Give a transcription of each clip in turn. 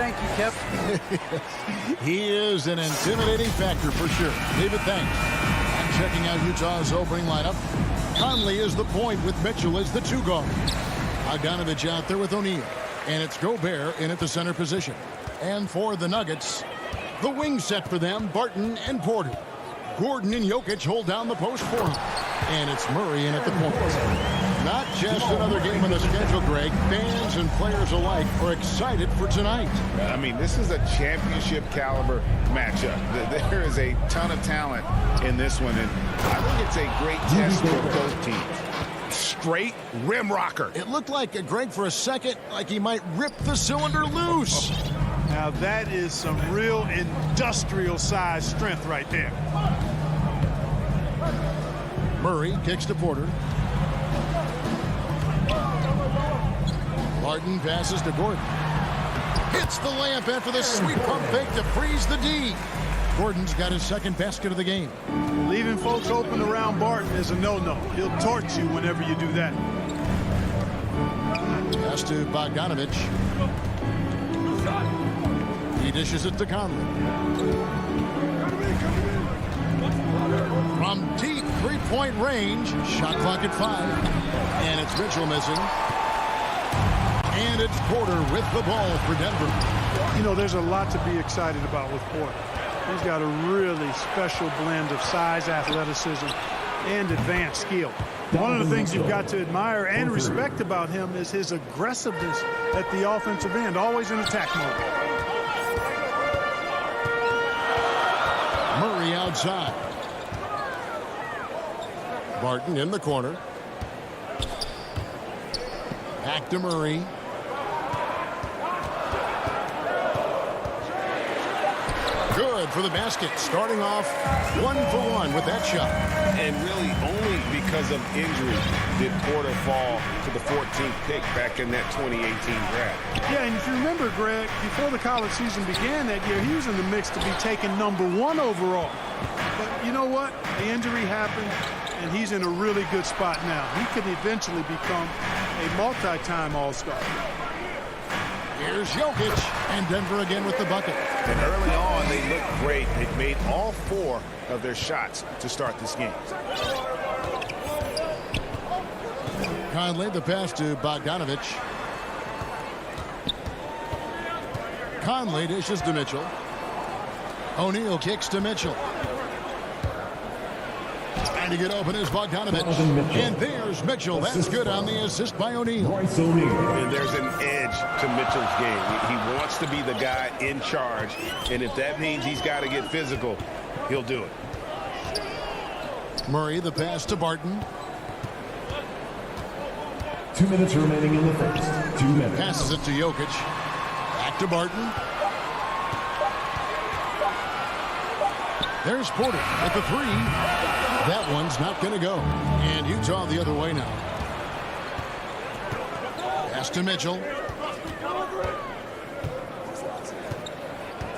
Thank you, Kep. He is an intimidating factor for sure. David, thanks. And checking out Utah's opening lineup. Conley is the point with Mitchell as the 2 guard. Bogdanovich out there with O'Neal. And it's Gobert in at the center position. And for the Nuggets, the wing set for them, Barton and Porter. Gordon and Jokic hold down the post for him. And it's Murray in at the point. Not just another game on the schedule, Greg. Fans and players alike are excited for tonight. I mean, this is a championship caliber matchup. There is a ton of talent in this one, and I think it's a great test for both teams. Straight rim rocker. It looked like, Greg, for a second, like he might rip the cylinder loose. Now that is some real industrial size strength right there. Murray kicks to Porter. Barton passes to Gordon. Hits the layup after the sweet pump fake to freeze the D. Gordon's got his second basket of the game. Leaving folks open around Barton is a no-no. He'll torch you whenever you do that. Pass to Bogdanovich. He dishes it to Conley. From deep three-point range, shot clock at 5. And it's Mitchell missing. And it's Porter with the ball for Denver. You know, there's a lot to be excited about with Porter. He's got a really special blend of size, athleticism, and advanced skill. One of the things you've got to admire and respect about him is his aggressiveness at the offensive end, always in attack mode. Murray outside. Barton in the corner. Back to Murray. Good for the basket. Starting off 1-for-1 with that shot. And really only because of injury did Porter fall to the 14th pick back in that 2018 draft. Yeah, and if you remember, Greg, before the college season began that year, he was in the mix to be taken #1 overall. But you know what? The injury happened, and he's in a really good spot now. He could eventually become a multi-time All-Star. Here's Jokic, and Denver again with the bucket. And early on, they looked great. They made all 4 of their shots to start this game. Conley, the pass to Bogdanovich. Conley dishes to Mitchell. O'Neal kicks to Mitchell. Trying to get open is Bogdanovich. And there's Mitchell. That's good on the assist by O'Neal. And there's an edge to Mitchell's game. He wants to be the guy in charge. And if that means he's got to get physical, he'll do it. Murray, the pass to Barton. 2 minutes remaining in the first. 2 minutes. Passes it to Jokic. Back to Barton. There's Porter with the 3. That one's not going to go. And Utah the other way now. Pass to Mitchell.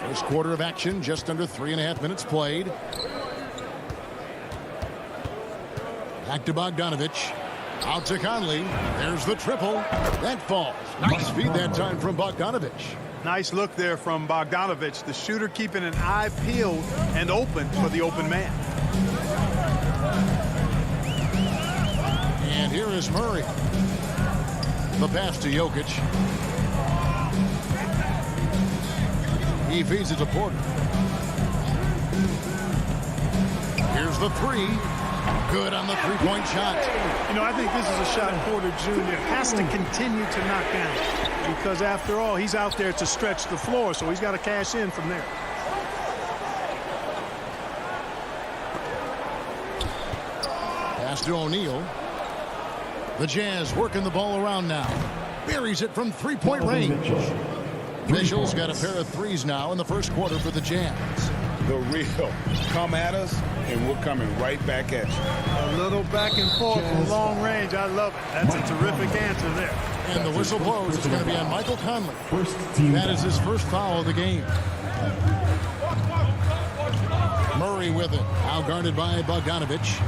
First quarter of action, just under 3.5 minutes played. Back to Bogdanovich. Out to Conley. There's the triple. That falls. Nice feed that time from Bogdanovich. Nice look there from Bogdanovich, the shooter keeping an eye peeled and open for the open man. And here is Murray. The pass to Jokic. He feeds it to Porter. Here's the 3. Good on the three-point shot. You know, I think this is a shot Porter Jr. has to continue to knock down because, after all, he's out there to stretch the floor, so he's got to cash in from there. Pass to O'Neal. The Jazz working the ball around now. Buries it from three-point range. Mitchell's got a pair of threes now in the first quarter for the Jazz. The real come at us, and we're coming right back at you. A little back and forth from long range. I love it. That's a terrific answer there. And the whistle blows. It's going to be on Michael Conley. Team That is his first foul of the game. Murray with it. Now guarded by Bogdanovich.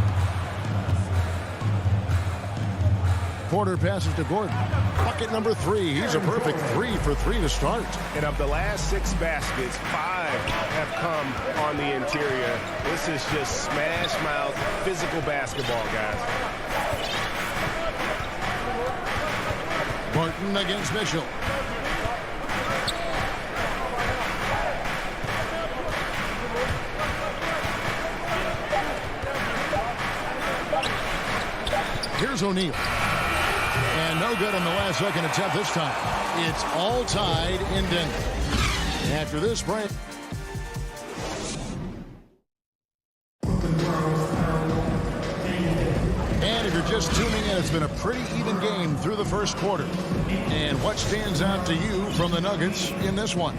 Porter passes to Gordon. Bucket number 3. He's a perfect 3 for 3 to start. And of the last 6 baskets, 5 have come on the interior. This is just smash mouth physical basketball, guys. Barton against Mitchell. Here's O'Neal. And no good on the last second attempt this time. It's all tied in Denver. After this break. And if you're just tuning in, it's been a pretty even game through the first quarter. And what stands out to you from the Nuggets in this one?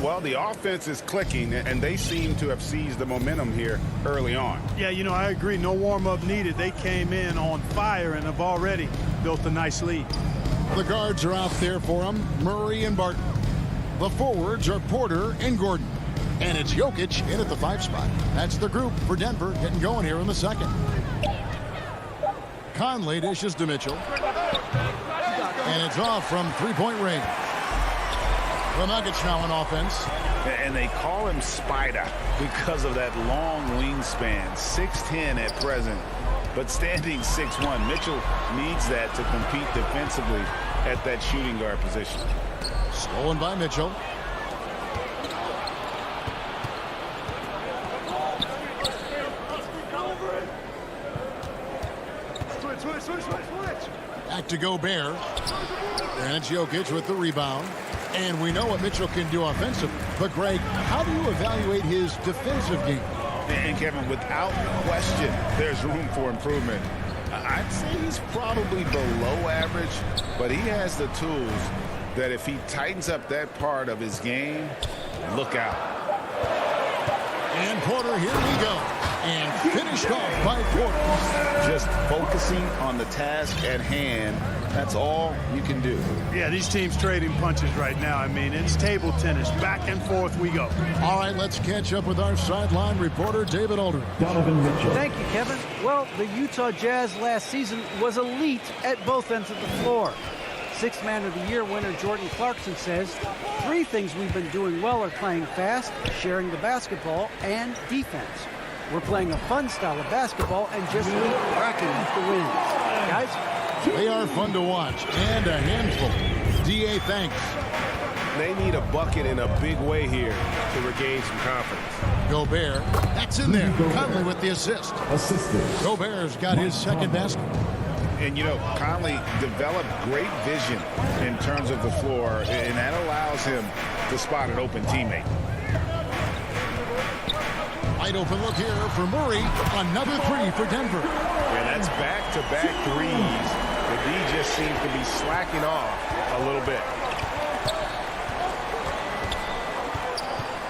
Well, the offense is clicking, and they seem to have seized the momentum here early on. Yeah, you know, I agree. No warm-up needed. They came in on fire and have already built a nice lead. The guards are out there for them, Murray and Barton. The forwards are Porter and Gordon. And it's Jokic in at the 5 spot. That's the group for Denver getting going here in the second. Conley dishes to Mitchell. And it's off from three-point range. The Nuggets now on offense. And they call him Spider because of that long wingspan, 6'10" at present, but standing 6'1". Mitchell needs that to compete defensively at that shooting guard position. Stolen by Mitchell. Back to Gobert. And it's Jokic with the rebound. And we know what Mitchell can do offensively. But, Greg, how do you evaluate his defensive game? And, Kevin, without question, there's room for improvement. I'd say he's probably below average, but he has the tools that if he tightens up that part of his game, look out. And Porter, here we go. And finished off by Porter. Just focusing on the task at hand. That's all you can do. Yeah, these teams trading punches right now. I mean, it's table tennis. Back and forth we go. All right, let's catch up with our sideline reporter, David Aldridge. Donovan Mitchell. Thank you, Kevin. Well, the Utah Jazz last season was elite at both ends of the floor. Sixth Man of the Year winner Jordan Clarkson says, 3 things we've been doing well are playing fast, sharing the basketball, and defense. We're playing a fun style of basketball and just racking up the wins. Guys? They are fun to watch and a handful. D.A., thanks. They need a bucket in a big way here to regain some confidence. Gobert, that's in there. Conley with the assist. Assisted. Gobert's got his second basket. And, you know, Conley developed great vision in terms of the floor, and that allows him to spot an open teammate. Wide open look here for Murray. Another 3 for Denver. And that's back-to-back threes. The D just seems to be slacking off a little bit.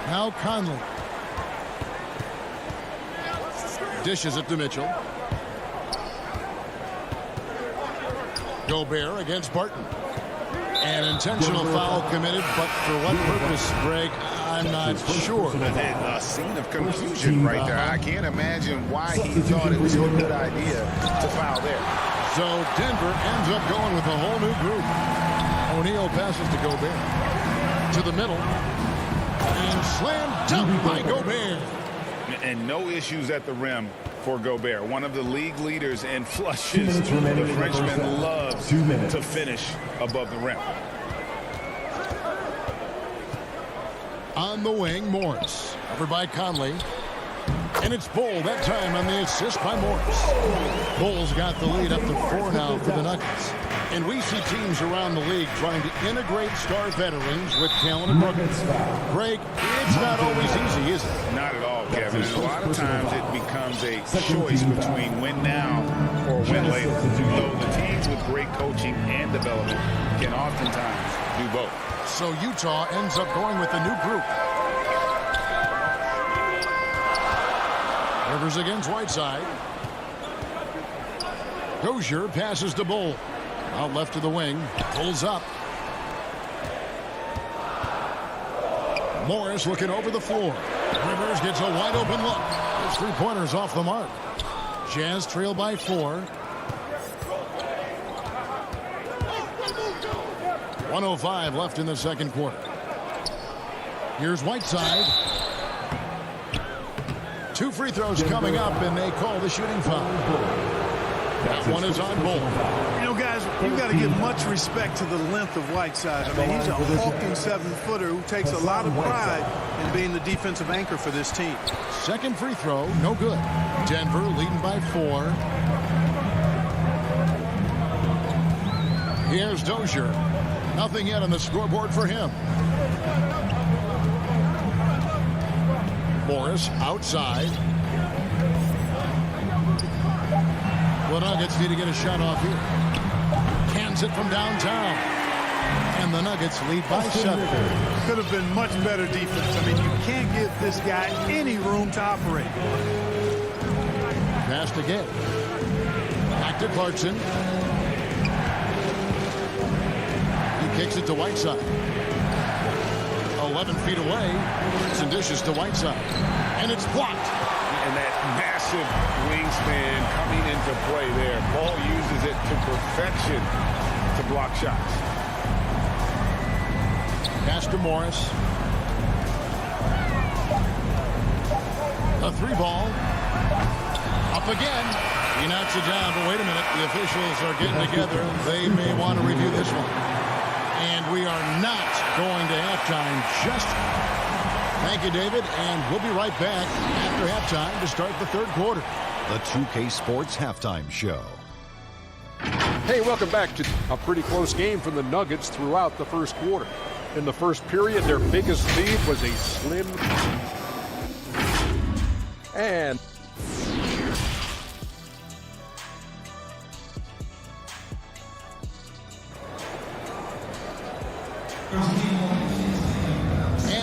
Now Conley. Dishes it to Mitchell. Gobert against Barton. An intentional foul committed, but for what purpose, Greg, I'm not sure. A scene of confusion right there. I can't imagine why he thought it was a good idea to foul there. So Denver ends up going with a whole new group. O'Neal passes to Gobert. To the middle. And slam dunk by Gobert. And no issues at the rim for Gobert. One of the league leaders in flushes. The Frenchman loves to finish above the rim. On the wing, Morris. Covered by Conley. And it's Bull that time on the assist by Morris. Bull's got the lead up to 4 now for the Nuggets. And we see teams around the league trying to integrate star veterans with talented rookies. Greg, it's not always easy, is it? Not at all, Kevin. And a lot of times it becomes a choice between win now or win later. Though the teams with great coaching and development can oftentimes do both. So Utah ends up going with a new group. Rivers against Whiteside. Dozier passes to Bull. Out left to the wing. Pulls up. Morris looking over the floor. Rivers gets a wide open look. His 3-pointers off the mark. Jazz trail by 4. 1:05 left in the second quarter. Here's Whiteside. 2 free throws coming up, and they call the shooting foul. That one is on goal. You know, guys, you've got to give much respect to the length of Whiteside. I mean, he's a hulking 7-footer who takes a lot of pride in being the defensive anchor for this team. Second free throw, no good. Denver leading by 4. Here's Dozier. Nothing yet on the scoreboard for him. Morris outside. The Nuggets need to get a shot off here. Cans it from downtown. And the Nuggets lead by 7. Could have been much better defense. I mean, you can't give this guy any room to operate. Pass to Gay. Back to Clarkson. He kicks it to Whiteside. 11 feet away. Some dishes to Whiteside. And it's blocked. And that massive wingspan coming into play there. Ball uses it to perfection to block shots. Pass to Morris. A 3-ball. Up again. He knocks it down, but wait a minute. The officials are getting together. They may want to review this one. And we are not going to halftime just yet. Thank you, David, and we'll be right back after halftime to start the third quarter. The 2K Sports Halftime Show. Hey, welcome back to a pretty close game from the Nuggets throughout the first quarter. In the first period, their biggest lead was a slim and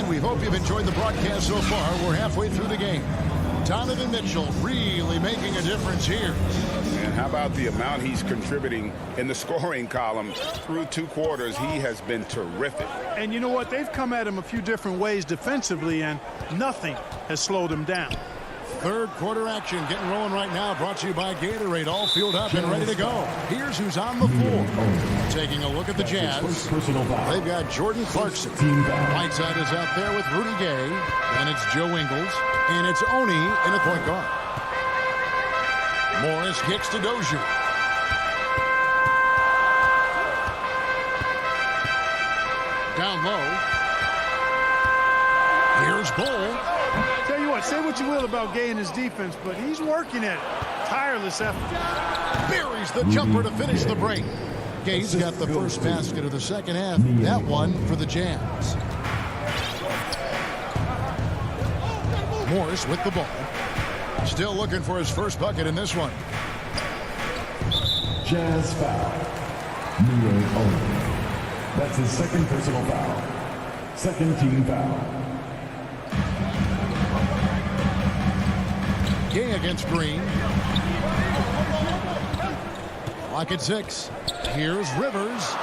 we hope you've enjoyed the broadcast so far. We're halfway through the game. Donovan Mitchell really making a difference here. And how about the amount he's contributing in the scoring column through 2 quarters? He has been terrific. And you know what? They've come at him a few different ways defensively, and nothing has slowed him down. Third quarter action getting rolling right now. Brought to you by Gatorade. All fueled up and ready to go. Here's who's on the floor. Taking a look at the Jazz. They've got Jordan Clarkson. Whiteside is out there with Rudy Gay. And it's Joe Ingles. And it's Oni in the point guard. Morris kicks to Dozier. Down low. Here's Bull. Tell you what, say what you will about Gay and his defense, but he's working at it. Tireless effort. Buries the jumper to finish the break. Gay's got the first basket of the second half. That one for the Jazz. Morris with the ball. Still looking for his first bucket in this one. Jazz foul. Neo Oni. That's his second personal foul. Second team foul. Gay against Green. Clock at 6. Here's Rivers.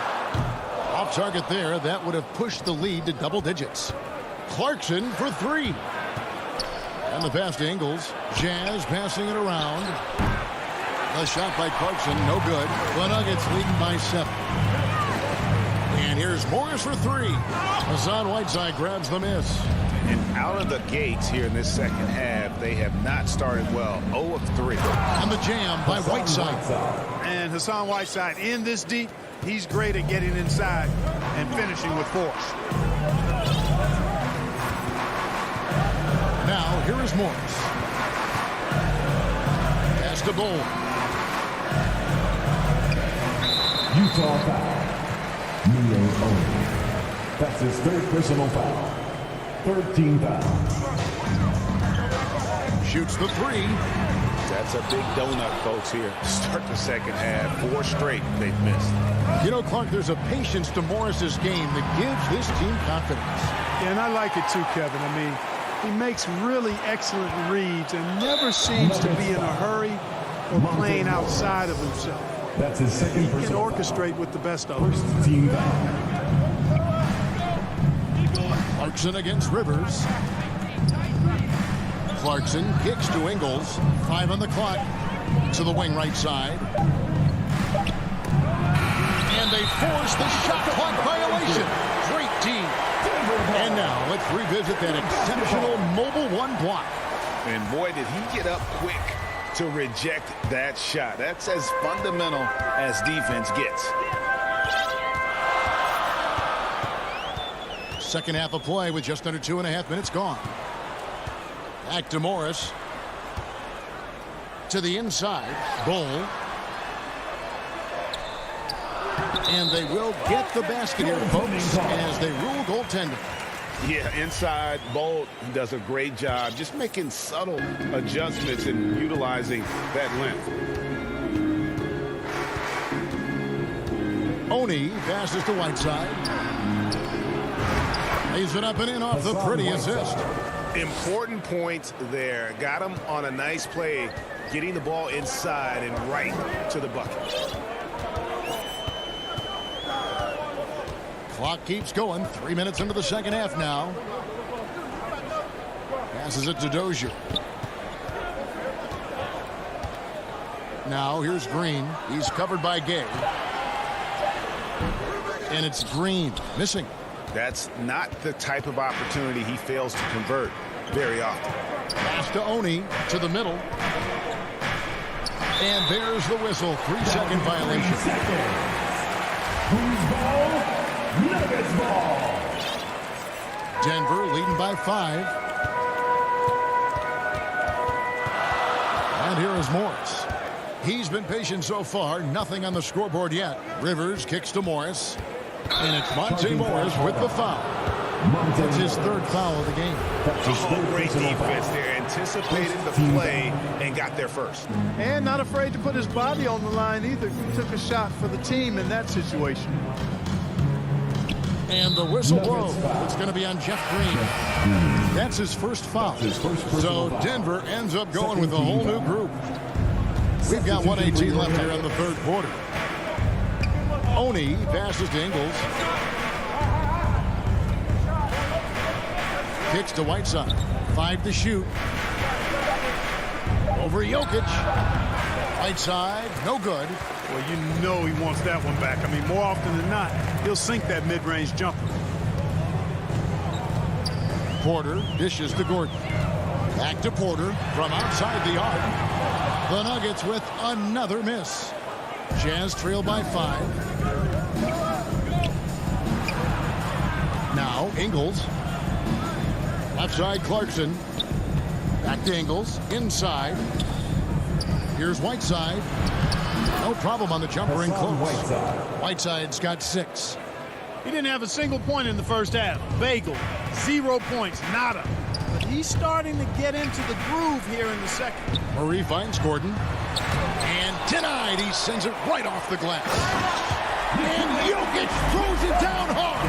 Off target there. That would have pushed the lead to double digits. Clarkson for 3. And the pass to Ingles. Jazz passing it around. A shot by Clarkson, no good. The Nuggets leading by 7. And here's Morris for 3. Hassan Whiteside grabs the miss. And out of the gates here in this second half, they have not started well. 0 of 3. And the jam by Whiteside. And Hassan Whiteside in this deep, he's great at getting inside and finishing with force. Now, here is Morris. Pass to Bull. Utah foul. Neo Oni. That's his third personal foul. Third team foul. Shoots the 3. That's a big donut, folks, here. Start the second half. 4 straight they've missed. You know, Clark, there's a patience to Morris's game that gives this team confidence. Yeah, and I like it too, Kevin. I mean, he makes really excellent reads and never seems to be in a hurry or playing outside of himself. That's his second He can personal orchestrate with the best of them. First team foul. Clarkson against Rivers. Clarkson kicks to Ingles. 5 on the clock. To the wing right side. And they force the shot clock violation. Great team. And now let's revisit that exceptional mobile one block. And boy, did he get up quick to reject that shot. That's as fundamental as defense gets. Second half of play with just under 2.5 minutes gone. Back to Morris. To the inside. Bull. And they will get the basket here, folks, as they rule goaltending. Yeah, inside, Bolt does a great job just making subtle adjustments and utilizing that length. Oni passes to Whiteside. Lays it up and in off the pretty assist. Important points there. Got him on a nice play, getting the ball inside and right to the bucket. Clock keeps going. 3 minutes into the second half now. Passes it to Dozier. Now here's Green. He's covered by Gay. And it's Green missing. That's not the type of opportunity he fails to convert very often. Pass to Oni to the middle. And there's the whistle. 3-second violation. Who's ball? Nuggets ball. Denver leading by 5. And here is Morris. He's been patient so far. Nothing on the scoreboard yet. Rivers kicks to Morris. And it's Monte Morris with the foul. It's his third foul of the game. Oh, great defense there. Anticipated the play and got there first. And not afraid to put his body on the line either. He took a shot for the team in that situation. And the whistle blows. It's going to be on Jeff Green. That's his first foul. So Denver ends up going with a whole new group. We've got 1:18 left here in the third quarter. Oni passes to Ingles. Kicks to Whiteside. 5 to shoot. Over Jokic. Whiteside, no good. Well, you know he wants that one back. I mean, more often than not, he'll sink that mid-range jumper. Porter dishes to Gordon. Back to Porter from outside the arc. The Nuggets with another miss. Jazz trail by 5. Now Ingles. Left side Clarkson. Back to Ingles. Inside. Here's Whiteside. No problem on the jumper in close. Whiteside's got 6. He didn't have a single point in the first half. Bagel. 0 points. Nada. But he's starting to get into the groove here in the second. Murray finds Gordon. And denied. He sends it right off the glass. And Jokic throws it down hard.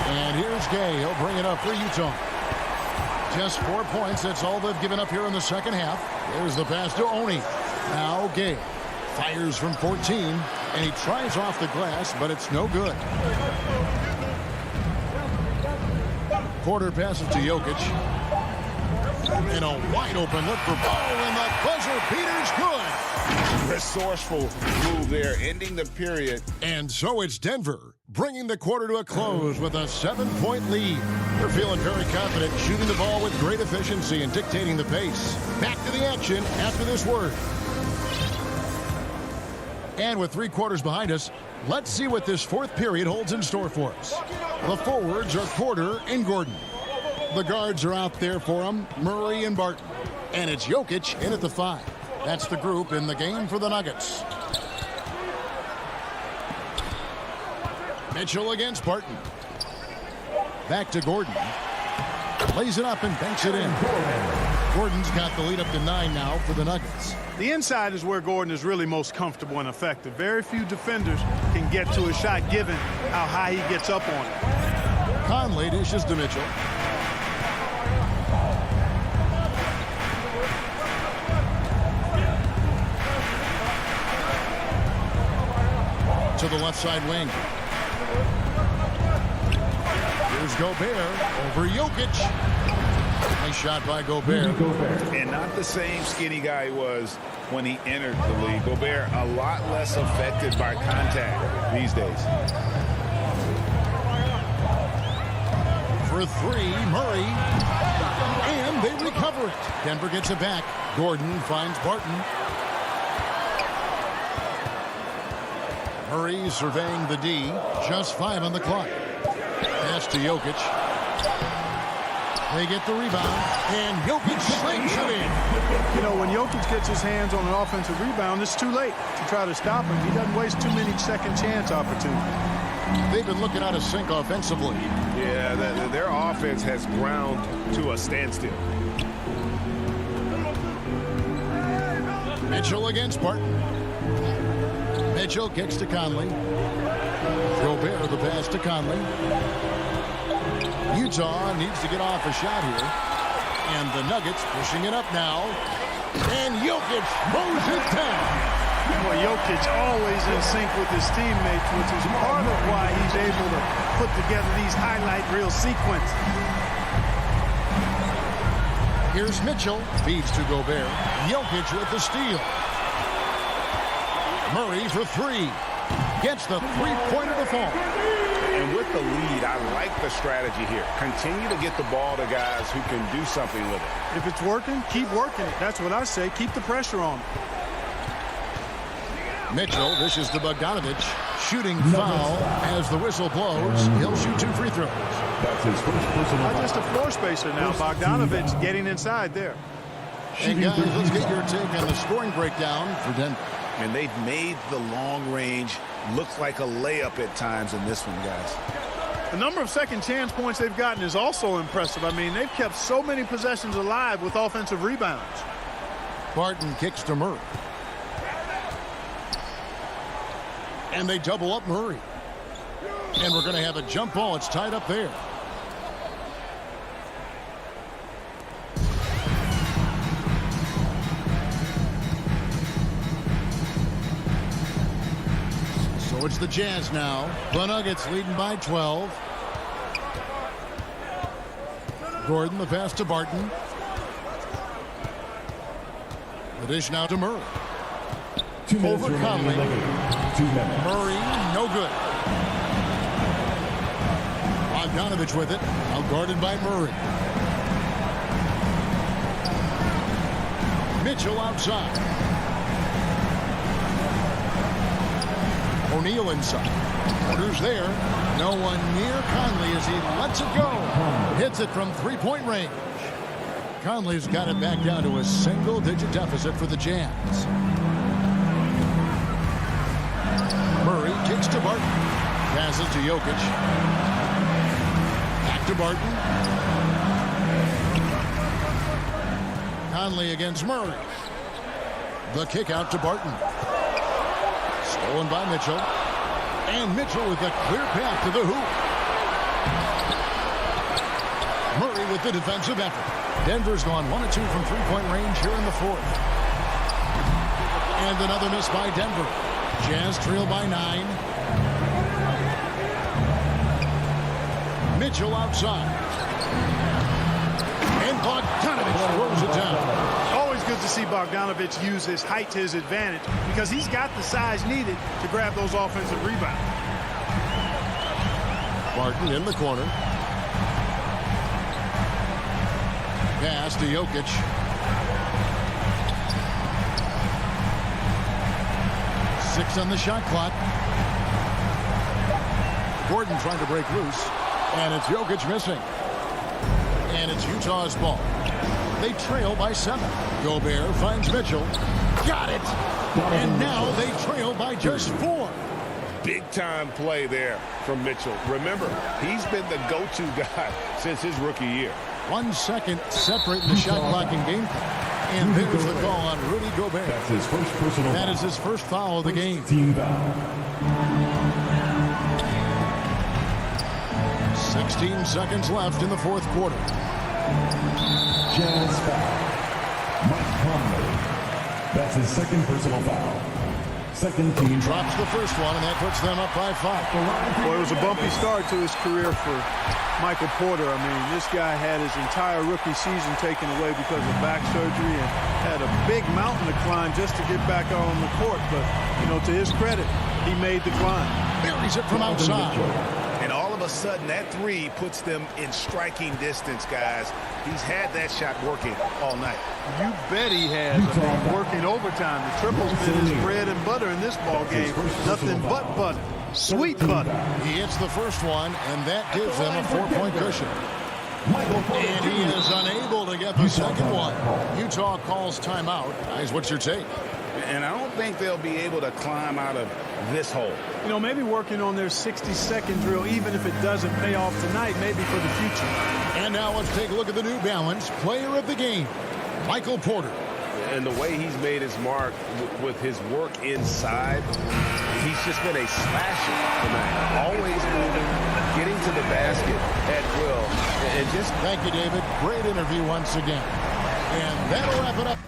And here's Gay. He'll bring it up for Utah. Just 4 points. That's all they've given up here in the second half. There's the pass to Oni. Now Gay fires from 14. And he tries off the glass, but it's no good. Porter passes to Jokic. And a wide open look for Ball, and the buzzer beater's good. Resourceful move there, ending the period. And so it's Denver, bringing the quarter to a close with a 7-point lead. They're feeling very confident, shooting the ball with great efficiency and dictating the pace. Back to the action after this word. And with 3 quarters behind us, let's see what this fourth period holds in store for us. The forwards are Porter and Gordon. The guards are out there for them, Murray and Barton. And it's Jokic in at the 5. That's the group in the game for the Nuggets. Mitchell against Barton. Back to Gordon. Lays it up and banks it in. Gordon's got the lead up to 9 now for the Nuggets. The inside is where Gordon is really most comfortable and effective. Very few defenders can get to a shot given how high he gets up on it. Conley dishes to Mitchell. To the left side wing. Here's Gobert over Jokic. Nice shot by Gobert. And not the same skinny guy he was when he entered the league. Gobert a lot less affected by contact these days. For three, Murray. And they recover it. Denver gets it back. Gordon finds Barton. Murray surveying the D. Just 5 on the clock. Pass to Jokic. They get the rebound, and Jokic slings it in. You know, when Jokic gets his hands on an offensive rebound, it's too late to try to stop him. He doesn't waste too many second chance opportunities. They've been looking out of sync offensively. Yeah, their offense has ground to a standstill. Mitchell against Barton. Mitchell kicks to Conley. Gobert the pass to Conley. Utah needs to get off a shot here. And the Nuggets pushing it up now. And Jokic throws it down. Well, Jokic always in sync with his teammates, which is part of why he's able to put together these highlight reel sequences. Here's Mitchell. Feeds to Gobert. Jokic with the steal. Murray for three. Gets the three-pointer to fall. And with the lead, I like the strategy here. Continue to get the ball to guys who can do something with it. If it's working, keep working it. That's what I say. Keep the pressure on. Mitchell dishes to Bogdanovich. Shooting foul as the whistle blows. He'll shoot 2 free throws. That's his first personal Not foul. just a floor spacer now. Bogdanovich getting inside there. And guys, let's get your take on the scoring breakdown for Denver. And they've made the long range look like a layup at times in this one, guys. The number of second chance points they've gotten is also impressive. I mean, they've kept so many possessions alive with offensive rebounds. Barton kicks to Murray. And they double up Murray. And we're going to have a jump ball. It's tied up there. So it's the Jazz now. The Nuggets leading by 12. Gordon the pass to Barton. The dish now to Murray. 2 minutes Over remaining Conley. in the game. 2 minutes. Murray, no good. Bogdanovich with it. Now guarded by Murray. Mitchell outside. O'Neal inside. Porter's there. No one near Conley as he lets it go. Hits it from three-point range. Conley's got it back down to a single-digit deficit for the Jazz. Murray kicks to Barton. Passes to Jokic. Back to Barton. Conley against Murray. The kick out to Barton. Stolen by Mitchell. And Mitchell with a clear path to the hoop. Murray with the defensive effort. Denver's gone 1 of 2 from three-point range here in the fourth. And another miss by Denver. Jazz trail by 9. Mitchell outside. And Bogdanovich throws it down. Always good to see Bogdanovich use his height to his advantage because he's got the size needed to grab those offensive rebounds. Barton in the corner. Pass to Jokic. Six on the shot clock. Gordon trying to break loose. And it's Jokic missing. And it's Utah's ball. They trail by 7. Gobert finds Mitchell. Got it. And now they trail by just 4. Big-time play there from Mitchell. Remember, he's been the go-to guy since his rookie year. 1 second separating the shot clock and game clock. And there's the call on Rudy Gobert. That's his first personal That foul. is his first foul of the game. Team foul. 16 seconds left in the fourth quarter. Jazz foul. Mike Conley. That's his second personal foul. Second team. Drops the first one, and that puts them up by 5. Boy, it was a bumpy start to his career for Michael Porter. I mean, this guy had his entire rookie season taken away because of back surgery and had a big mountain to climb just to get back out on the court. But, you know, to his credit, he made the climb. Buries it from outside. And all of a sudden, that three puts them in striking distance, guys. He's had that shot working all night. You bet he has. I mean, working overtime. The triple's been his bread and butter in this ball game. Nothing but butter. Sweet butter. He hits the first one, and that gives them a 4-point cushion. And he is unable to get the second one. Utah calls timeout. Guys, what's your take? And I don't think they'll be able to climb out of this hole. You know, maybe working on their 60-second drill, even if it doesn't pay off tonight, maybe for the future. And now let's take a look at the New Balance player of the game, Michael Porter. And the way he's made his mark with his work inside, he's just been a slasher tonight. Always moving, getting to the basket at will. And just thank you, David. Great interview once again. And that'll wrap it up.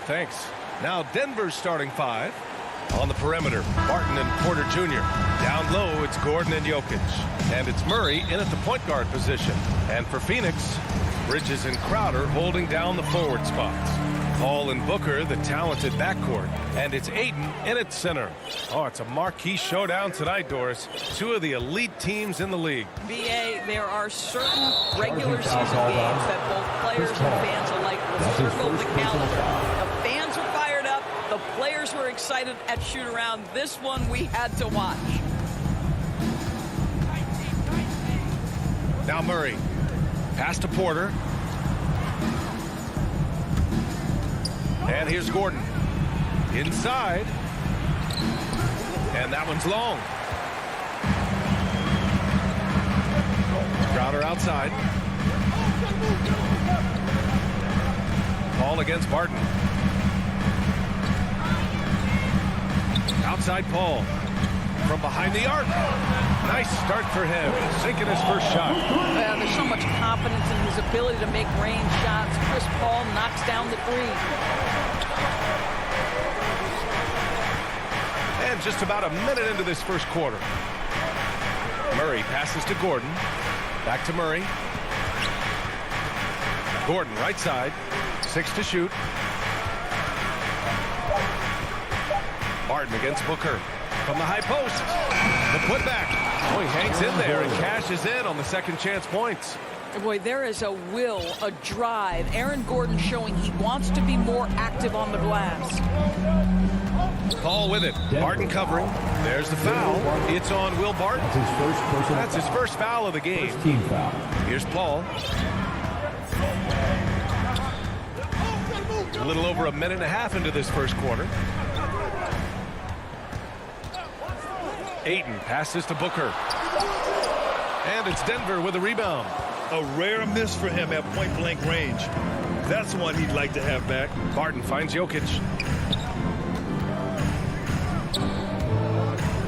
Thanks. Now Denver's starting 5. On the perimeter, Barton and Porter Jr. Down low, it's Gordon and Jokic. And it's Murray in at the point guard position. And for Phoenix, Bridges and Crowder holding down the forward spots. Paul and Booker, the talented backcourt. And it's Ayton in at center. Oh, it's a marquee showdown tonight, Doris. 2 of the elite teams in the league. BA, there are certain regular season games that both players and fans alike will circle the calendar. The fans are fired up. The players were excited at shoot-around. This one we had to watch. Now Murray. Pass to Porter. And here's Gordon. Inside. And that one's long. Crowder outside. Paul against Barton. Outside Paul. From behind the arc. Nice start for him. Sinking his first shot. There's so much confidence in his ability to make range shots. Chris Paul knocks down the 3. And just about a minute into this first quarter. Murray passes to Gordon. Back to Murray. Gordon right side. 6 to shoot. Barton against Booker. From the high post. The putback. Oh, he hangs in there and cashes in on the second chance points. Boy, there is a will, a drive. Aaron Gordon showing he wants to be more active on the glass. Paul with it. Barton covering. There's the foul. It's on Will Barton. That's his first foul of the game. Team foul. Here's Paul. A little over a minute and a half into this first quarter. Ayton passes to Booker. And it's Denver with a rebound. A rare miss for him at point-blank range. That's one he'd like to have back. Barton finds Jokic.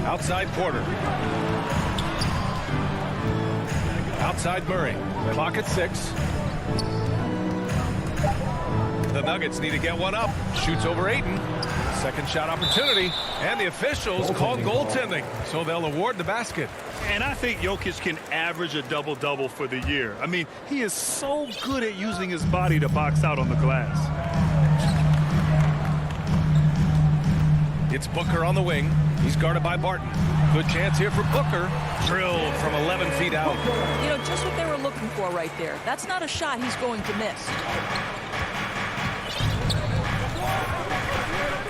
Outside Porter. Outside Murray. Clock at 6. The Nuggets need to get one up. Shoots over Ayton. Second shot opportunity. And the officials called goaltending. So they'll award the basket. And I think Jokic can average a double-double for the year. I mean, he is so good at using his body to box out on the glass. It's Booker on the wing. He's guarded by Barton. Good chance here for Booker. Drilled from 11 feet out. You know, just what they were looking for right there. That's not a shot he's going to miss.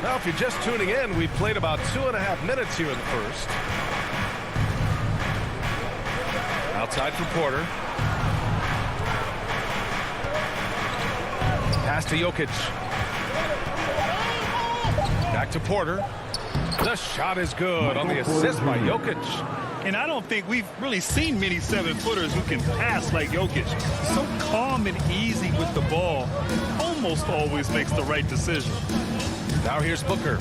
Now, if you're just tuning in, we played about 2.5 minutes here in the first. Outside for Porter. Pass to Jokic. Back to Porter. The shot is good on the assist by Jokic. And I don't think we've really seen many 7-footers who can pass like Jokic. So calm and easy with the ball. Almost always makes the right decision. Now here's Booker.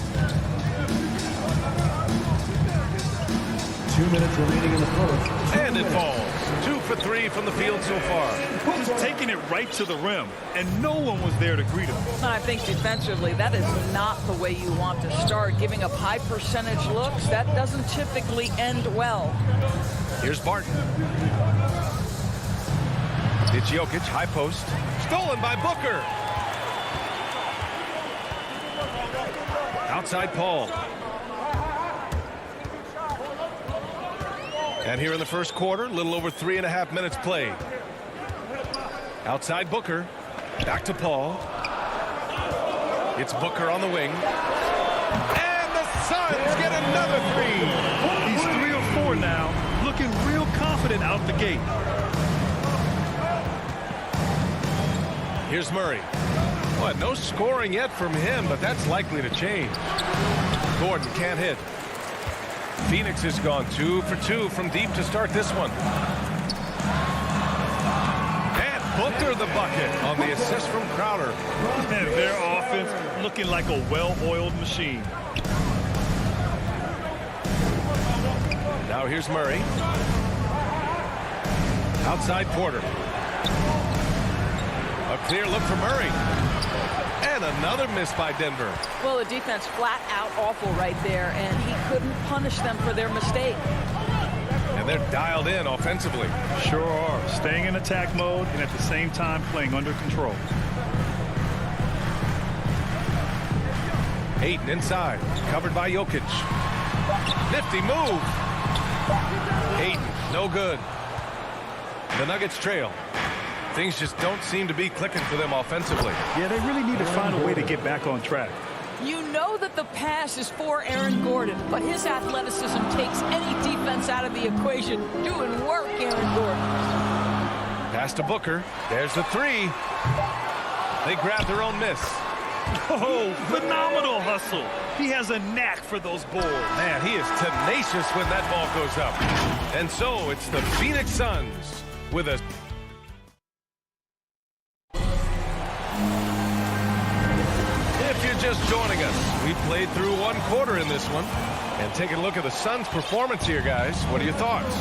2 minutes remaining in the first. And it falls. 2 for 3 from the field so far. He's taking it right to the rim, and no one was there to greet him. I think defensively, that is not the way you want to start. Giving up high percentage looks, that doesn't typically end well. Here's Barton. It's Jokic, high post. Stolen by Booker. Outside Paul. And here in the first quarter, a little over 3.5 minutes played. Outside Booker. Back to Paul. It's Booker on the wing. And the Suns get another 3. He's 3 or 4 now, looking real confident out the gate. Here's Murray. Well, no scoring yet from him, but that's likely to change. Gordon can't hit. Phoenix has gone 2 for 2 from deep to start this one. And Booker the bucket on the assist from Crowder. And their offense looking like a well-oiled machine. Now here's Murray. Outside Porter. A clear look for Murray. And another miss by Denver. Well, the defense flat out awful right there, and he couldn't punish them for their mistake. And they're dialed in offensively. Sure are. Staying in attack mode and at the same time playing under control. Ayton inside. Covered by Jokic. Nifty move. Ayton, no good. The Nuggets trail. Things just don't seem to be clicking for them offensively. Yeah, they really need to find a way to get back on track. You know that the pass is for Aaron Gordon, but his athleticism takes any defense out of the equation. Doing work, Aaron Gordon. Pass to Booker. There's the three. They grab their own miss. Oh, phenomenal hustle. He has a knack for those boards. Man, he is tenacious when that ball goes up. And so it's the Phoenix Suns with a... If you're just joining us, we played through one quarter in this one. And taking a look at the Suns' performance here, guys. What are your thoughts?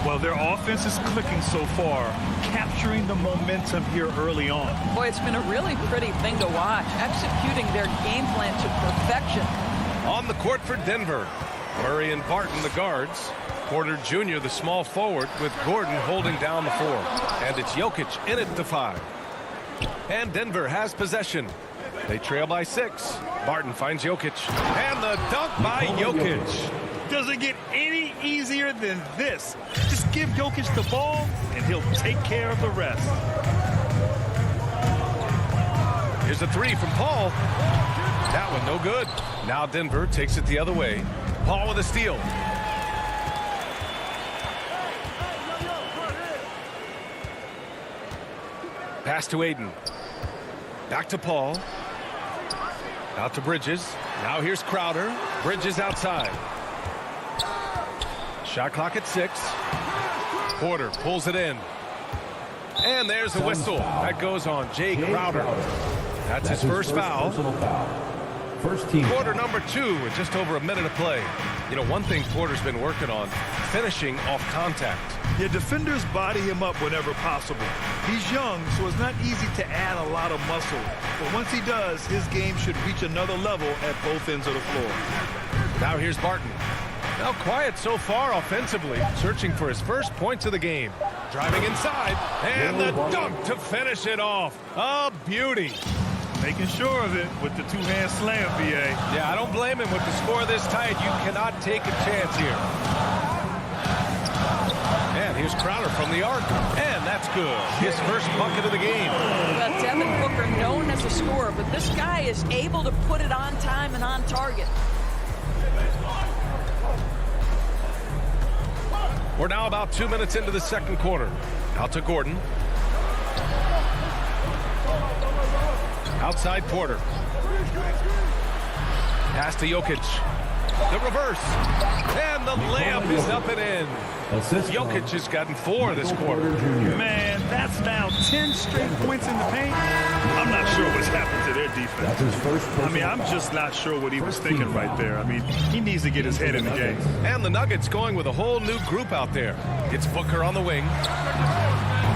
Well, their offense is clicking so far, capturing the momentum here early on. Boy, it's been a really pretty thing to watch, executing their game plan to perfection. On the court for Denver, Murray and Barton, the guards. Porter Jr., the small forward, with Gordon holding down the four. And it's Jokic in at the 5. And Denver has possession. They trail by 6. Barton finds Jokic. And the dunk by Jokic. Does it get any easier than this? Just give Jokic the ball, and he'll take care of the rest. Here's a 3 from Paul. That one no good. Now Denver takes it the other way. Paul with a steal. Pass to Ayton. Back to Paul. Out to Bridges. Now here's Crowder. Bridges outside. Shot clock at 6. Porter pulls it in. And there's a whistle. That goes on Jay Crowder. That's his first foul. First team. Quarter number 2 with just over a minute of play. You know, one thing Porter's been working on, finishing off contact. Yeah, defenders body him up whenever possible. He's young, so it's not easy to add a lot of muscle. But once he does, his game should reach another level at both ends of the floor. Now here's Barton. Now quiet so far offensively, searching for his first points of the game. Driving inside, and the dunk to finish it off. A beauty. Making sure of it with the two-hand slam, B.A. Yeah, I don't blame him with the score this tight. You cannot take a chance here. And here's Crowder from the arc, and that's good. His first bucket of the game. Well, Devin Booker known as a scorer, but this guy is able to put it on time and on target. We're now about 2 minutes into the second quarter. Out to Gordon. Outside Porter. Pass to Jokic. The reverse. And the layup is up and in. Jokic has gotten 4 this quarter. Man, that's now 10 straight points in the paint. I'm not sure what's happened to their defense. I mean, I'm just not sure what he was thinking right there. I mean, he needs to get his head in the game. And the Nuggets going with a whole new group out there. It's Booker on the wing.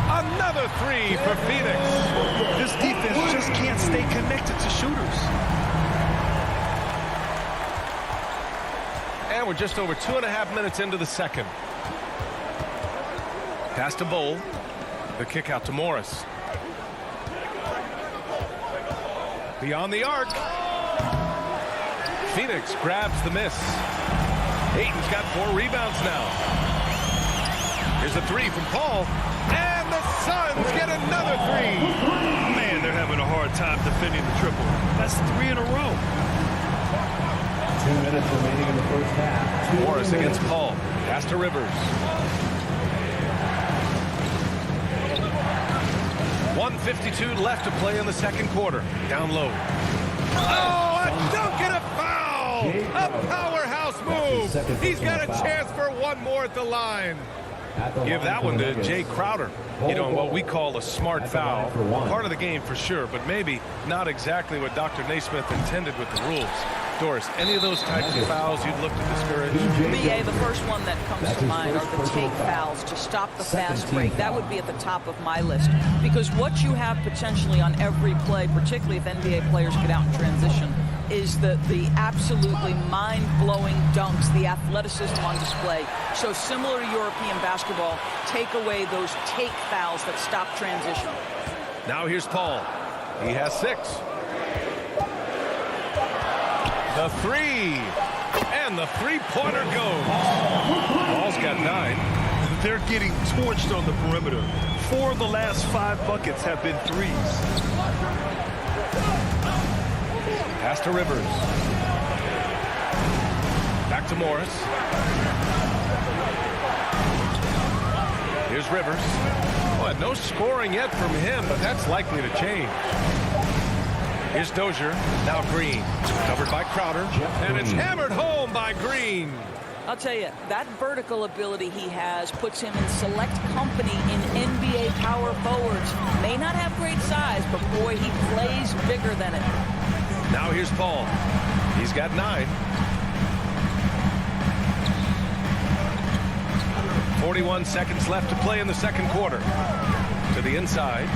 Another 3 for Phoenix. This defense just can't stay connected to shooters. And we're just over 2.5 minutes into the second. Pass to Bowl. The kick out to Morris. Beyond the arc. Phoenix grabs the miss. Ayton's got 4 rebounds now. Here's a 3 from Paul. And the Suns get another 3. Man, they're having a hard time defending the triple. That's 3 in a row. 2 minutes remaining in the first half. Morris against Paul. Pass to Rivers. 1:52 left to play in the second quarter. Down low. Oh, a dunk and a foul! A powerhouse move! He's got a chance for one more at the line. Give that one to Jay Crowder. You know, what we call a smart foul. Part of the game for sure, but maybe not exactly what Dr. Naismith intended with the rules. Doris, any of those types of fouls you'd look to discourage? BA, the first one that comes to mind are the take fouls to stop the fast break. That would be at the top of my list, because what you have potentially on every play, particularly if NBA players get out in transition, is the absolutely mind-blowing dunks, the athleticism on display. So similar to European basketball, take away those take fouls that stop transition. Now here's Paul. He has 6. The 3. And the three-pointer goes. Paul's got 9. They're getting torched on the perimeter. 4 of the last 5 buckets have been threes. Pass to Rivers. Back to Morris. Here's Rivers. Well, no scoring yet from him, but that's likely to change. Here's Dozier. Now Green. Covered by Crowder. And it's hammered home by Green. I'll tell you, that vertical ability he has puts him in select company in NBA power forwards. May not have great size, but boy, he plays bigger than it. Now here's Paul. He's got 9. 41 seconds left to play in the second quarter. To the inside.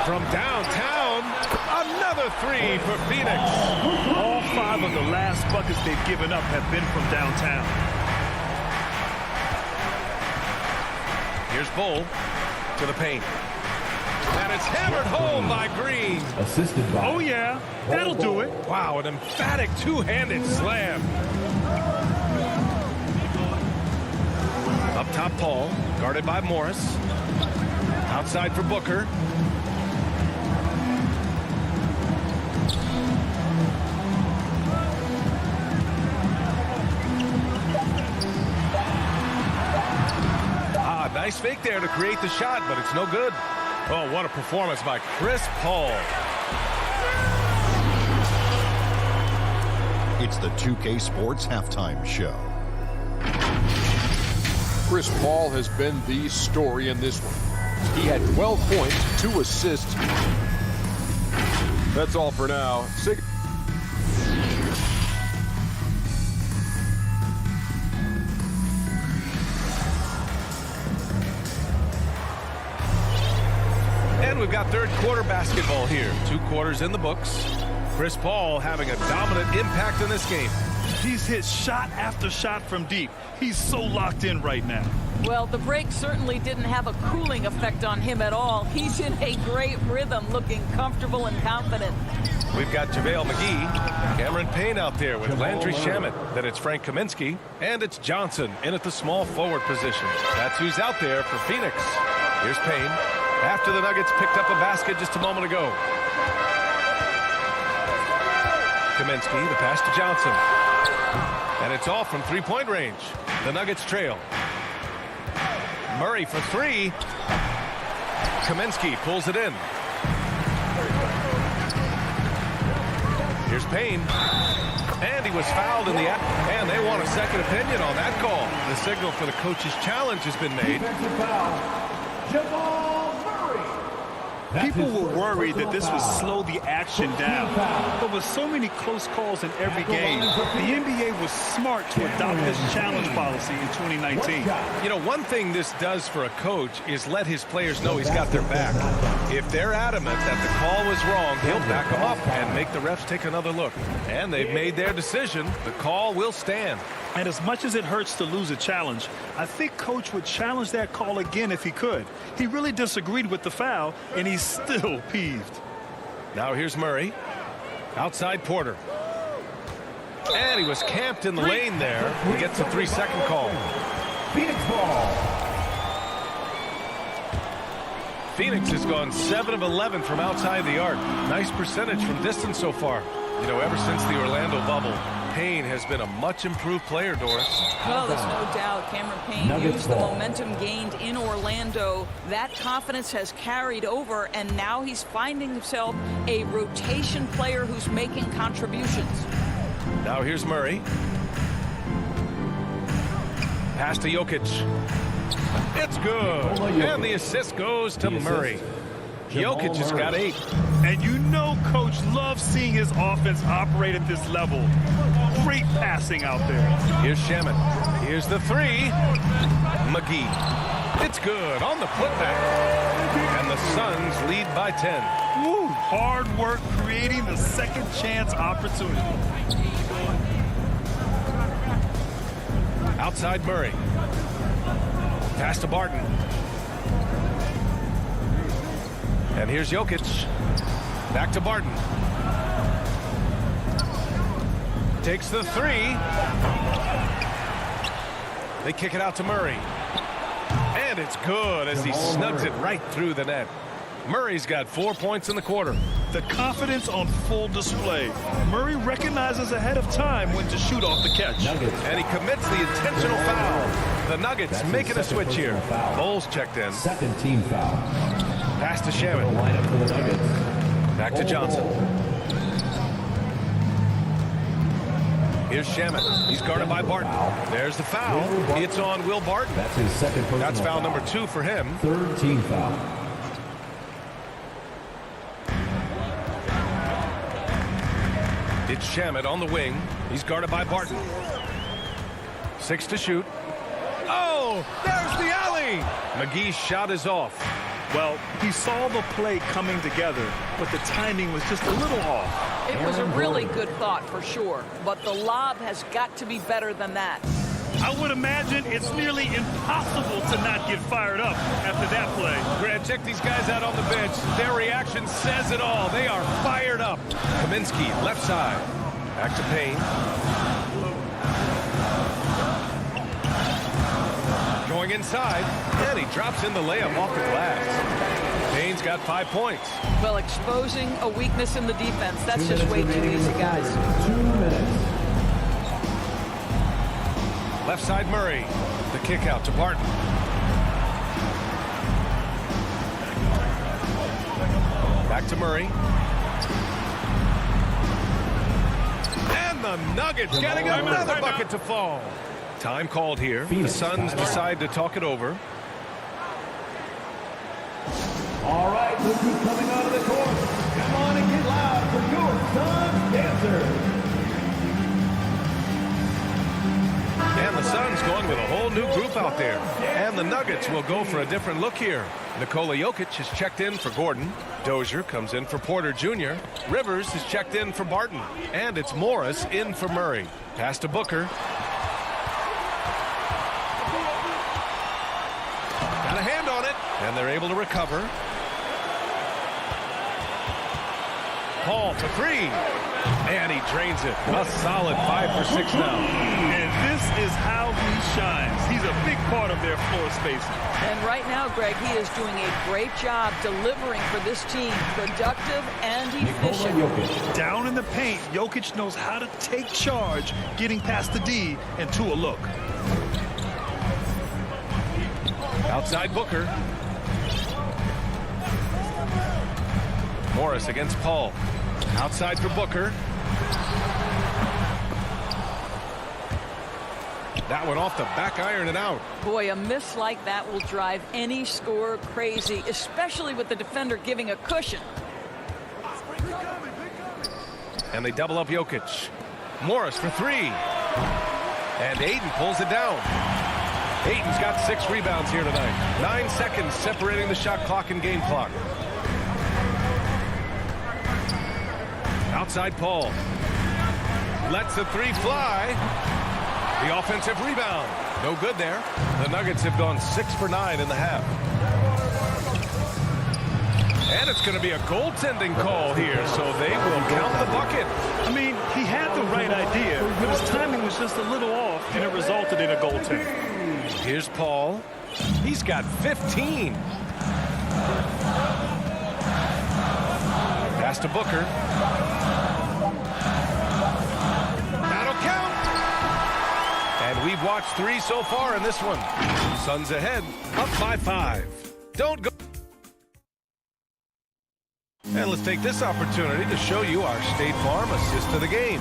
From downtown, another 3 for Phoenix. All 5 of the last buckets they've given up have been from downtown. Here's Bull to the paint. And it's hammered home by Green. Assisted by. Oh, yeah. That'll do it. Wow, an emphatic two-handed slam. Up top, Paul, guarded by Morris. Outside for Booker. Nice fake there to create the shot, but it's no good. Oh, what a performance by Chris Paul. It's the 2K Sports Halftime Show. Chris Paul has been the story in this one. He had 12 points, 2 assists. That's all for now. And we've got third quarter basketball here. 2 quarters in the books. Chris Paul having a dominant impact in this game. He's hit shot after shot from deep. He's so locked in right now. Well, the break certainly didn't have a cooling effect on him at all. He's in a great rhythm, looking comfortable and confident. We've got JaVale McGee, Cameron Payne out there with Landry Shamet. Then it's Frank Kaminsky, and it's Johnson in at the small forward position. That's who's out there for Phoenix. Here's Payne. After the Nuggets picked up a basket just a moment ago. Kaminsky, the pass to Johnson. And it's off from three-point range. The Nuggets trail. Murray for 3. Kaminsky pulls it in. Here's Payne. And he was fouled in the act. And they want a second opinion on that call. The signal for the coach's challenge has been made. People were worried that this would slow the action down. But with so many close calls in every game, the NBA was smart to adopt this challenge policy in 2019. You know, one thing this does for a coach is let his players know he's got their back. If they're adamant that the call was wrong, he'll back them up and make the refs take another look. And they've made their decision. The call will stand. And as much as it hurts to lose a challenge, I think Coach would challenge that call again if he could. He really disagreed with the foul, and he's still peeved. Now here's Murray. Outside Porter. And he was camped in the lane there. He gets a 3-second call. Phoenix ball. Phoenix has gone 7 of 11 from outside the arc. Nice percentage from distance so far. You know, ever since the Orlando bubble, Payne has been a much improved player, Doris. Well, there's no doubt Cameron Payne used the momentum gained in Orlando. That confidence has carried over, and now he's finding himself a rotation player who's making contributions. Now here's Murray. Pass to Jokic. It's good. And the assist goes to Murray. Jokic has got 8. And you know Coach loves seeing his offense operate at this level. Great passing out there. Here's Shamet. Here's the 3. McGee. It's good on the putback. And the Suns lead by 10. Woo, hard work creating the second chance opportunity. Outside Murray. Pass to Barton. And here's Jokic. Back to Barton. Takes the 3. They kick it out to Murray. And it's good as he snugs it right through the net. Murray's got 4 points in the quarter. The confidence on full display. Murray recognizes ahead of time when to shoot off the catch. And he commits the intentional foul. The Nuggets making a switch here. Bowles checked in. Second team foul. Pass to Shamet. Lineup for the Nuggets. Back to Johnson. Here's Shamet. He's guarded by Barton. There's the foul. It's on Will Barton. That's his second personal That's foul number 2 for him. Third team foul. It's Shamet on the wing. He's guarded by Barton. 6 to shoot. Oh, there's the alley. McGee's shot is off. Well, he saw the play coming together, but the timing was just a little off. It was a really good thought for sure, but the lob has got to be better than that. I would imagine it's nearly impossible to not get fired up after that play. Grant, check these guys out on the bench. Their reaction says it all. They are fired up. Kaminsky, left side. Back to Payne. Going inside, and he drops in the layup off the glass. Payne's got 5 points. Well, exposing a weakness in the defense, that's just way too easy, guys. 2 minutes. Left side Murray. The kick out to Barton. Back to Murray. And the Nuggets getting another bucket to fall. Time called here. The Suns decide to talk it over. All right, look who's coming out of the court. Come on and get loud for your Suns dancers. And the Suns going with a whole new group out there. And the Nuggets will go for a different look here. Nikola Jokic has checked in for Gordon. Dozier comes in for Porter Jr. Rivers is checked in for Barton. And it's Morris in for Murray. Pass to Booker. Got a hand on it. And they're able to recover. Paul for 3. And he drains it. A solid 5 for 6 now. And this is how he shines. He's a big part of their floor spacing. And right now, Greg, he is doing a great job delivering for this team. Productive and efficient. Down in the paint, Jokic knows how to take charge, getting past the D and to a look. Outside Booker. Morris against Paul. Outside for Booker. That one off the back iron and out. Boy, a miss like that will drive any scorer crazy, especially with the defender giving a cushion. And they double up Jokic. Morris for 3. And Ayton pulls it down. Ayton's got 6 rebounds here tonight. 9 seconds separating the shot clock and game clock. Outside Paul. Lets the 3 fly. The offensive rebound. No good there. The Nuggets have gone 6 for 9 in the half. And it's going to be a goaltending call here, so they will count the bucket. I mean, he had the right idea, but his timing was just a little off, and it resulted in a goaltend. Here's Paul. He's got 15. Pass to Booker. That'll count. And we've watched 3 so far in this one. Suns ahead, up by 5. Don't go. And let's take this opportunity to show you our State Farm assist of the game.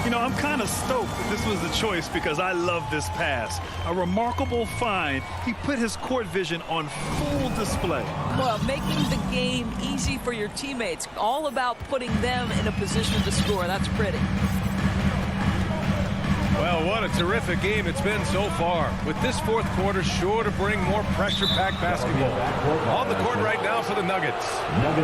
You know, I'm kind of stoked that this was the choice because I love this pass. A remarkable find. He put his court vision on full display. Well, making the game easy for your teammates. All about putting them in a position to score. That's pretty. Well, what a terrific game it's been so far. With this fourth quarter sure to bring more pressure-packed basketball. On the court right now for the Nuggets.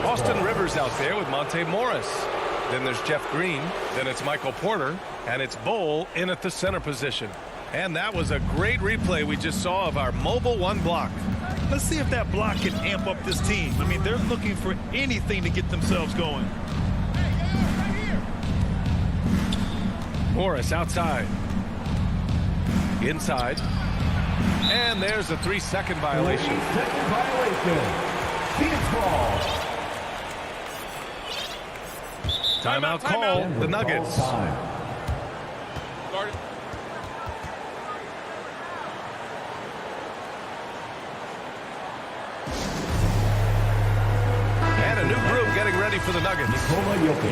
Austin Rivers out there with Monte Morris. Then there's Jeff Green. Then it's Michael Porter. And it's Bol in at the center position. And that was a great replay we just saw of our mobile one block. Let's see if that block can amp up this team. I mean, they're looking for anything to get themselves going. Morris outside. Inside. And there's a 3-second violation. 3-second violation. Phoenix ball. Timeout call. The Nuggets. And a new group getting ready for the Nuggets.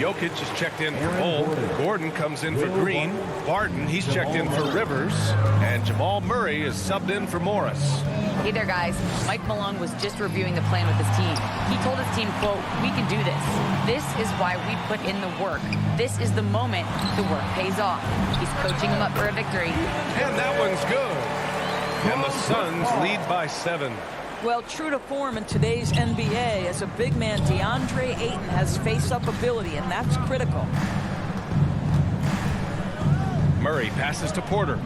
Jokic is checked in for Bol. Gordon comes in for Green. Barton, he's checked in for Rivers. And Jamal Murray is subbed in for Morris. Hey there, guys. Mike Malone was just reviewing the plan with his team. He told his team, quote, "We can do this. This is why we put in the work. This is the moment the work pays off." He's coaching them up for a victory. And that one's good. And the Suns lead by 7. Well, true to form in today's NBA, as a big man, DeAndre Ayton has face-up ability, and that's critical. Murray passes to Porter.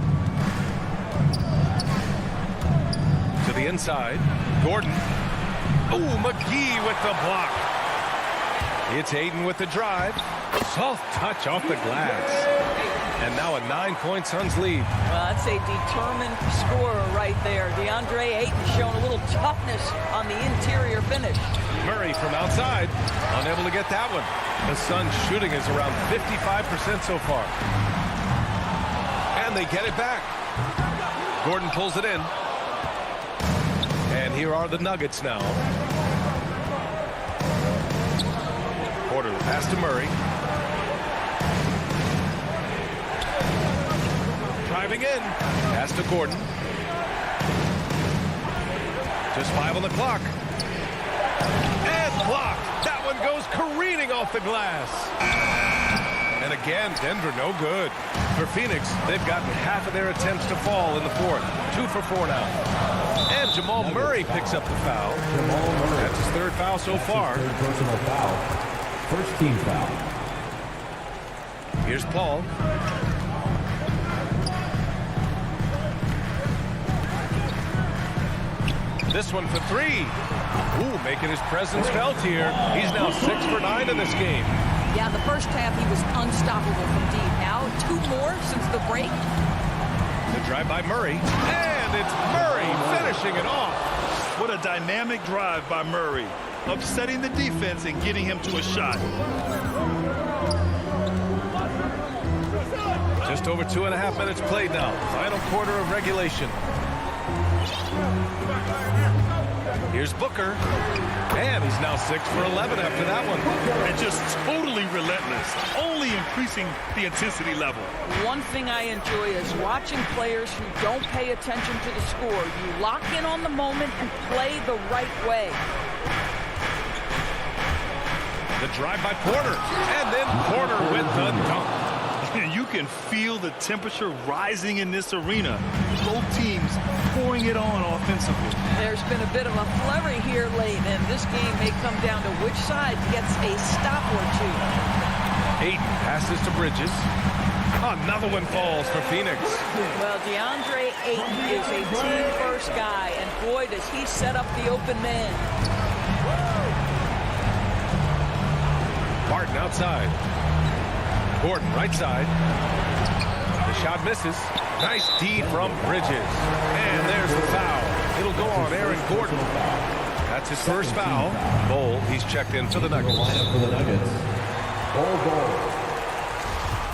To the inside. Gordon. Oh, McGee with the block. It's Ayton with the drive. Soft touch off the glass. And now a 9-point Suns lead. Well, that's a determined scorer right there. DeAndre Ayton showing a little toughness on the interior finish. Murray from outside. Unable to get that one. The Suns shooting is around 55% so far. And they get it back. Gordon pulls it in. And here are the Nuggets now. Porter pass to Murray. Driving in. Pass to Gordon. Just 5 on the clock. And blocked. That one goes careening off the glass. And again, Denver no good. For Phoenix, they've gotten half of their attempts to fall in the fourth. 2 for 4 now. And Jamal Murray picks up the foul. That's his 3rd foul so far. Third personal foul. First team foul. Here's Paul. This one for 3. Ooh, making his presence felt here. He's now 6 for 9 in this game. Yeah, the first half he was unstoppable from deep. Now 2 more since the break. The drive by Murray. And it's Murray finishing it off. What a dynamic drive by Murray. Upsetting the defense and getting him to a shot. Just over 2.5 minutes played now. Final quarter of regulation. Here's Booker. And he's now 6 for 11 after that one. And just totally relentless. Only increasing the intensity level. One thing I enjoy is watching players who don't pay attention to the score. You lock in on the moment and play the right way. The drive by Porter. And then Porter with the dunk. You can feel the temperature rising in this arena. Both teams pouring it on offensively. There's been a bit of a flurry here late, and this game may come down to which side gets a stop or 2. Ayton passes to Bridges. Another one falls for Phoenix. Well, DeAndre Ayton is a team-first guy, and boy, does he set up the open man. Barton outside. Gordon right side. The shot misses. Nice D from Bridges. And there's the foul. It'll go on Aaron Gordon. That's his first foul. Bol, he's checked in for the Nuggets. For the Nuggets. Bol.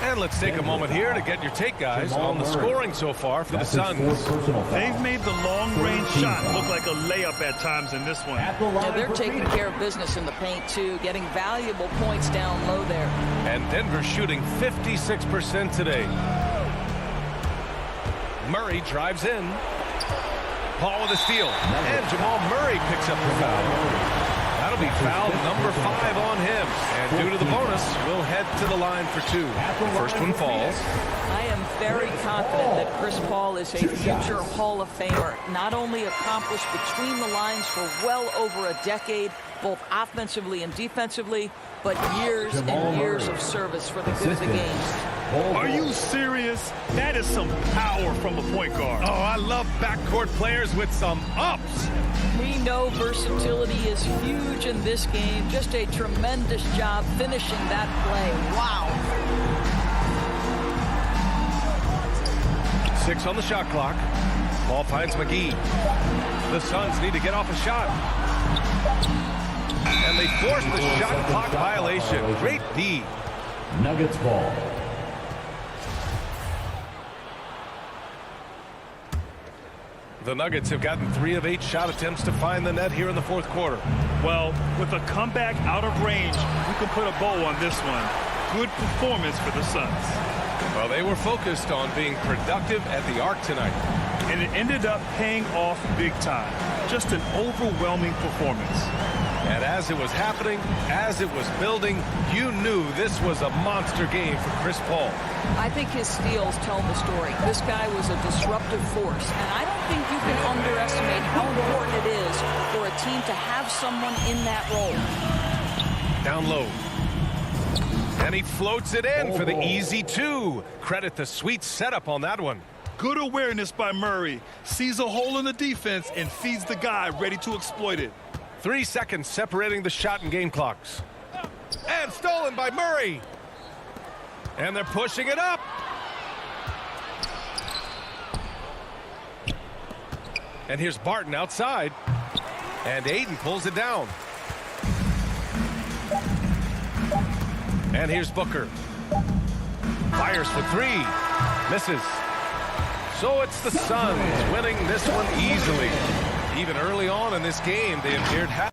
And let's take a moment here to get your take, guys, on the scoring so far for the Suns. They've made the long-range shot look like a layup at times in this one. Yeah, they're taking care of business in the paint, too, getting valuable points down low there. And Denver shooting 56% today. Murray drives in. Paul with a steal. And Jamal Murray picks up the foul. That'll be foul number 5 on him. And due to the bonus, we'll head to the line for 2. First one falls. I am very confident that Chris Paul is a future Hall of Famer. Not only accomplished between the lines for well over a decade, both offensively and defensively, but years and years of service for the good of the game. Are you serious? That is some power from a point guard. Oh, I love backcourt players with some ups. We know versatility is huge in this game. Just a tremendous job finishing that play. Wow. 6 on the shot clock. Ball finds McGee. The Suns need to get off a shot. And they force the shot clock violation. Great D. Nuggets ball. The Nuggets have gotten 3 of 8 shot attempts to find the net here in the fourth quarter. Well, with a comeback out of range, you can put a bow on this one. Good performance for the Suns. Well, they were focused on being productive at the arc tonight. And it ended up paying off big time. Just an overwhelming performance. And as it was happening, as it was building, you knew this was a monster game for Chris Paul. I think his steals tell the story. This guy was a disruptive force, and I don't think you can underestimate how important it is for a team to have someone in that role. Down low. And he floats it in for the easy 2. Credit the sweet setup on that one. Good awareness by Murray. Sees a hole in the defense and feeds the guy ready to exploit it. 3 seconds separating the shot and game clocks. And stolen by Murray. And they're pushing it up. And here's Barton outside. And Aiden pulls it down. And here's Booker. Fires for 3. Misses. So it's the Suns winning this one easily. Even early on in this game, they appeared happy.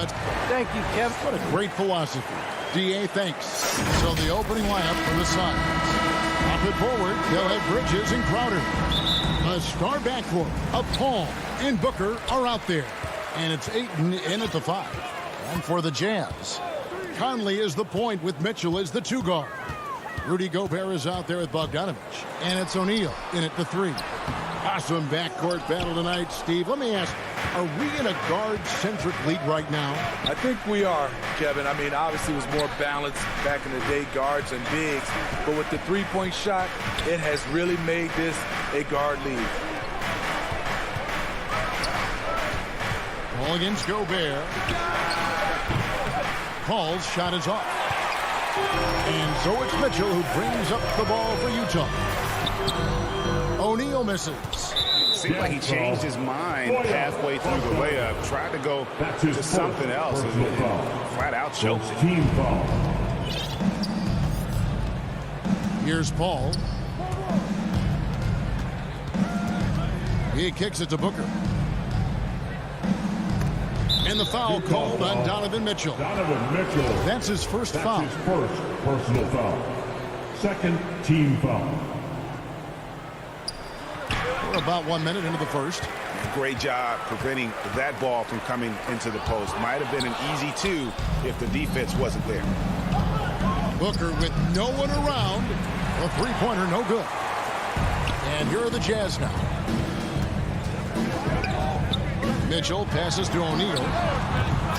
That's Thank you, Kevin. what a great philosophy. D.A. thanks. So the opening lineup for the Suns. Up and forward, they'll have Bridges and Crowder. A star backcourt of Paul and Booker are out there. And it's Ayton in at the 5. And for the Jazz, Conley is the point with Mitchell as the 2 guard. Rudy Gobert is out there with Bogdanovich. And it's O'Neal in at the 3. Awesome backcourt battle tonight, Steve. Let me ask, are we in a guard-centric league right now? I think we are, Kevin. I mean, obviously it was more balanced back in the day, guards and bigs. But with the three-point shot, it has really made this a guard league. Ball against Gobert. Paul's shot is off. And so it's Mitchell who brings up the ball for Utah. O'Neal misses. Seemed like he changed his mind halfway through the layup, tried to go to something else, and flat out choked it. Team foul. Here's Paul. He kicks it to Booker. And the foul called on Donovan Mitchell. Donovan Mitchell. That's his first foul. His first personal foul. Second team foul. We're about 1 minute into the first. Great job preventing that ball from coming into the post. Might have been an easy 2 if the defense wasn't there. Booker with no one around. A three-pointer, no good. And here are the Jazz now. Mitchell passes to O'Neal.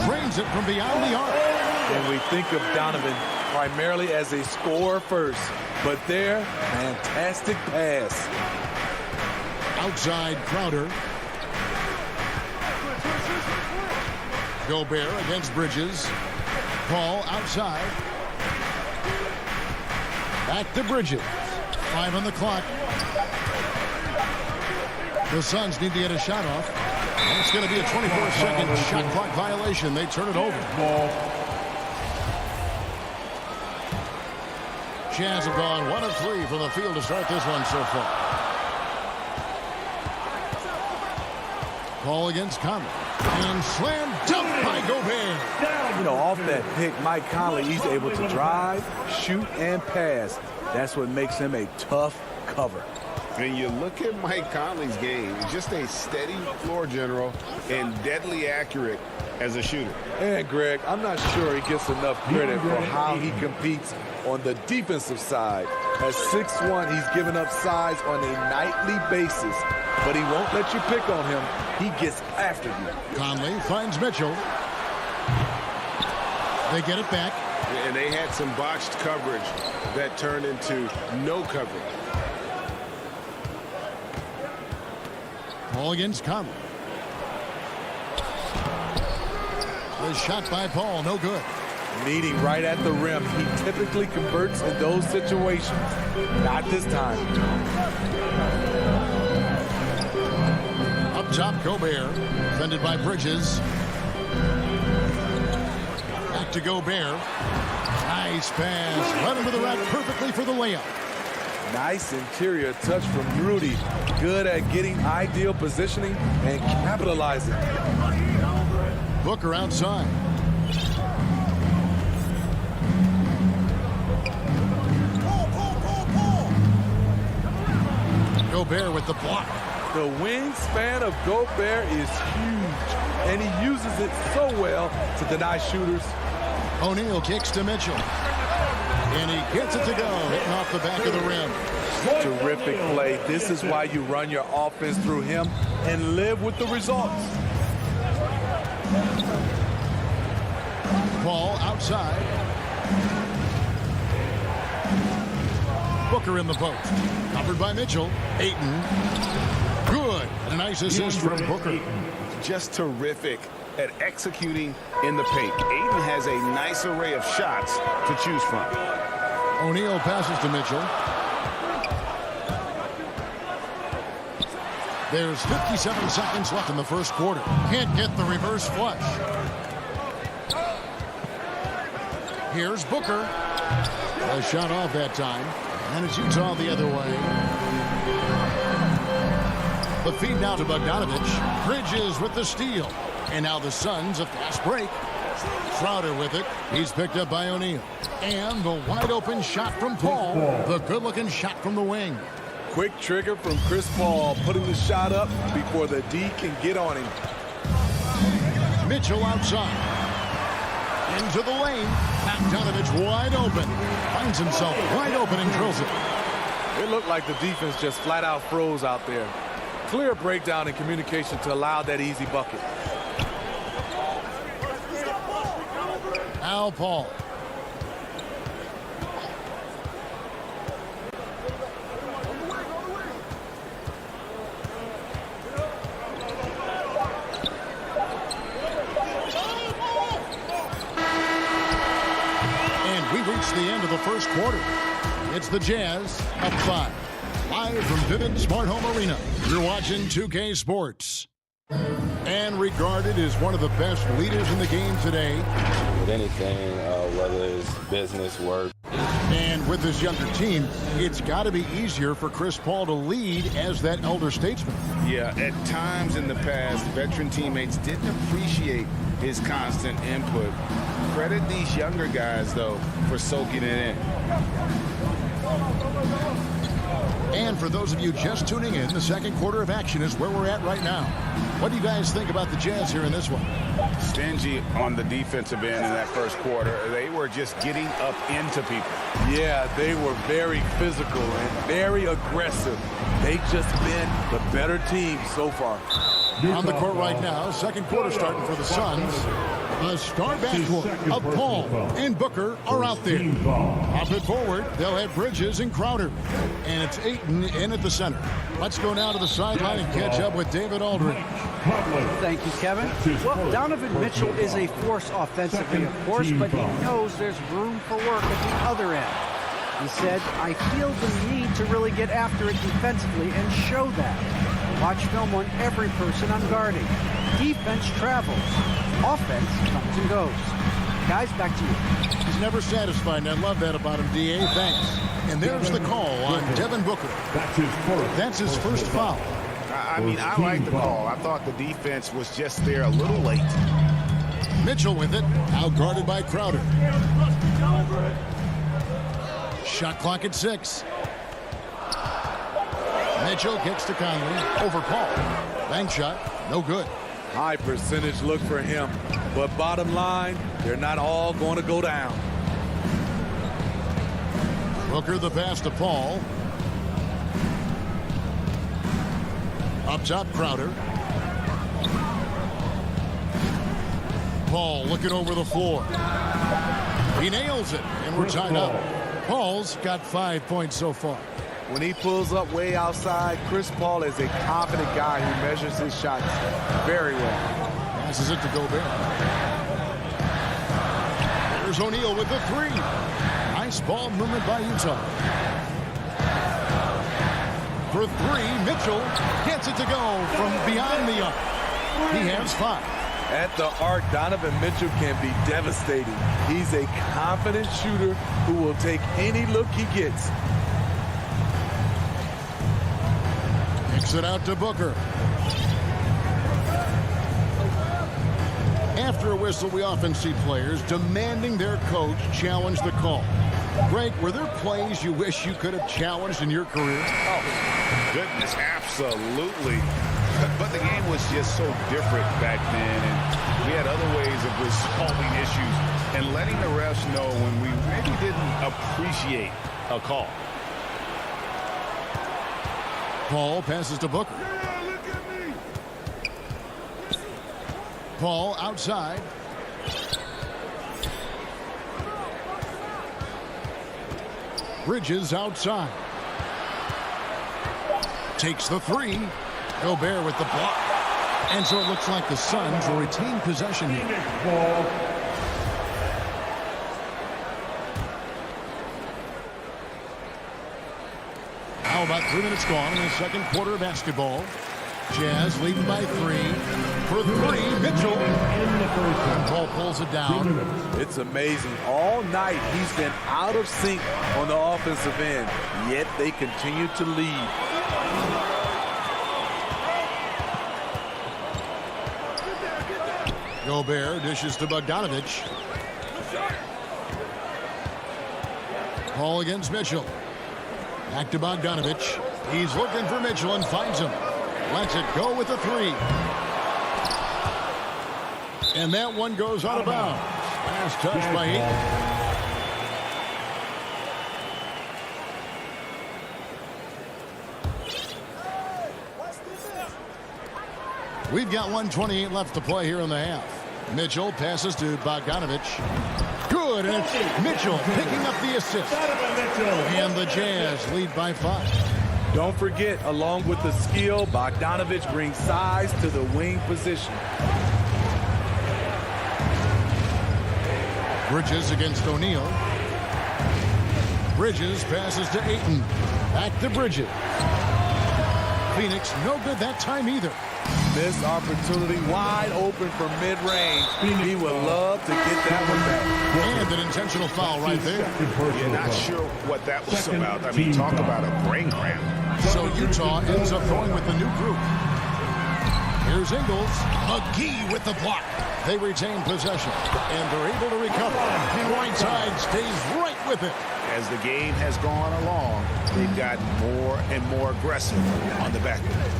Drains it from beyond the arc. And we think of Donovan primarily as a scorer first. But there, fantastic pass. Outside Crowder. Gobert against Bridges. Paul outside. Back to Bridges. 5 on the clock. The Suns need to get a shot off. And it's going to be a 24-second shot clock violation. They turn it over. Jazz have gone 1 of 3 from the field to start this one so far. Paul against Conley. And slam dunk by Gobert. You know, off that pick, Mike Conley, he's able to drive, shoot, and pass. That's what makes him a tough cover. And you look at Mike Conley's game, just a steady floor general and deadly accurate as a shooter. And, Greg, I'm not sure he gets enough credit for how he competes on the defensive side. At 6'1", he's given up size on a nightly basis, but he won't let you pick on him. He gets after you. Conley finds Mitchell. They get it back. And they had some botched coverage that turned into no coverage. Paul against Conley. The shot by Paul, no good. Meeting right at the rim. He typically converts in those situations. Not this time. Up top, Gobert. Defended by Bridges. Back to Gobert. Nice pass. Led him to the rack perfectly for the layup. Nice interior touch from Rudy. Good at getting ideal positioning and capitalizing. Booker outside. Gobert with the block. The wingspan of Gobert is huge, and he uses it so well to deny shooters. O'Neal kicks to Mitchell. And he gets it to go, hitting off the back of the rim. Terrific play. This is why you run your offense through him and live with the results. Paul outside. Booker in the post. Covered by Mitchell. Ayton. Good. And a nice assist from Booker. Just terrific at executing in the paint. Ayton has a nice array of shots to choose from. O'Neal passes to Mitchell. There's 57 seconds left in the first quarter. Can't get the reverse flush. Here's Booker. A shot off that time. And it's Utah the other way. The feed now to Bogdanovich. Bridges with the steal. And now the Suns, a fast break. Crowder with it. He's picked up by O'Neal. And the wide open shot from Paul. The good looking shot from the wing. Quick trigger from Chris Paul, putting the shot up before the D can get on him. Mitchell outside. Into the lane. Bogdanovich wide open. Finds himself wide open and drills it. It looked like the defense just flat out froze out there. Clear breakdown in communication to allow that easy bucket. Al Paul. And we reach the end of the first quarter. It's the Jazz up 5. Live from Vivint Smart Home Arena. You're watching 2K Sports. And regarded as one of the best leaders in the game today. With anything, whether it's business, work. And with this younger team, it's got to be easier for Chris Paul to lead as that elder statesman. Yeah, at times in the past, veteran teammates didn't appreciate his constant input. Credit these younger guys, though, for soaking it in. And for those of you just tuning in, the second quarter of action is where we're at right now. What do you guys think about the Jazz here in this one? Stingy on the defensive end in that first quarter. They were just getting up into people. Yeah, they were very physical and very aggressive. They've just been the better team so far. On the court right now, second quarter starting for the Suns. The star backcourt of Paul and Booker are out there. Up it forward, they'll have Bridges and Crowder. And it's Ayton in at the center. Let's go now to the sideline and catch up with David Aldridge. Thank you, Kevin. Well, Donovan Mitchell is a force offensively, of course, but he knows there's room for work at the other end. He said, I feel the need to really get after it defensively and show that. Watch film on every person I'm guarding. Defense travels. Offense comes and goes. Guys, back to you. He's never satisfied, and I love that about him, D.A. Thanks. And there's the call on Devin Booker. That's his first foul. I mean, I like the call. I thought the defense was just there a little late. Mitchell with it, outguarded by Crowder. Shot clock at 6. Mitchell kicks to Conley, over Paul. Bank shot, no good. High percentage look for him, but bottom line, they're not all going to go down. Booker the pass to Paul. Up top, Crowder. Paul looking over the floor. He nails it, and we're tied up. Paul's got 5 points so far. When he pulls up way outside, Chris Paul is a confident guy who measures his shots very well. Passes it to Gobert. There's O'Neal with the 3. Nice ball movement by Utah. For 3, Mitchell gets it to go from beyond the arc. He has 5. At the arc, Donovan Mitchell can be devastating. He's a confident shooter who will take any look he gets. Kicks it out to Booker. After a whistle, we often see players demanding their coach challenge the call. Greg, were there plays you wish you could have challenged in your career? Oh, goodness, absolutely. But the game was just so different back then, and we had other ways of resolving issues and letting the refs know when we maybe didn't appreciate a call. Paul passes to Booker. Paul outside. Bridges outside. Takes the 3. Gobert with the block. And so it looks like the Suns will retain possession here. Now about 3 minutes gone in the second quarter of basketball. Jazz leading by 3. For 3, Mitchell. And Paul pulls it down. It's amazing. All night he's been out of sync on the offensive end, yet they continue to lead. Gobert dishes to Bogdanovich. Ball against Mitchell. Back to Bogdanovich. He's looking for Mitchell and finds him. Lets it go with a three. And that one goes out of bounds. Last touch by Ayton. We've got 1:28 left to play here in the half. Mitchell passes to Bogdanovich. Good, and it's Mitchell picking up the assist. And the Jazz lead by 5. Don't forget, along with the skill, Bogdanovich brings size to the wing position. Bridges against O'Neal. Bridges passes to Ayton. Back to Bridges. Phoenix no good that time either. Missed opportunity, wide open for mid-range. He would love to get that one back. And an intentional foul right there. You're not sure what that was about. I mean, talk about a brain cramp. So Utah ends up going with the new group. Here's Ingles. McGee with the block. They retain possession, and they're able to recover. And Whiteside stays right with it. As the game has gone along, they've gotten more and more aggressive on the back end.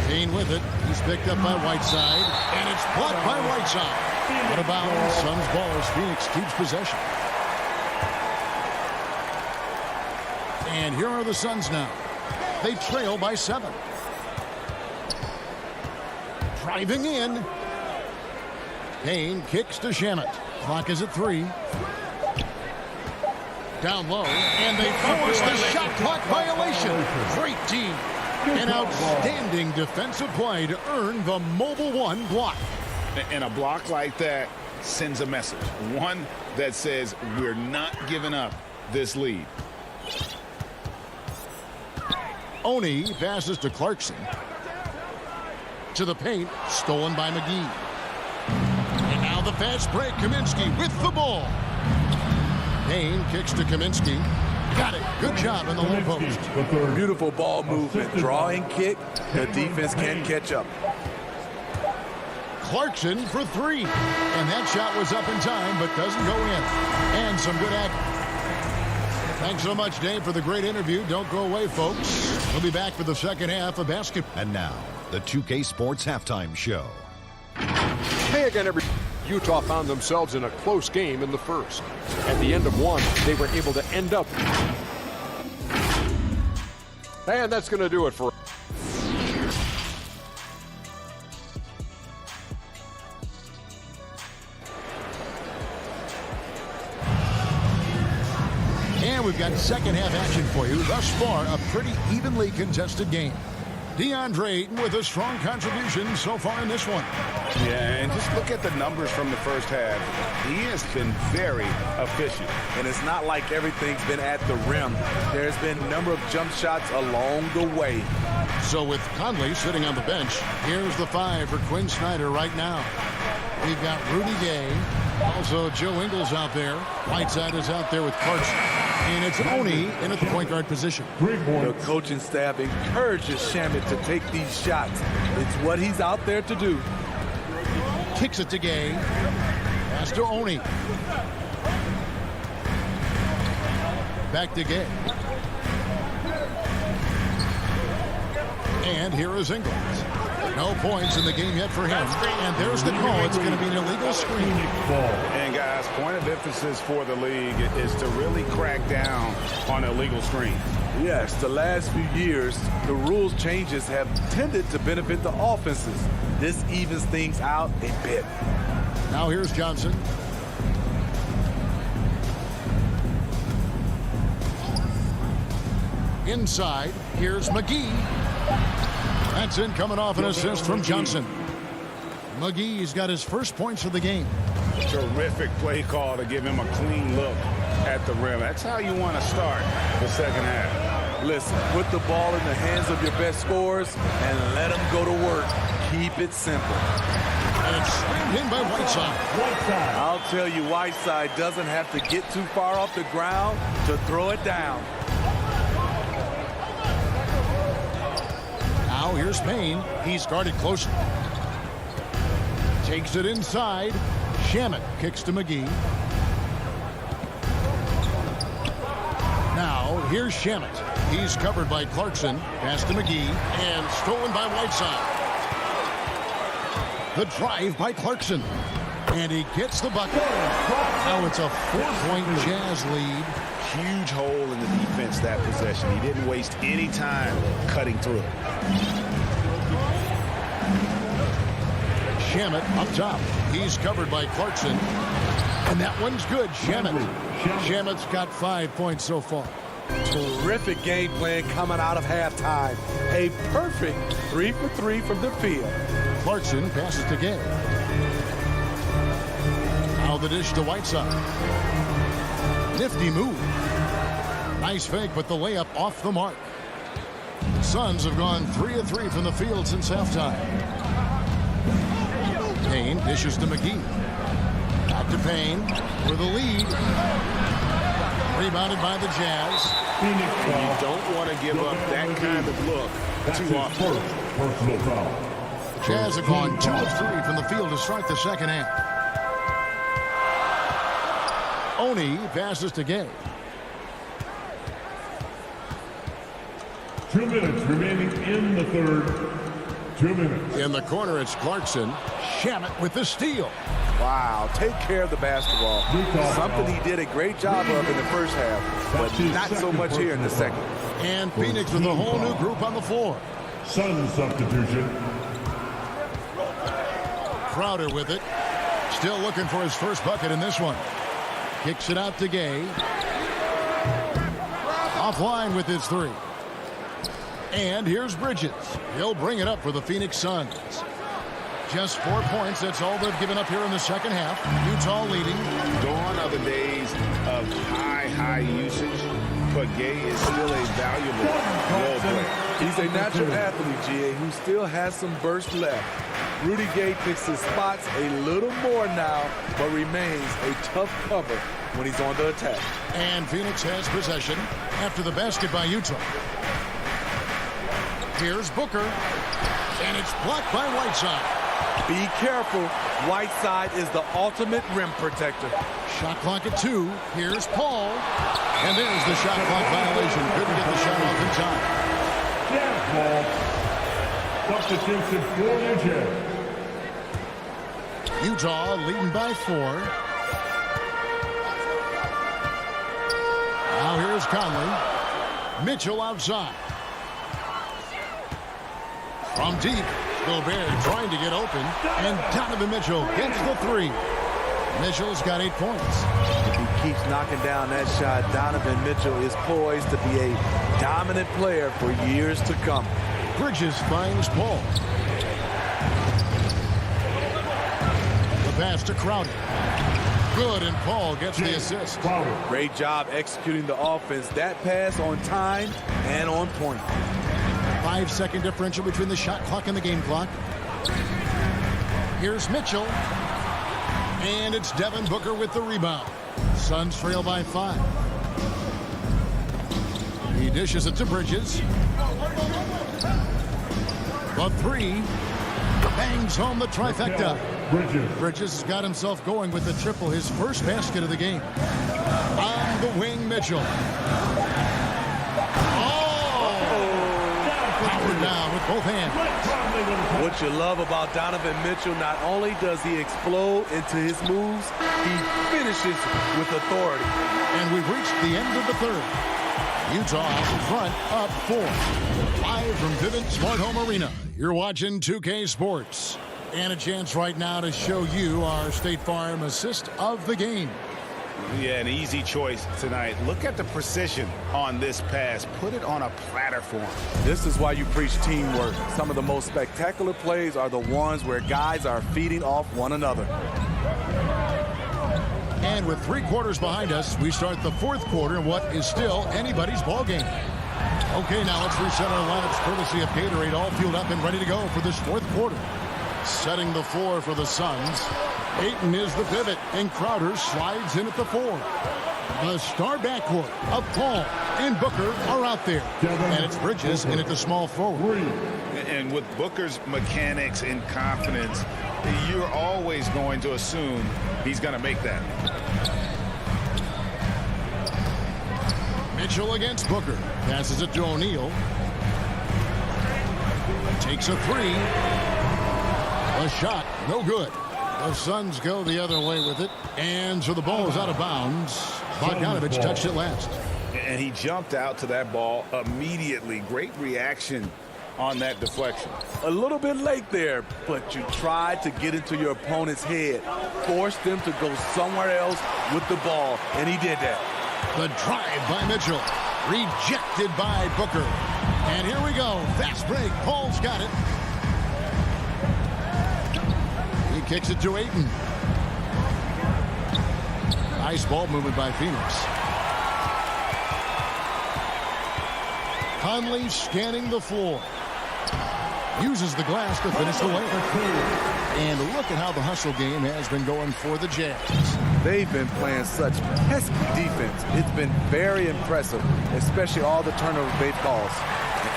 Kane with it. He's picked up by Whiteside, and it's blocked by Whiteside. What about Suns ball as Phoenix keeps possession? And here are the Suns now. They trail by 7. Driving in. Kane kicks to Shamet. Clock is at 3. Down low, and they force the shot clock violation. Great team. An outstanding defensive play to earn the Mobile One block. And a block like that sends a message. One that says we're not giving up this lead. Oni passes to Clarkson. To the paint, stolen by McGee. And now the fast break, Kaminsky with the ball. Kane kicks to Kaminsky. Got it. Good job in the low post. Beautiful ball movement. Drawing kick. The defense can't catch up. Clarkson for 3. And that shot was up in time, but doesn't go in. And some good action. Thanks so much, Dave, for the great interview. Don't go away, folks. We'll be back for the second half of basketball. And now, the 2K Sports Halftime Show. Hey again, everybody. Utah found themselves in a close game in the first. At the end of one, they were able to end up. And that's going to do it for. And we've got second half action for you. Thus far, a pretty evenly contested game. DeAndre Ayton with a strong contribution so far in this one. Yeah, and just look at the numbers from the first half. He has been very efficient. And it's not like everything's been at the rim. There's been a number of jump shots along the way. So with Conley sitting on the bench, here's the 5 for Quinn Snyder right now. We've got Rudy Gay. Also Joe Ingles out there. Whiteside is out there with Clarkson. And it's Oni in at the point guard position. The coaching staff encourages Shamet to take these shots. It's what he's out there to do. Kicks it to Gay. Pass to Oni. Back to Gay. And here is Ingles. No points in the game yet for him. And there's the call. It's going to be an illegal screen. And guys, point of emphasis for the league is to really crack down on illegal screens. Yes, the last few years, the rules changes have tended to benefit the offenses. This evens things out a bit. Now here's Johnson. Inside, here's McGee. That's in, coming off an assist from Johnson. McGee's got his first points of the game. Terrific play call to give him a clean look at the rim. That's how you want to start the second half. Listen, put the ball in the hands of your best scorers and let them go to work. Keep it simple. And it's screened in by Whiteside. I'll tell you, Whiteside doesn't have to get too far off the ground to throw it down. Now Now here's Payne. He's guarded closer. Takes it inside. Shamet kicks to McGee. Now here's Shamet. He's covered by Clarkson. Pass to McGee. And stolen by Whiteside. The drive by Clarkson. And he gets the bucket. Now it's a 4-point Jazz lead. Huge hole in the defense that possession. He didn't waste any time cutting through. Shamet up top. He's covered by Clarkson. And that one's good. Shamet's got 5 points so far. Terrific game plan coming out of halftime. A perfect 3 for 3 from the field. Clarkson passes to Gay. Now the dish to Whiteside. Nifty move. Nice fake, but the layup off the mark. Suns have gone 3 of 3 from the field since halftime. Payne dishes to McGee. Back to Payne for the lead. Rebounded by the Jazz. You don't want to give up that kind of look too often. Personal foul. Jazz have gone 2 of 3 from the field to start the second half. Oni passes to Gay. 2 minutes remaining in the third. 2 minutes. In the corner, it's Clarkson. Shamet with the steal. Wow, take care of the basketball. Something he did a great job of in the first half, but not so much here in the second. And Phoenix with a whole new group on the floor. Sun substitution. Crowder with it. Still looking for his first bucket in this one. Kicks it out to Gay. Offline with his 3. And here's Bridges. He'll bring it up for the Phoenix Suns. Just 4 points. That's all they've given up here in the second half. Utah leading. Gone are the days of high usage, but Gay is still a valuable role player. He's a natural athlete, GA, who still has some burst left. Rudy Gay picks his spots a little more now, but remains a tough cover when he's on the attack. And Phoenix has possession after the basket by Utah. Here's Booker, and it's blocked by Whiteside. Be careful. Whiteside is the ultimate rim protector. Shot clock at 2. Here's Paul. And there's the shot clock violation. Couldn't get the shot off in time. Jazz ball. Substitution for the Jazz. Utah leading by 4. Now here's Conley. Mitchell outside. From deep, Gobert trying to get open, and Donovan Mitchell gets the 3. Mitchell's got 8 points. If he keeps knocking down that shot, Donovan Mitchell is poised to be a dominant player for years to come. Bridges finds Paul. The pass to Crowder. Good, and Paul gets the assist. Great job executing the offense. That pass on time and on point. 5-second differential between the shot clock and the game clock. Here's Mitchell. And it's Devin Booker with the rebound. Suns trail by 5. He dishes it to Bridges. The 3. Bangs home the trifecta. Bridges has got himself going with the triple, his first basket of the game. On the wing, Mitchell. Powered down with both hands. What you love about Donovan Mitchell, not only does he explode into his moves, he finishes with authority. And we've reached the end of the third. Utah out in front, up 4. Live from Vivint Smart Home Arena. You're watching 2K Sports. And a chance right now to show you our State Farm assist of the game. Yeah, an easy choice tonight. Look at the precision on this pass. Put it on a platter for him. This is why you preach teamwork. Some of the most spectacular plays are the ones where guys are feeding off one another. And with 3 quarters behind us, we start the 4th quarter in what is still anybody's ball game. Okay, now let's reset our lineups courtesy of Gatorade, all fueled up and ready to go for this 4th quarter. Setting the floor for the Suns. Ayton is the pivot, and Crowder slides in at the 4. The star backcourt of Paul, and Booker are out there. And it's Bridges in at the small forward. And with Booker's mechanics and confidence, you're always going to assume he's going to make that. Mitchell against Booker. Passes it to O'Neal. Takes a three. A shot. No good. The Suns go the other way with it. And so the ball is out of bounds. Bogdanovich touched it last. And he jumped out to that ball immediately. Great reaction on that deflection. A little bit late there, but you tried to get into your opponent's head. Force them to go somewhere else with the ball, and he did that. The drive by Mitchell. Rejected by Booker. And here we go. Fast break. Paul's got it. He kicks it to Ayton. Nice ball movement by Phoenix. Conley scanning the floor. Uses the glass to finish the layup. And look at how the hustle game has been going for the Jazz. They've been playing such pesky defense. It's been very impressive, especially all the turnover they've caused.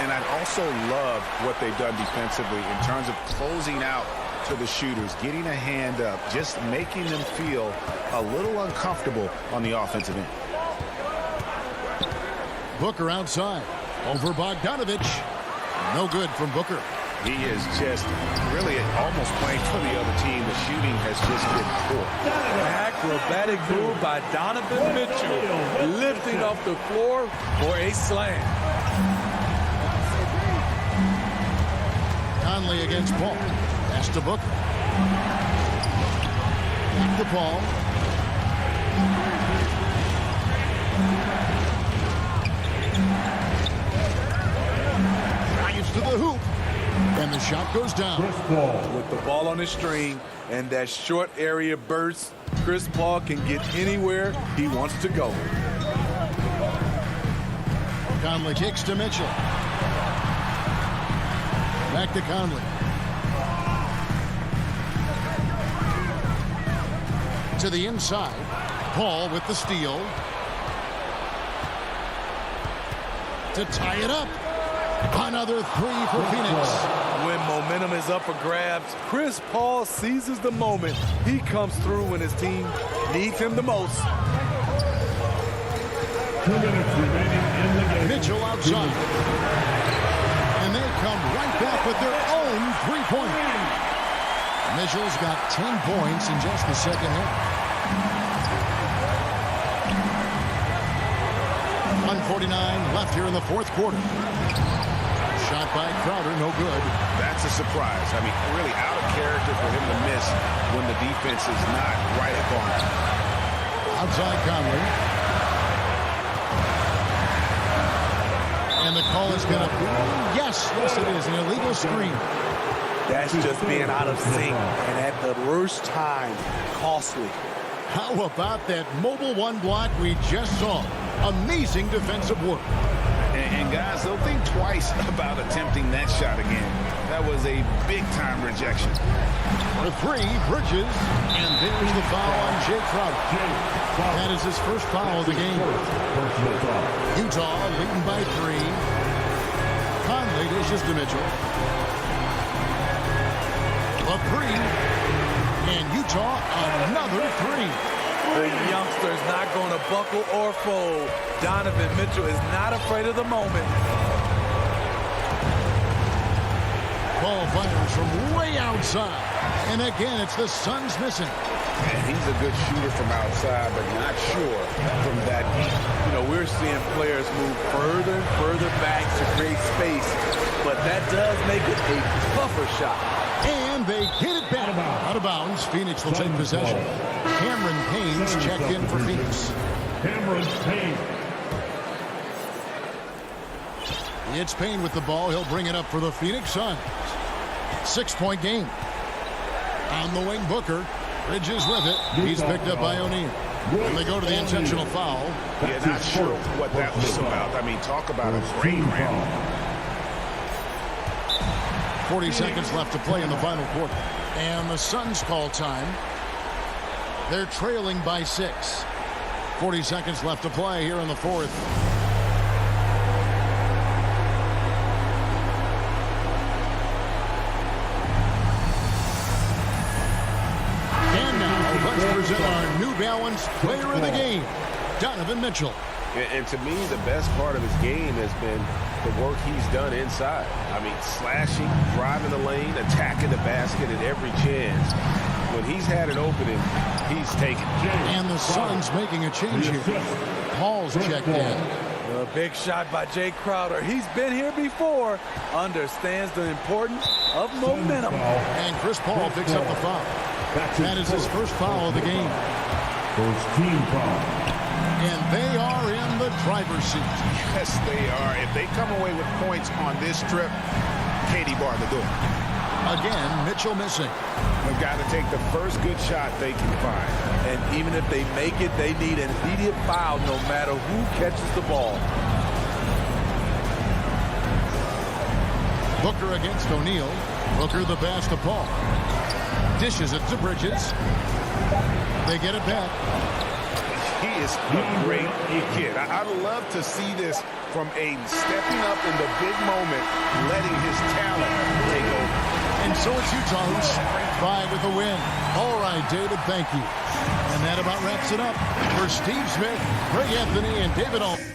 And I also love what they've done defensively in terms of closing out to the shooters, getting a hand up, just making them feel a little uncomfortable on the offensive end. Booker outside. Over Bogdanovich. No good from Booker. He is just really almost playing for the other team. The shooting has just been poor. Acrobatic move by Donovan Mitchell, lifting off the floor for a slam. Conley against Paul. Pass to Booker. Back to Paul. Drives to the hoop. And the shot goes down. With the ball on the string and that short area burst, Chris Paul can get anywhere he wants to go. Conley kicks to Mitchell. Back to Conley. To the inside. Paul with the steal. To tie it up. Another three for Phoenix. When momentum is up for grabs, Chris Paul seizes the moment. He comes through when his team needs him the most. 2 minutes remaining in the game. Mitchell outside. And they come right back with their own three-pointer. Mitchell's got 10 points in just the second half. 1:49 left here in the fourth quarter. Shot by Crowder, no good. That's a surprise. I mean, really out of character for him to miss when the defense is not right up on him. Outside Conley. And the call is going to be, yes, it is, an illegal screen. That's just being out of sync and at the worst time, costly. How about that mobile one block we just saw? Amazing defensive work. And guys, they'll think twice about attempting that shot again. That was a big-time rejection. For three, Bridges. And there's the foul on Jay Crowder. That is his first foul of the game. Utah leading by 3. Conley dishes to Mitchell. A 3. And Utah, another 3. The youngster's not going to buckle or fold. Donovan Mitchell is not afraid of the moment. Ball fires from way outside. And again, it's the Suns missing. And he's a good shooter from outside, but not sure from that deep. You know, we're seeing players move further and further back to create space, but that does make it a tougher shot. And they hit it back. Out of bounds. Phoenix will take possession. Cameron Payne's checked in for Phoenix. Cameron Payne. It's Payne with the ball. He'll bring it up for the Phoenix Suns. 6-point game. On the wing, Booker. Bridges with it. He's picked up by O'Neal. And they go to the intentional foul. Yeah, not sure what that was about. I mean, talk about a great round. 40 seconds left to play in the final quarter. And the Suns call time. They're trailing by 6. 40 seconds left to play here in the fourth. balanced player of the game, Donovan Mitchell. And to me, the best part of his game has been the work he's done inside. I mean, slashing, driving the lane, attacking the basket at every chance. When he's had an opening, he's taken it. And the Suns making a change here. Paul's checked in. A big shot by Jay Crowder. He's been here before, understands the importance of momentum. And Chris Paul picks up the foul. That is his first foul of the game. First team foul. And they are in the driver's seat. Yes, they are. If they come away with points on this trip, Katie bar the door. Again, Mitchell missing. They've got to take the first good shot they can find. And even if they make it, they need an immediate foul no matter who catches the ball. Booker against O'Neal. Booker the pass to Paul. Dishes it to Bridges. They get it back. He is a great kid. I'd love to see this from Aiden, stepping up in the big moment, letting his talent take over. And so it's Utah who's 5 with a win. All right, David, thank you. And that about wraps it up. For Steve Smith, Greg Anthony, and David Alden.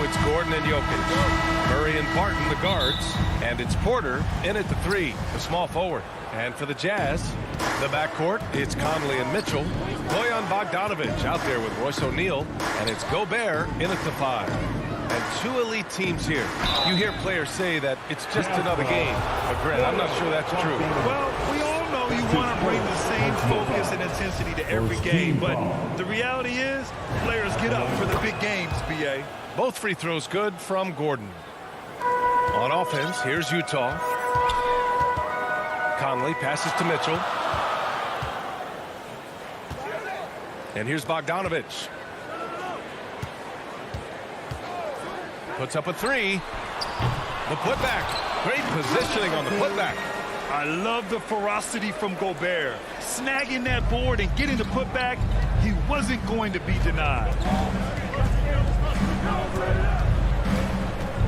it's Gordon and Jokic. Murray and Barton, the guards. And it's Porter in at the 3, the small forward. And for the Jazz, the backcourt, it's Conley and Mitchell. Bojan Bogdanovic out there with Royce O'Neal. And it's Gobert in at the 5. And 2 elite teams here. You hear players say that it's just another game. But Grant, I'm not sure that's true. Well, we all know you want to bring the same focus and intensity to every game. But the reality is, players get up for the big games, B.A. Both free throws good from Gordon. On offense, here's Utah. Conley passes to Mitchell. And here's Bogdanovic. Puts up a 3. The putback. Great positioning on the putback. I love the ferocity from Gobert. Snagging that board and getting the putback, he wasn't going to be denied.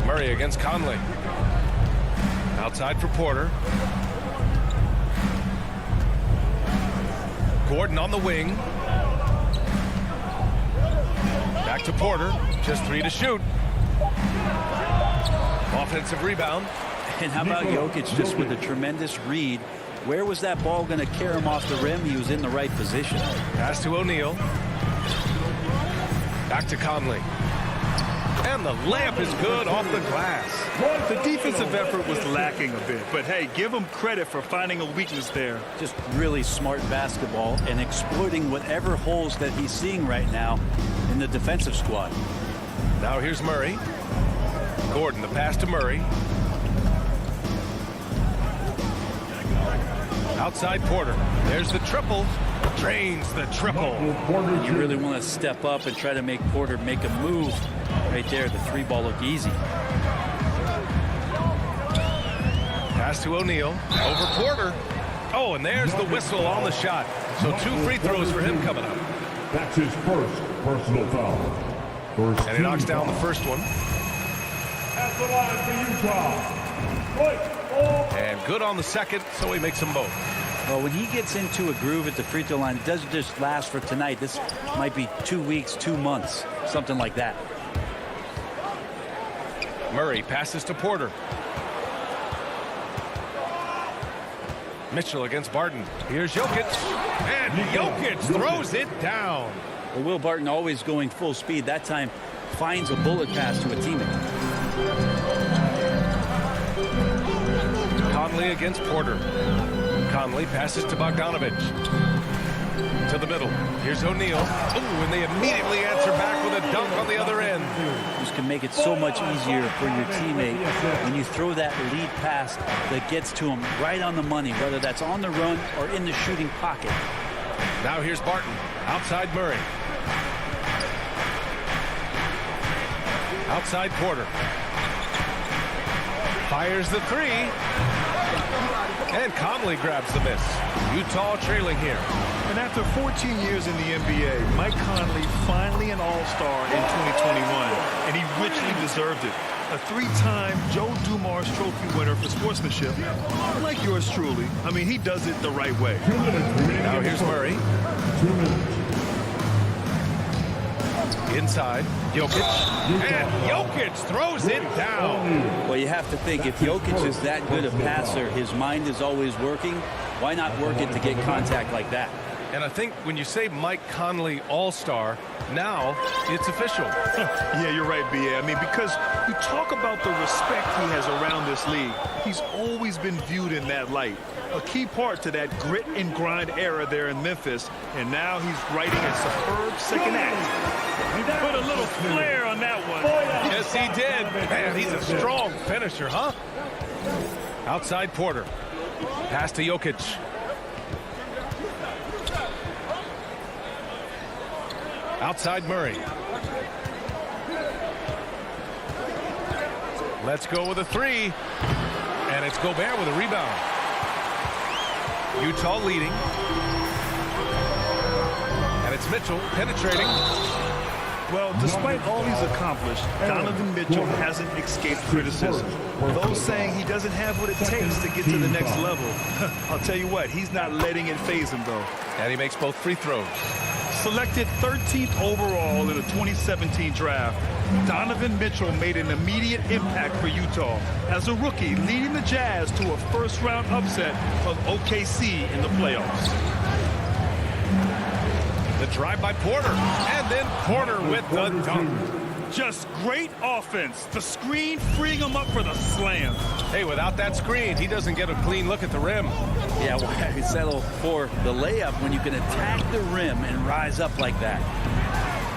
Murray against Conley. Outside for Porter. Gordon on the wing. Back to Porter. Just 3 to shoot. Offensive rebound. And how about Jokic just with a tremendous read? Where was that ball going to carry him off the rim? He was in the right position. Pass to O'Neal. Back to Conley. And the layup is good off the glass. The defensive effort was lacking a bit, but hey, give him credit for finding a weakness there. Just really smart basketball and exploiting whatever holes that he's seeing right now in the defensive squad. Now here's Murray. Gordon, the pass to Murray. Outside Porter. There's the triple. Drains the triple. You really want to step up and try to make Porter make a move. Right there, the 3-ball looked easy. Pass to O'Neal. Over Porter. Oh, and there's the whistle on the shot. So 2 free throws for him coming up. That's his first personal foul. And he knocks down the first one. At the line for Utah. And good on the second, so he makes them both. Well, when he gets into a groove at the free throw line, it doesn't just last for tonight. This might be 2 weeks, 2 months, something like that. Murray passes to Porter. Mitchell against Barton. Here's Jokic. And Jokic throws it down. Well, Will Barton always going full speed. That time finds a bullet pass to a teammate. Conley against Porter. Conley passes to Bogdanovic. To the middle. Here's O'Neal. Ooh, and they immediately answer back with a dunk on the other end. This can make it so much easier for your teammate when you throw that lead pass that gets to him right on the money, whether that's on the run or in the shooting pocket. Now here's Barton. Outside Murray. Outside Porter. Fires the 3. And Conley grabs the miss. Utah trailing here. And after 14 years in the NBA, Mike Conley finally an all-star in 2021, and he richly deserved it. A 3-time Joe Dumars Trophy winner for sportsmanship, like yours truly. I mean, he does it the right way. Now here's Murray. Inside, Jokic. And Jokic throws it down. Well, you have to think, if Jokic is that good a passer, his mind is always working. Why not work it to get contact like that? And I think when you say Mike Conley All-Star, now it's official. Yeah, you're right, B.A. I mean, because you talk about the respect he has around this league. He's always been viewed in that light. A key part to that grit and grind era there in Memphis. And now he's writing a superb second act. He put a little flair on that one. Yes, he did. Man, he's a strong finisher, huh? Outside Porter. Pass to Jokic. Outside Murray. Let's go with a 3. And it's Gobert with a rebound. Utah leading. And it's Mitchell penetrating. Well, despite all he's accomplished, Donovan Mitchell hasn't escaped criticism. Those saying he doesn't have what it takes to get to the next level. I'll tell you what, he's not letting it faze him, though. And he makes both free throws. Selected 13th overall in the 2017 draft, Donovan Mitchell made an immediate impact for Utah as a rookie, leading the Jazz to a first-round upset of OKC in the playoffs. The drive by Porter, and then Porter with the dunk. Just great offense. The screen freeing him up for the slam. Hey, without that screen, he doesn't get a clean look at the rim. Yeah, why settle for the layup when you can attack the rim and rise up like that?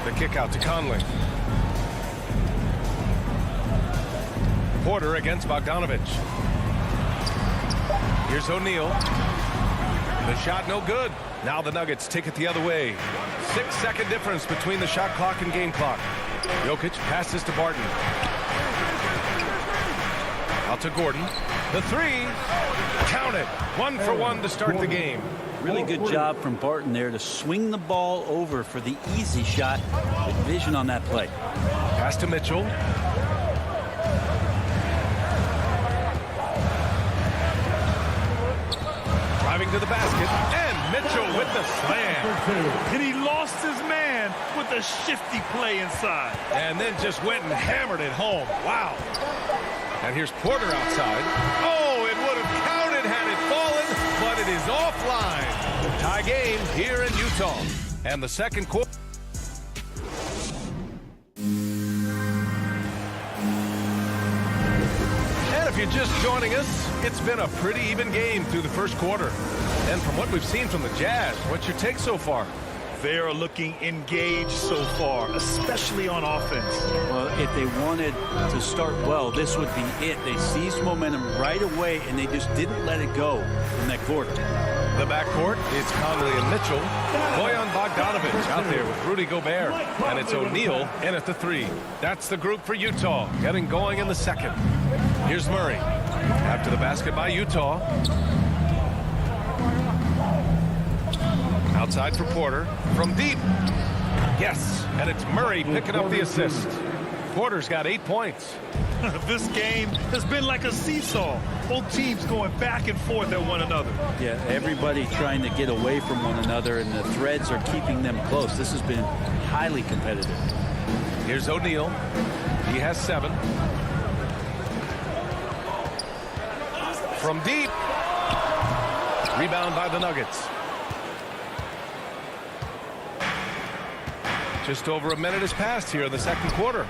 The kick out to Conley. Porter against Bogdanovich. Here's O'Neal. The shot no good. Now the Nuggets take it the other way. 6-second difference between the shot clock and game clock. Jokic passes to Barton. Out to Gordon. The three. Count it. 1 for 1 to start the game. Really good job from Barton there to swing the ball over for the easy shot. Good vision on that play. Pass to Mitchell. Driving to the basket. And Mitchell with the slam. And he lost his man with a shifty play inside. And then just went and hammered it home. Wow. And here's Porter outside. Oh, it would have counted had it fallen, but it is offline. Tie game here in Utah. And the second quarter. And if you're just joining us, it's been a pretty even game through the first quarter. And from what we've seen from the Jazz, what's your take so far? They are looking engaged so far, especially on offense. Well, if they wanted to start well, this would be it. They seized momentum right away, and they just didn't let it go in that quarter. The backcourt, it's Conley and Mitchell. Bojan Bogdanovich out there with Rudy Gobert. And it's O'Neal in at the three. That's the group for Utah, getting going in the second. Here's Murray. After the basket by Utah. Outside for Porter. From deep. Yes, and it's Murray picking up the assist. Porter's got 8 points. This game has been like a seesaw. Both teams going back and forth at one another. Yeah, everybody trying to get away from one another, and the threads are keeping them close. This has been highly competitive. Here's O'Neal. He has 7. From deep. Rebound by the Nuggets. Just over a minute has passed here in the second quarter.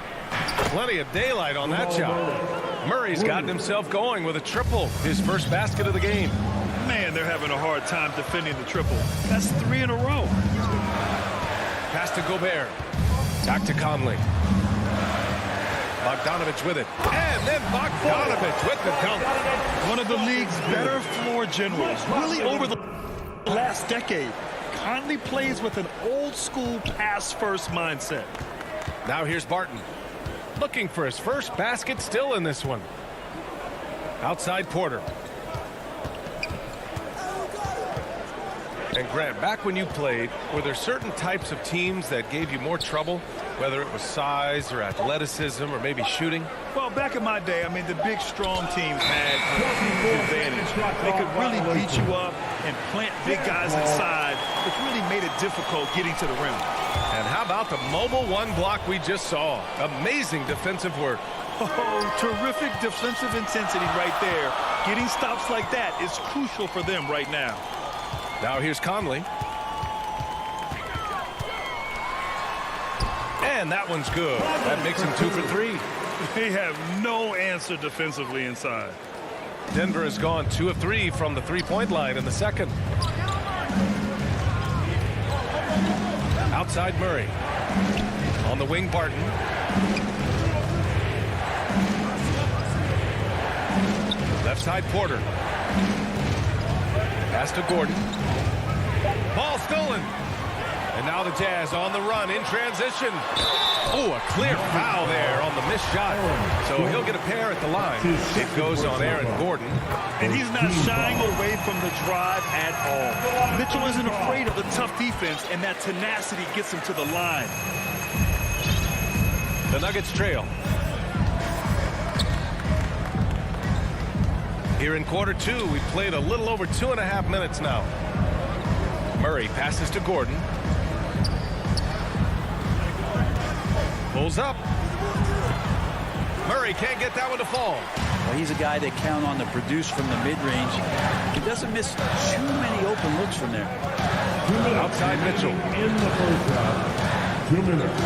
Plenty of daylight on that shot. Murray's gotten himself going with a triple, his first basket of the game. Man, they're having a hard time defending the triple. That's 3 in a row. Pass to Gobert. Back to Conley. Bogdanovich with it. And then Bogdanovich with the dunk. One of the league's better floor generals, really over the last decade. Conley plays with an old-school pass-first mindset. Now here's Barton. Looking for his first basket still in this one. Outside Porter. And Grant, back when you played, were there certain types of teams that gave you more trouble, whether it was size or athleticism or maybe shooting? Well, back in my day, I mean, the big, strong teams had the advantage. They could really beat you up and plant big guys inside, which really made it difficult getting to the rim. And how about the mobile one block we just saw? Amazing defensive work. Oh, terrific defensive intensity right there. Getting stops like that is crucial for them right now. Now here's Conley. And that one's good. That makes him 2 for 3. They have no answer defensively inside. Denver has gone 2 of 3 from the three-point line in the second. Outside Murray. On the wing, Barton. Left side, Porter. Pass to Gordon. Ball stolen. And now the Jazz on the run in transition. Oh, a clear foul there on the missed shot. So he'll get a pair at the line. It goes on Aaron Gordon. And he's not shying away from the drive at all. Mitchell isn't afraid of the tough defense, and that tenacity gets him to the line. The Nuggets trail. Here in quarter 2, we've played a little over 2.5 minutes now. Murray passes to Gordon. Pulls up. Murray can't get that one to fall. Well, he's a guy they count on to produce from the mid-range. He doesn't miss too many open looks from there. Outside Mitchell. In the first round, 2 minutes.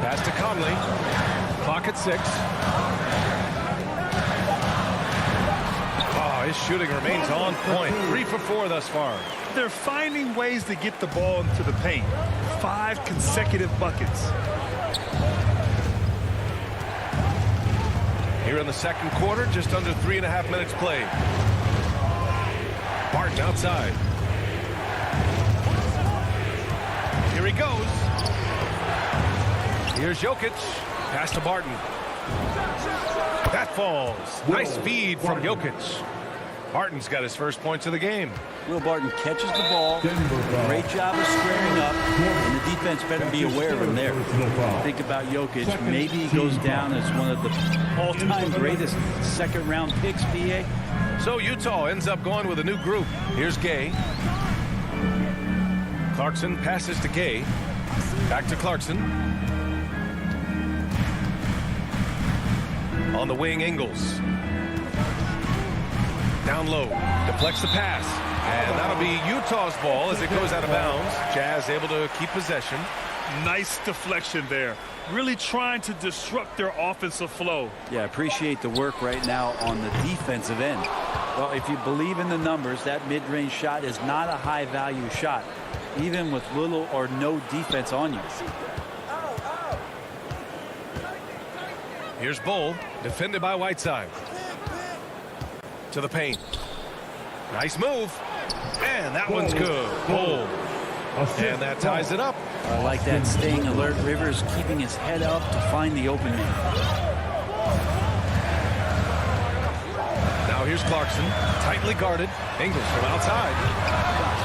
Pass to Conley. Clock at 6. Oh, his shooting remains on point. 3 for 4 thus far. They're finding ways to get the ball into the paint. 5 consecutive buckets. Here in the second quarter, just under 3.5 minutes played. Barton outside. Here he goes. Here's Jokic. Pass to Barton. That falls. Nice feed from Jokic. Barton's got his first points of the game. Will Barton catches the ball. Great job of squaring up. And the defense better be aware of him there. Think about Jokic. Maybe he goes down as one of the all-time greatest second-round picks, BA. So Utah ends up going with a new group. Here's Gay. Clarkson passes to Gay. Back to Clarkson. On the wing, Ingles. Down low. Deflects the pass. And that'll be Utah's ball as it goes out of bounds. Jazz able to keep possession. Nice deflection there. Really trying to disrupt their offensive flow. Yeah, appreciate the work right now on the defensive end. Well, if you believe in the numbers, that mid-range shot is not a high-value shot, even with little or no defense on you. Here's Bull, defended by Whiteside. To the paint. Nice move. And that one's good. Bull. And that ties it up. I like that staying alert. Rivers keeping his head up to find the opening. Now here's Clarkson. Tightly guarded. Ingles from outside.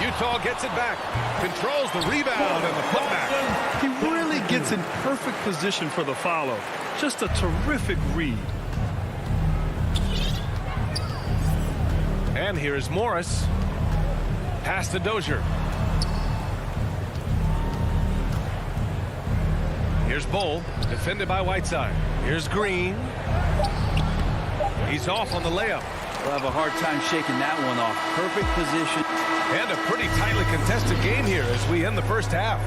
Utah gets it back. Controls the rebound and the putback. He really gets in perfect position for the follow. Just a terrific read. And here is Morris. Pass to Dozier. Here's Bull, defended by Whiteside. Here's Green. He's off on the layup. We'll have a hard time shaking that one off. Perfect position. And a pretty tightly contested game here as we end the first half.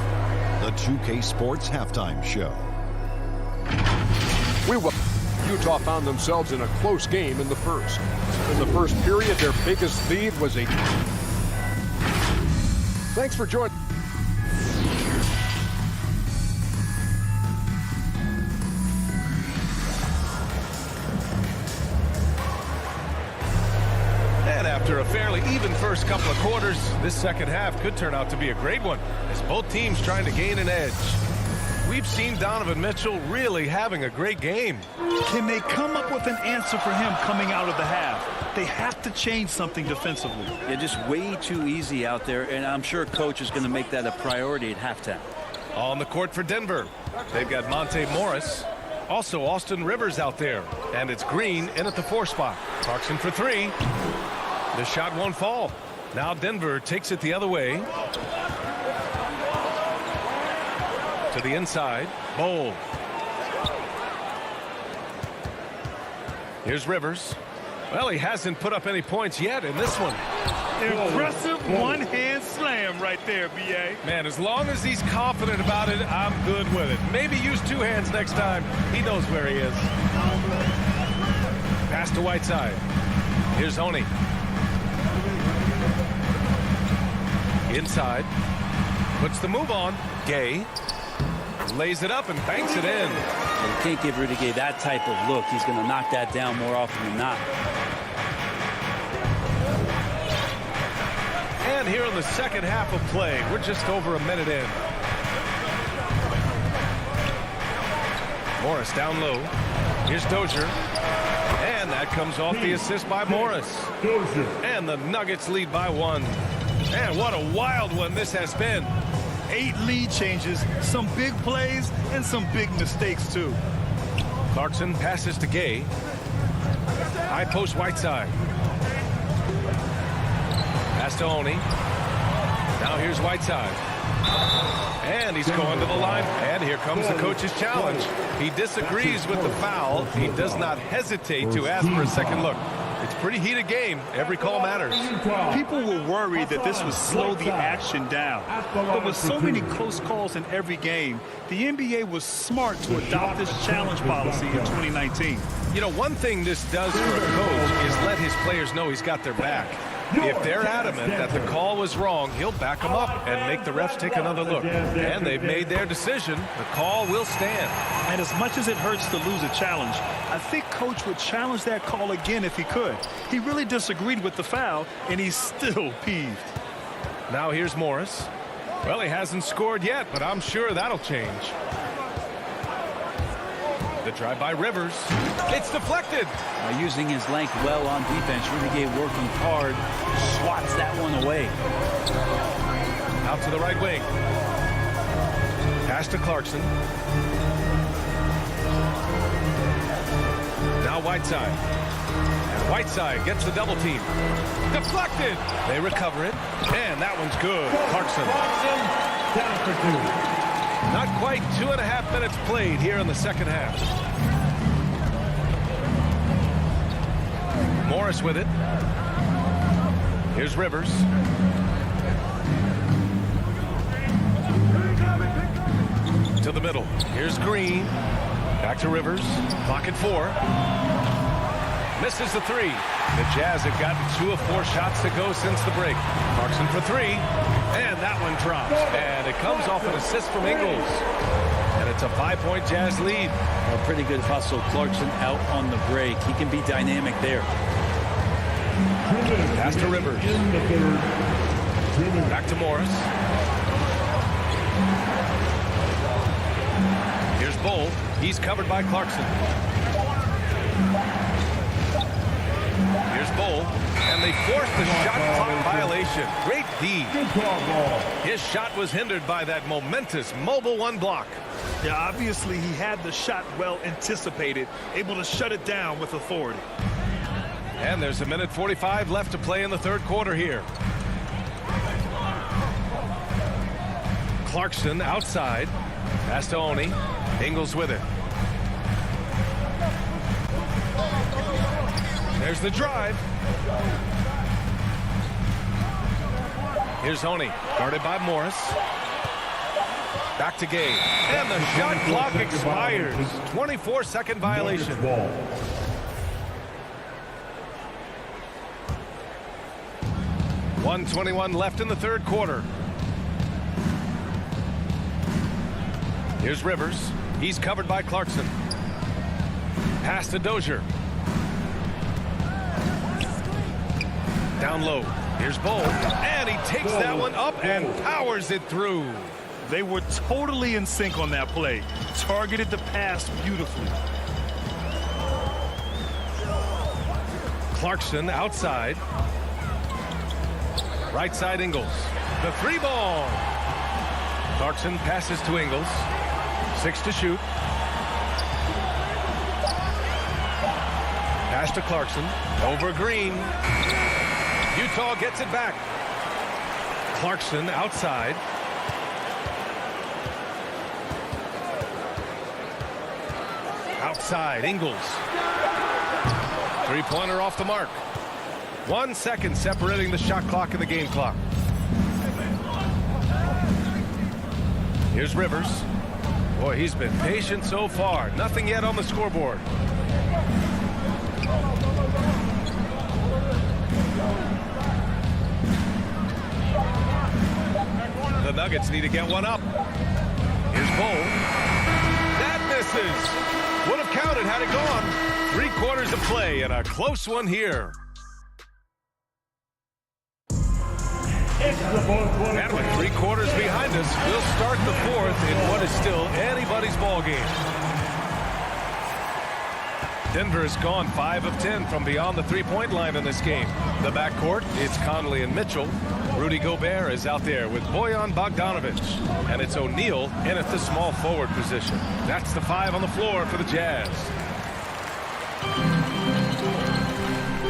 The 2K Sports Halftime Show. Utah found themselves in a close game in the first. In the first period, their biggest lead was a... Thanks for joining. And after a fairly even first couple of quarters, this second half could turn out to be a great one as both teams trying to gain an edge. We've seen Donovan Mitchell really having a great game. Can they come up with an answer for him coming out of the half? They have to change something defensively. Yeah, just way too easy out there, and I'm sure coach is going to make that a priority at halftime. On the court for Denver, they've got Monte Morris. Also Austin Rivers out there, and it's Green in at the 4 spot. Clarkson for 3. The shot won't fall. Now Denver takes it the other way. To the inside. Bowl. Here's Rivers. Well, he hasn't put up any points yet in this one. Impressive one-hand slam right there, B.A. Man, as long as he's confident about it, I'm good with it. Maybe use 2 hands next time. He knows where he is. Pass to Whiteside. Here's Oni. Inside. Puts the move on. Gay. Lays it up and banks it in. You can't give Rudy Gay that type of look. He's going to knock that down more often than not. And here in the second half of play, we're just over a minute in. Morris down low. Here's Dozier. And that comes off the assist by Morris. And the Nuggets lead by 1. And what a wild one this has been. 8 lead changes, some big plays, and some big mistakes, too. Clarkson passes to Gay. High post Whiteside. Pass to Oni. Now here's Whiteside. And he's going to the line. And here comes the coach's challenge. He disagrees with the foul. He does not hesitate to ask for a second look. It's a pretty heated game. Every call matters. People were worried that this would slow the action down. But with so many close calls in every game, the NBA was smart to adopt this challenge policy in 2019. You know, one thing this does for a coach is let his players know he's got their back. If they're adamant that the call was wrong, he'll back them up and make the refs take another look. And they've made their decision. The call will stand. And as much as it hurts to lose a challenge, I think Coach would challenge that call again if he could. He really disagreed with the foul, and he's still peeved. Now here's Morris. Well, he hasn't scored yet, but I'm sure that'll change. The drive by Rivers. It's deflected. Using his length well on defense. Rudy Gay working hard. Swats that one away. Out to the right wing. Pass to Clarkson. Now Whiteside. And Whiteside gets the double team. Deflected. They recover it. And that one's good. Clarkson. Down for 2. Not quite 2.5 minutes played here in the second half. Morris with it. Here's Rivers. To the middle. Here's Green. Back to Rivers. Clock at 4. Misses the 3. The Jazz have gotten 2 of 4 shots to go since the break. Clarkson for 3. And that one drops. And it comes off an assist from Ingles. And it's a 5-point Jazz lead. A pretty good hustle. Clarkson out on the break. He can be dynamic there. Pass to Rivers. Back to Morris. Here's Bull. He's covered by Clarkson. Here's Bull. And they forced the shot clock violation. Great D. His shot was hindered by that momentous mobile 1 block. Yeah, obviously he had the shot well anticipated, able to shut it down with authority. And there's 1:45 left to play in the third quarter here. Clarkson outside. Pass to Oni. Ingles with it. There's the drive. Here's Oni, guarded by Morris. Back to Gay. And the shot clock expires. 24-second violation. 1:21 left in the third quarter. Here's Rivers. He's covered by Clarkson. Pass to Dozier. Down low. Here's Bull. And he takes that one up and powers it through. They were totally in sync on that play. Targeted the pass beautifully. Clarkson outside. Right side Ingles. The 3-ball. Clarkson passes to Ingles. 6 to shoot. Pass to Clarkson. Over Green. Utah gets it back. Clarkson outside. Outside, Ingles. 3-pointer off the mark. 1 second separating the shot clock and the game clock. Here's Rivers. Boy, he's been patient so far. Nothing yet on the scoreboard. The Nuggets need to get one up. Here's Bull. That misses. Would have counted had it gone. 3 quarters of play and a close one here. And with 3 quarters behind us, we'll start the fourth in what is still anybody's ball game. Denver has gone 5 of 10 from beyond the 3-point line in this game. The backcourt, it's Conley and Mitchell. Rudy Gobert is out there with Bojan Bogdanovic. And it's O'Neal in at the small forward position. That's the 5 on the floor for the Jazz.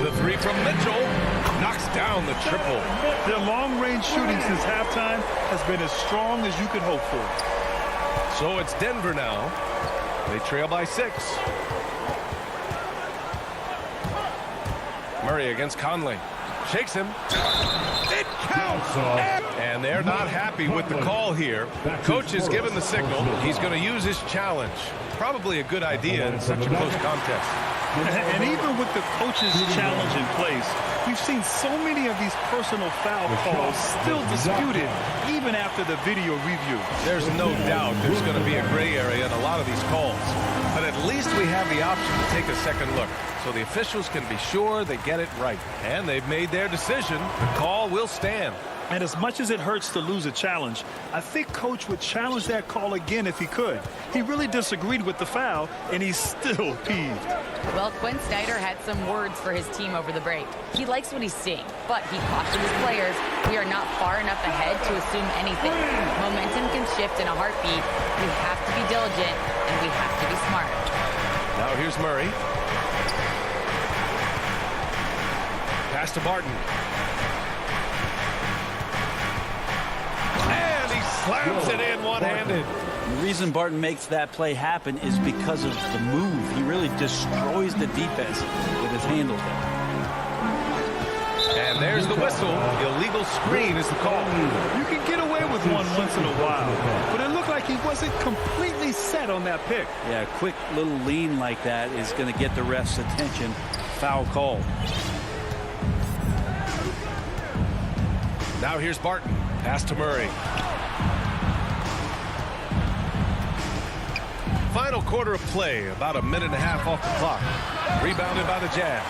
The 3 three from Mitchell. Knocks down the triple. Their long-range shooting since halftime has been as strong as you could hope for. So it's Denver now. They trail by 6. Murray against Conley. Shakes him. It counts. And they're not happy with the call here. Coach has given the signal. He's going to use his challenge. Probably a good idea in such a close contest. And even with the coach's challenge in place, we've seen so many of these personal foul calls still disputed even after the video review. There's no doubt there's going to be a gray area in a lot of these calls. But at least we have the option to take a second look, so the officials can be sure they get it right. And they've made their decision. The call will stand. And as much as it hurts to lose a challenge, I think Coach would challenge that call again if he could. He really disagreed with the foul, and he's still peeved. Well, Quinn Snyder had some words for his team over the break. He likes what he's seeing, but he cautioned his players, we are not far enough ahead to assume anything. Momentum can shift in a heartbeat. We have to be diligent, and we have to be smart. Now here's Murray. Pass to Barton. And he slams it in one-handed. The reason Barton makes that play happen is because of the move. He really destroys the defense with his handle there. And there's the whistle. Illegal screen is the call. You can get away with one once in a while, but it looked like he wasn't completely set on that pick. Yeah, a quick little lean like that is going to get the ref's attention. Foul call. Now here's Barton. Pass to Murray. Final quarter of play, about a minute and a half off the clock. Rebounded by the Jazz.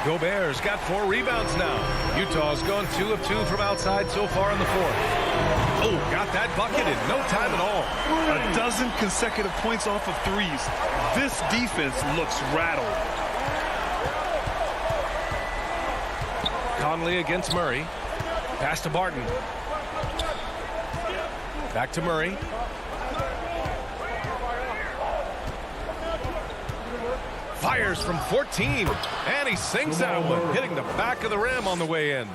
Gobert's got 4 rebounds now. Utah's gone 2 of 2 from outside so far in the fourth. Oh, got that bucket in no time at all. A dozen consecutive points off of threes. This defense looks rattled. Conley against Murray. Pass to Barton. Back to Murray. Fires from 14, and he sinks that one, hitting the back of the rim on the way in.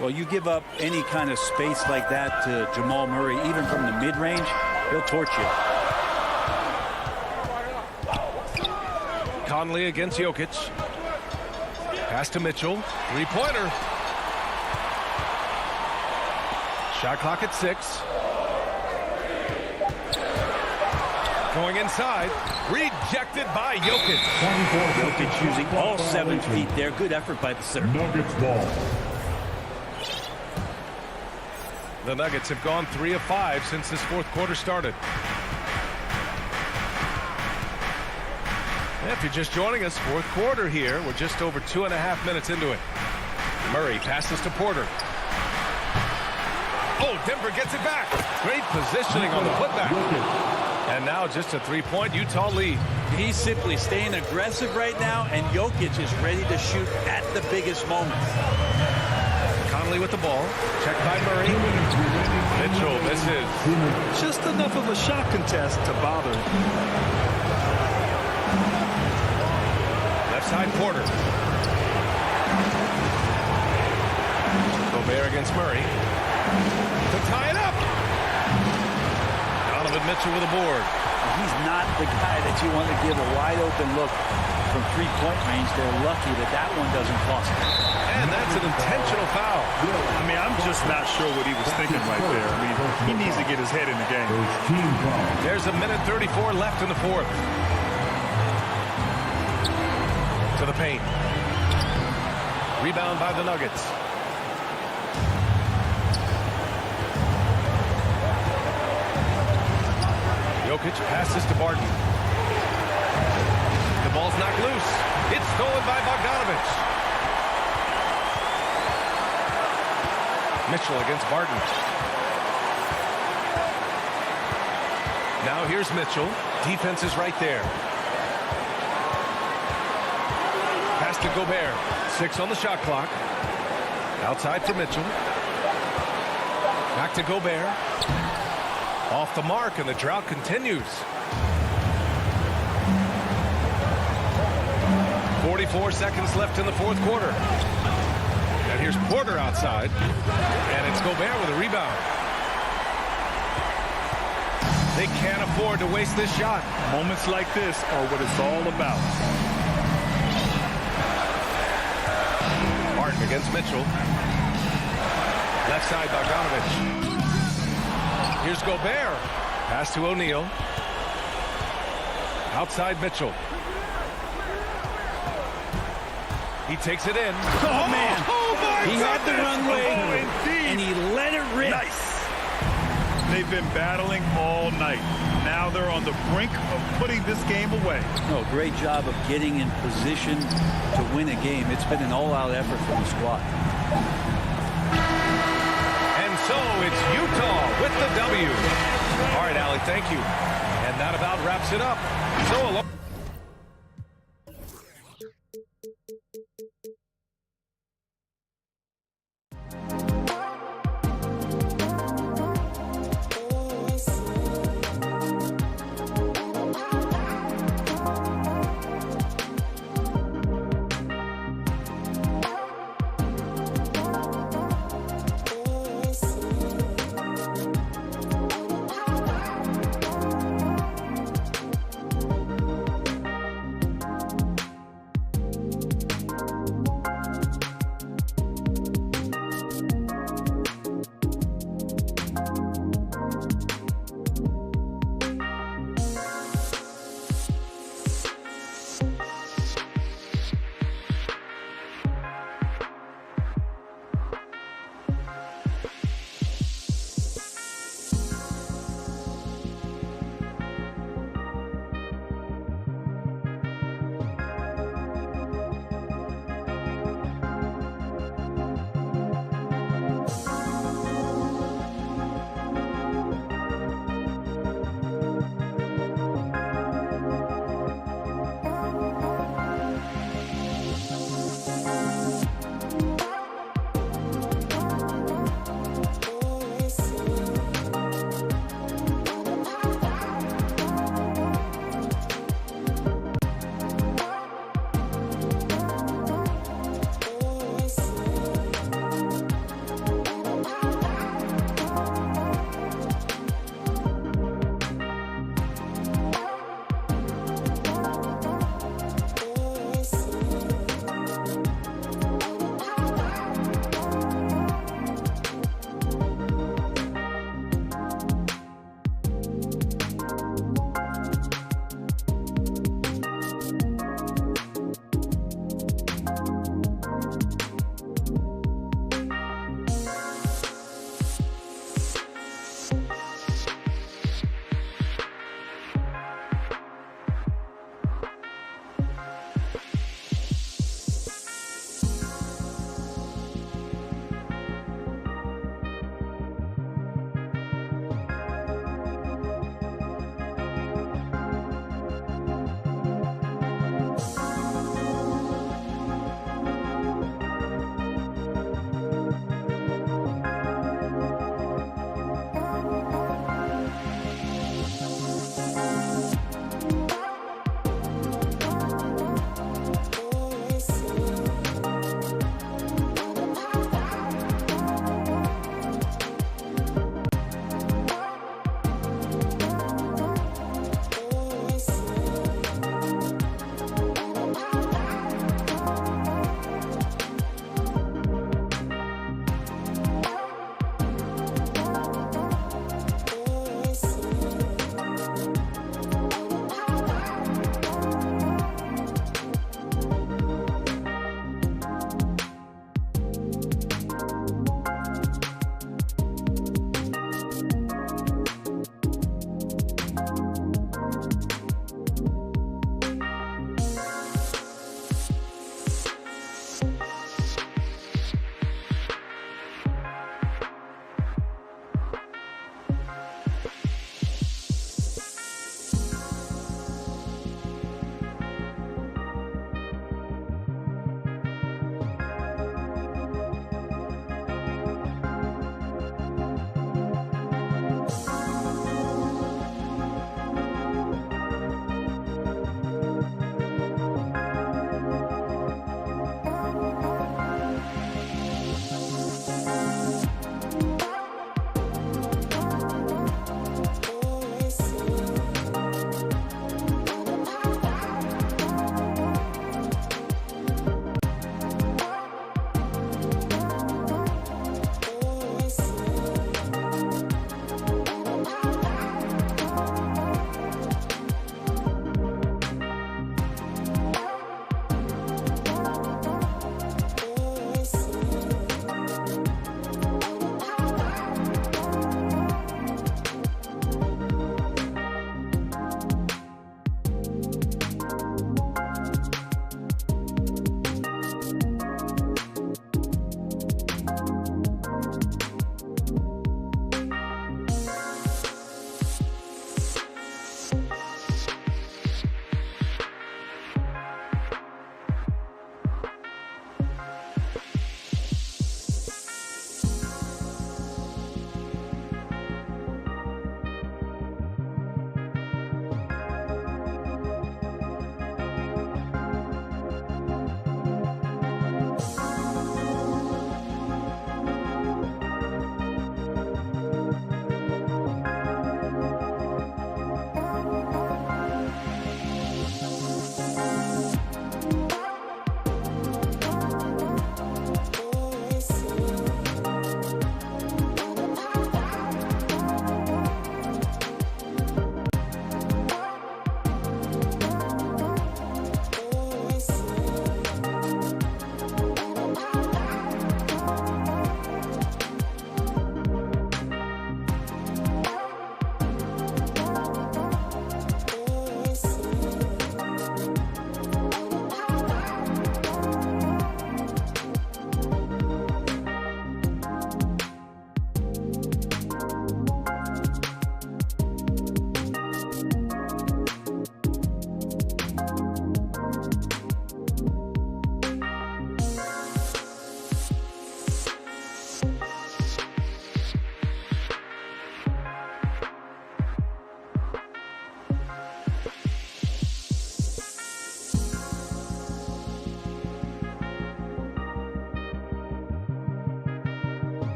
Well, you give up any kind of space like that to Jamal Murray, even from the mid-range, he'll torch you. Conley against Jokic. Pass to Mitchell. Three-pointer. Shot clock at 6. Going inside. Rejected by Jokic. Jokic using all 7 feet there. Good effort by the center. Nuggets ball. The Nuggets have gone 3 of 5 since this fourth quarter started. If you're just joining us, fourth quarter here. We're just over 2.5 minutes into it. Murray passes to Porter. Oh, Denver gets it back. Great positioning on the putback. And now just a 3-point Utah lead. He's simply staying aggressive right now, and Jokic is ready to shoot at the biggest moments. Conley with the ball. Checked by Murray. Mitchell misses. Just enough of a shot contest to bother him. Left side Porter. Gobert against Murray. To tie it up. Donovan Mitchell with a board. He's not the guy that you want to give a wide open look from 3-point range. They're lucky that that one doesn't cost them. And that's an intentional foul. I mean, I'm just not sure what he was thinking right there. I mean, he needs to get his head in the game. There's a minute 34 left in the fourth. To the paint. Rebound by the Nuggets. Jokic passes to Barton. The ball's knocked loose. It's stolen by Bogdanovic. Mitchell against Barton. Now here's Mitchell. Defense is right there. Pass to Gobert. 6 on the shot clock. Outside for Mitchell. Back to Gobert. Off the mark, and the drought continues. 44 seconds left in the fourth quarter. And here's Porter outside. And it's Gobert with a rebound. They can't afford to waste this shot. Moments like this are what it's all about. Martin against Mitchell. Left side, Bogdanovich. Here's Gobert. Pass to O'Neal. Outside Mitchell. He takes it in. Oh, man. He had the runway, and he let it rip. Nice. They've been battling all night. Now they're on the brink of putting this game away. No, great job of getting in position to win a game. It's been an all-out effort from the squad. And so it's Utah with the W. All right, Allie, thank you. And that about wraps it up. So along.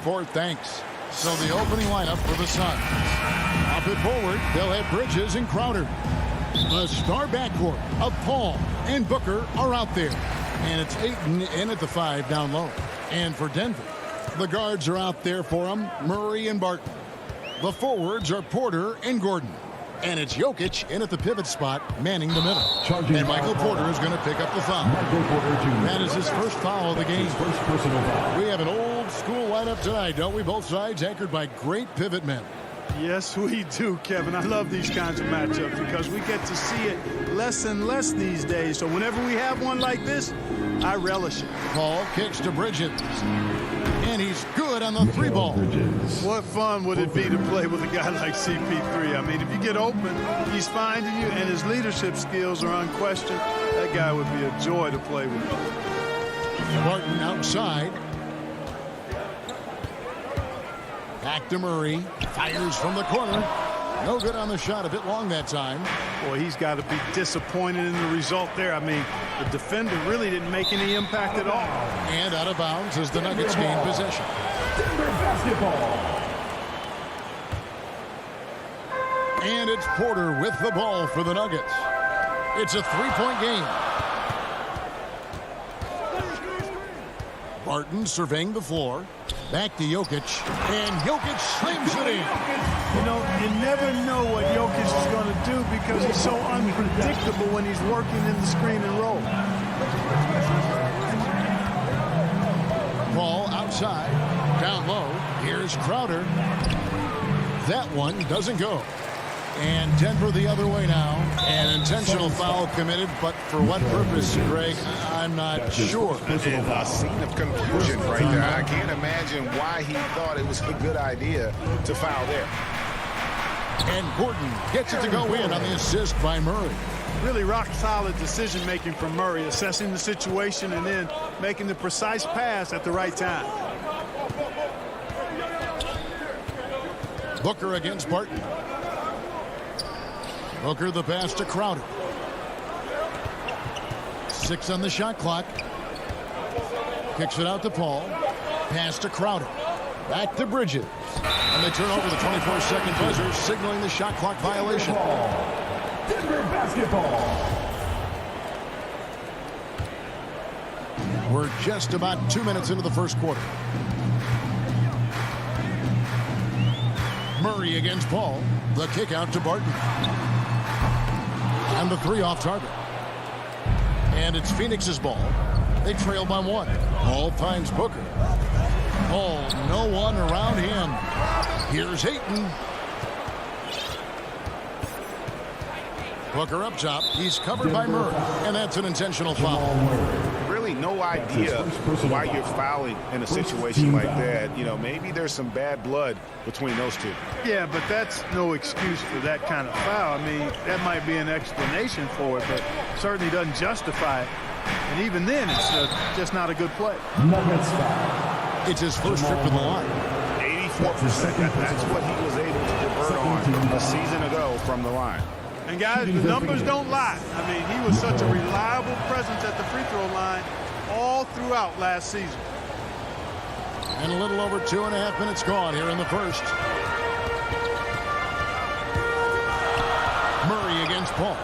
court thanks. So the opening lineup for the Suns. Up and forward, they'll have Bridges and Crowder. The star backcourt of Paul and Booker are out there. And it's Ayton in at the 5 down low. And for Denver, the guards are out there for them, Murray and Barton. The forwards are Porter and Gordon. And it's Jokic in at the pivot spot, manning the middle. And Michael Porter is going to pick up the foul. That is his first foul of the game. First personal foul. We have an old school lineup tonight, don't we? Both sides anchored by great pivot men. Yes, we do, Kevin. I love these kinds of matchups because we get to see it less and less these days. So whenever we have one like this, I relish it. Paul kicks to Bridges. And he's good on the 3 ball. What fun would it be to play with a guy like CP3? I mean, if you get open, he's finding you, and his leadership skills are unquestioned. That guy would be a joy to play with. Barton outside. Back to Murray. Fires from the corner. No good on the shot. A bit long that time. Boy, he's got to be disappointed in the result there. I mean, the defender really didn't make any impact at all. And out of bounds as the Nuggets gain possession. And it's Porter with the ball for the Nuggets. It's a 3-point game. Barton surveying the floor. Back to Jokic. And Jokic slams it in. You know, you never know what Jokic is going to do because he's so unpredictable when he's working in the screen and roll. Ball outside. Down low. Here's Crowder. That one doesn't go. And Denver the other way now. An intentional foul committed, but for what purpose, Greg? I'm not sure. A scene of confusion right there. I can't imagine why he thought it was a good idea to foul there. And Gordon gets it to go in on the assist by Murray. Really rock-solid decision-making from Murray, assessing the situation and then making the precise pass at the right time. Booker against Barton. Booker the pass to Crowder. 6 on the shot clock. Kicks it out to Paul. Pass to Crowder. Back to Bridges. And they turn over the 24-second buzzer, signaling the shot clock violation. Denver basketball. We're just about 2 minutes into the first quarter. Murray against Paul. The kick out to Barton. And the 3 off target. And it's Phoenix's ball. They trail by 1. Paul finds Booker. Paul, no one around him. Here's Ayton. Booker up top. He's covered by Murray. And that's an intentional foul. Really no idea why you're fouling in a situation like that. You know, maybe there's some bad blood between those two. Yeah, but that's no excuse for that kind of foul. I mean, that might be an explanation for it, but certainly doesn't justify it. And even then, it's just not a good play. It's his first trip to the line. 84%. That's what he was able to convert on a season ago from the line. And guys, the numbers don't lie. I mean, he was such a reliable presence at the free throw line all throughout last season. And a little over 2.5 minutes gone here in the first. Murray against Paul.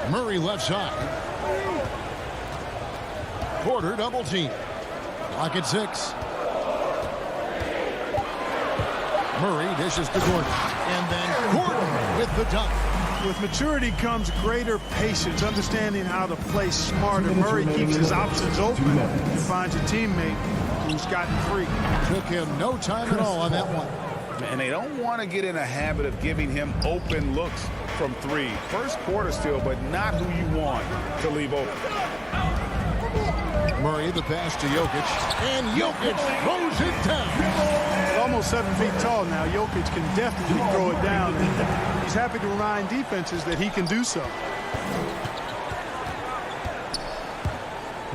Murray left side. Porter double team. Lock at 6. Murray dishes to Gordon. And then Gordon with the dunk. With maturity comes greater patience, understanding how to play smarter. Murray keeps his options open and finds a teammate who's gotten free. Took him no time at all on that one. And they don't want to get in a habit of giving him open looks from 3. First quarter still, but not who you want to leave open. Murray the pass to Jokic. And Jokic throws it down. Almost 7 feet tall now. Jokic can definitely throw it down. And he's happy to remind defenses that he can do so.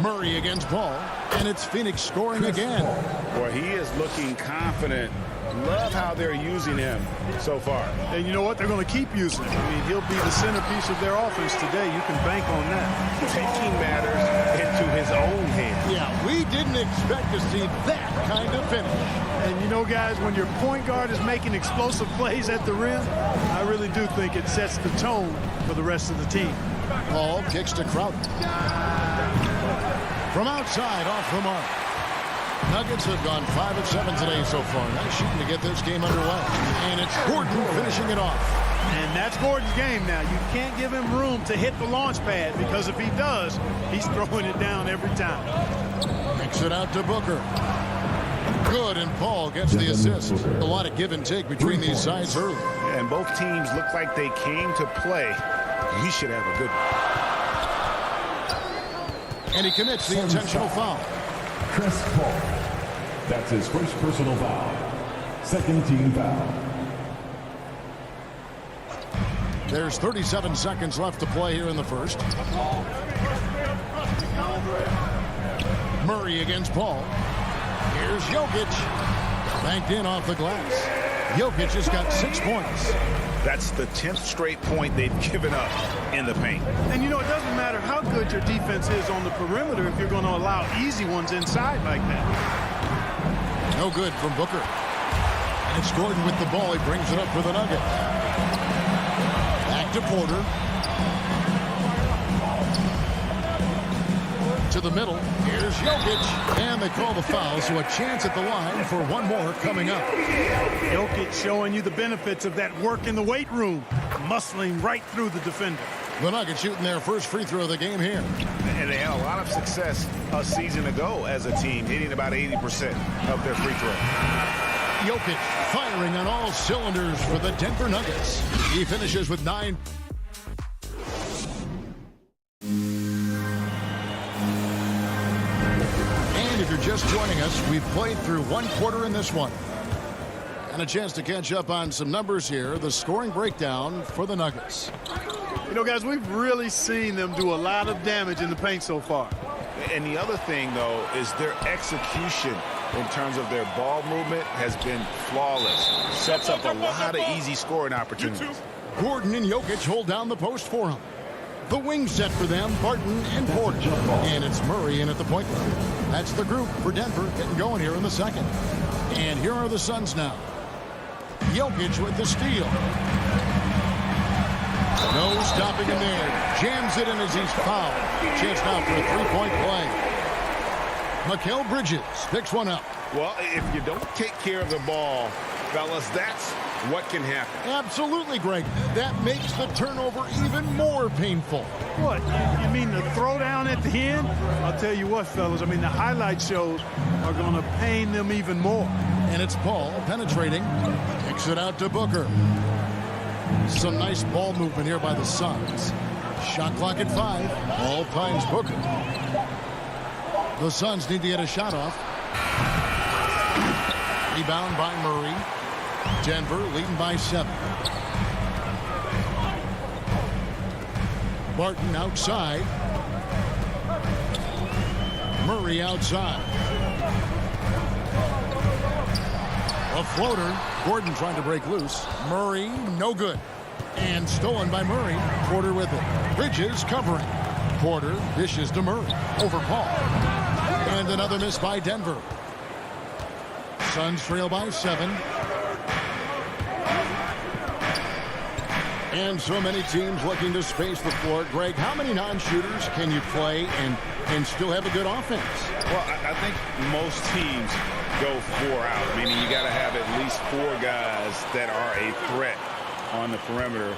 Murray against Paul. And it's Phoenix scoring again. Boy, he is looking confident Love how they're using him so far. And you know what? They're going to keep using him. I mean, he'll be the centerpiece of their offense today. You can bank on that. Taking matters into his own hands. Yeah, we didn't expect to see that kind of finish. And you know, guys, when your point guard is making explosive plays at the rim, I really do think it sets the tone for the rest of the team. Paul kicks to Crowder. From outside, off the mark. Nuggets have gone 5 of 7 today so far. Nice shooting to get this game underway. And it's Gordon finishing it off. And that's Gordon's game now. You can't give him room to hit the launch pad, because if he does, he's throwing it down every time. Kicks it out to Booker. Good, and Paul gets the assist. A lot of give and take between these sides early. And both teams look like they came to play. He should have a good one. And he commits the intentional foul. Chris Paul. That's his first personal foul. Second team foul. There's 37 seconds left to play here in the first. Murray against Paul. Here's Jokic. Banked in off the glass. Jokic has got 6 points. That's the 10th straight point they've given up in the paint. And you know, it doesn't matter how good your defense is on the perimeter if you're going to allow easy ones inside like that. No good from Booker. And it's Gordon with the ball. He brings it up for the Nuggets. Back to Porter. To the middle. Here's Jokic. And they call the foul, so a chance at the line for one more coming up. Jokic showing you the benefits of that work in the weight room. Muscling right through the defender. The Nuggets shooting their first free throw of the game here. And they had a lot of success a season ago as a team, hitting about 80% of their free throw. Jokic firing on all cylinders for the Denver Nuggets. He finishes with 9. And if you're just joining us, we've played through one quarter in this one. And a chance to catch up on some numbers here. The scoring breakdown for the Nuggets. You know, guys, we've really seen them do a lot of damage in the paint so far. And the other thing, though, is their execution in terms of their ball movement has been flawless. Sets up a lot of easy scoring opportunities. Gordon and Jokic hold down the post for him. The wing set for them, Barton and Porter. And it's Murray in at the point guard. That's the group for Denver getting going here in the second. And here are the Suns now. Jokic with the steal. No stopping him there. Jams it in as he's fouled. Chance now for a three-point play. Mikal Bridges picks one up. Well, if you don't take care of the ball, fellas, that's what can happen. Absolutely, Greg. That makes the turnover even more painful. What? You mean the throwdown at the end? I'll tell you what, fellas. I mean, the highlight shows are going to pain them even more. And it's Paul penetrating. Kicks it out to Booker. Some nice ball movement here by the Suns. Shot clock at 5. Paul finds Booker. The Suns need to get a shot off. Rebound by Murray. Denver leading by 7. Barton outside. Murray outside. A floater. Gordon trying to break loose. Murray, no good. And stolen by Murray. Porter with it. Bridges covering. Porter dishes to Murray. Over Paul. And another miss by Denver. Suns trail by 7. And so many teams looking to space the floor. Greg, how many non-shooters can you play and still have a good offense? Well, I think most teams go 4 out, meaning you got to have at least 4 guys that are a threat on the perimeter,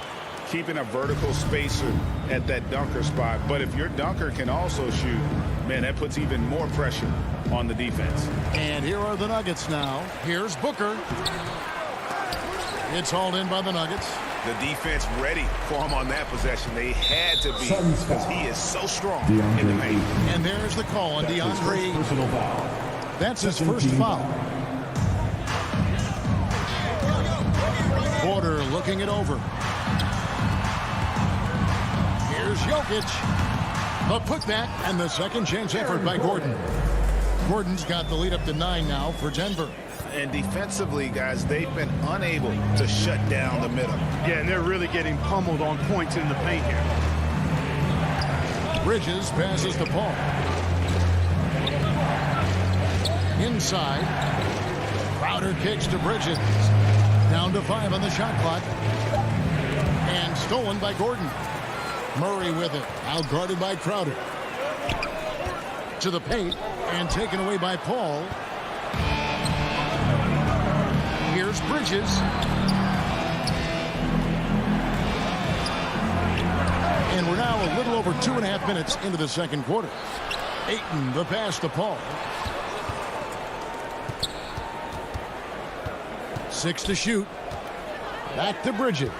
keeping a vertical spacer at that dunker spot. But if your dunker can also shoot, man, that puts even more pressure on the defense. And here are the Nuggets now. Here's Booker. It's hauled in by the Nuggets. The defense ready for him on that possession. They had to be, because he is so strong in the paint. And there's the call on DeAndre. That's his first foul. Porter looking it over. Here's Jokic. The putback and the second chance effort by Gordon. Gordon's got the lead up to 9 now for Denver. And defensively, guys, they've been unable to shut down the middle. Yeah, and they're really getting pummeled on points in the paint here. Bridges passes to Paul. Inside. Crowder kicks to Bridges. Down to 5 on the shot clock. And stolen by Gordon. Murray with it. Out guarded by Crowder. To the paint. And taken away by Paul. Here's Bridges. And we're now a little over 2.5 minutes into the second quarter. Ayton, the pass to Paul. 6 to shoot. Back to Bridges.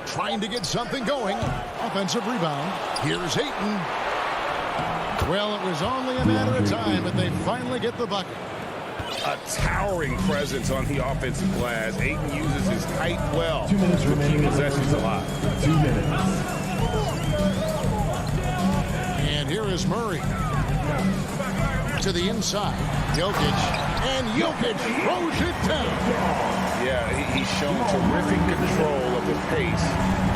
Trying to get something going. Offensive rebound. Here's Ayton. Well, it was only a matter of time, but they finally get the bucket. A towering presence on the offensive glass. Ayton uses his height well. 2 minutes remaining. Possessions alive. 2 minutes. And here is Murray. To the inside. Jokic. And Jokic throws it down. Yeah, he's shown terrific control of the pace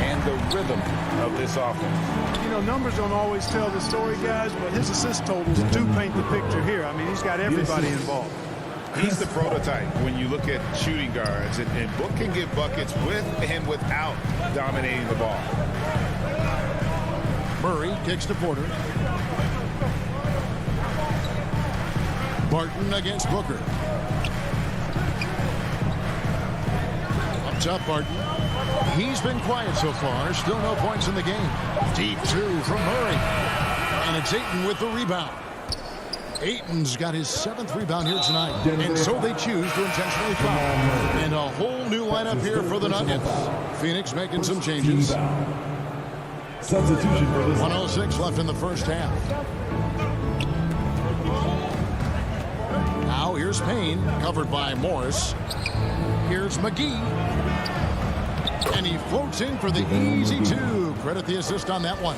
and the rhythm of this offense. You know, numbers don't always tell the story, guys, but his assist totals do paint the picture here. I mean, he's got everybody involved. He's the prototype when you look at shooting guards, and Book can get buckets with and without dominating the ball. Murray kicks to Porter. Barton against Booker. Up top, Barton. He's been quiet so far. Still no points in the game. Deep 2 from Murray. And it's Ayton with the rebound. Ayton's got his 7th rebound here tonight. And so they choose to intentionally foul. And a whole new lineup here for the Nuggets. Phoenix making some changes. Substitution for this. 1:06 left in the first half. Now here's Payne, covered by Morris. Here's McGee. And he floats in for the easy 2. Credit the assist on that one.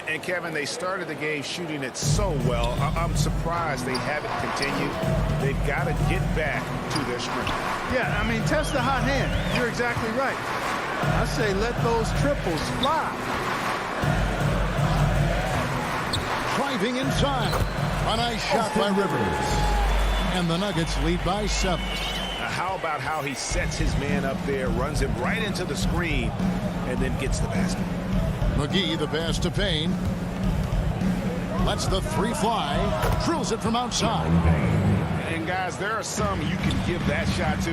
And Kevin, they started the game shooting it so well. I'm surprised they haven't continued. They've got to get back to their strength. Yeah, I mean, test the hot hand. You're exactly right. I say let those triples fly. Driving inside. A nice shot by Rivers. And the Nuggets lead by 7. How about how he sets his man up there, runs him right into the screen, and then gets the basket. McGee, the pass to Payne. Lets the 3 fly. Drills it from outside. And guys, there are some you can give that shot to,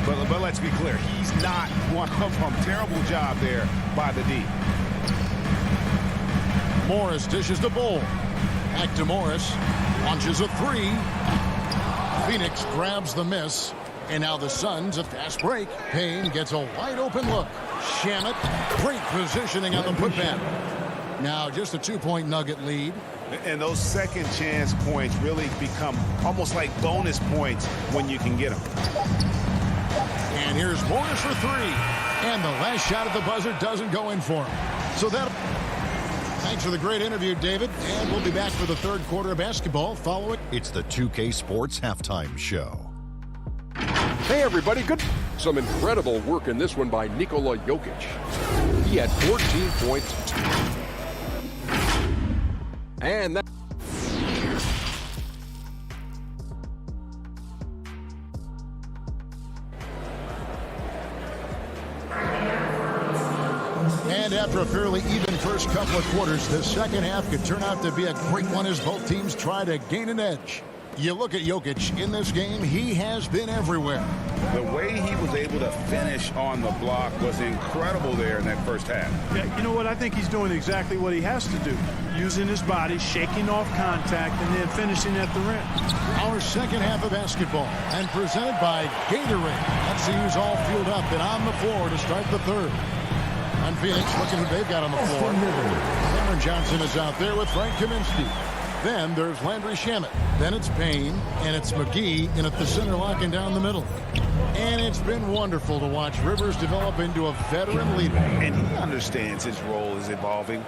but let's be clear, he's not one of them. Terrible job there by the D. Morris dishes the Bull. Back to Morris. Launches a 3. Phoenix grabs the miss. And now the Suns, a fast break. Payne gets a wide open look. Shamet, great positioning on the putback. Now just a 2-point Nugget lead. And those second chance points really become almost like bonus points when you can get them. And here's Morris for 3. And the last shot at the buzzer doesn't go in for him. So that... Thanks for the great interview, David. And we'll be back for the third quarter of basketball following. It's the 2K Sports Halftime Show. Hey, everybody. Good. Some incredible work in this one by Nikola Jokic. He had 14 points. And that... And after a fairly even first couple of quarters, the second half could turn out to be a great one as both teams try to gain an edge. You look at Jokic in this game, he has been everywhere. The way he was able to finish on the block was incredible there in that first half. Yeah, you know what? I think he's doing exactly what he has to do. Using his body, shaking off contact, and then finishing at the rim. Our second half of basketball, and presented by Gatorade. Let's see who's all fueled up and on the floor to start the third. And Phoenix looking who they've got on the floor. Cameron Johnson is out there with Frank Kaminsky. Then there's Landry Shamet. Then it's Payne, and it's McGee in at the center, locking down the middle. And it's been wonderful to watch Rivers develop into a veteran leader. And he understands his role is evolving,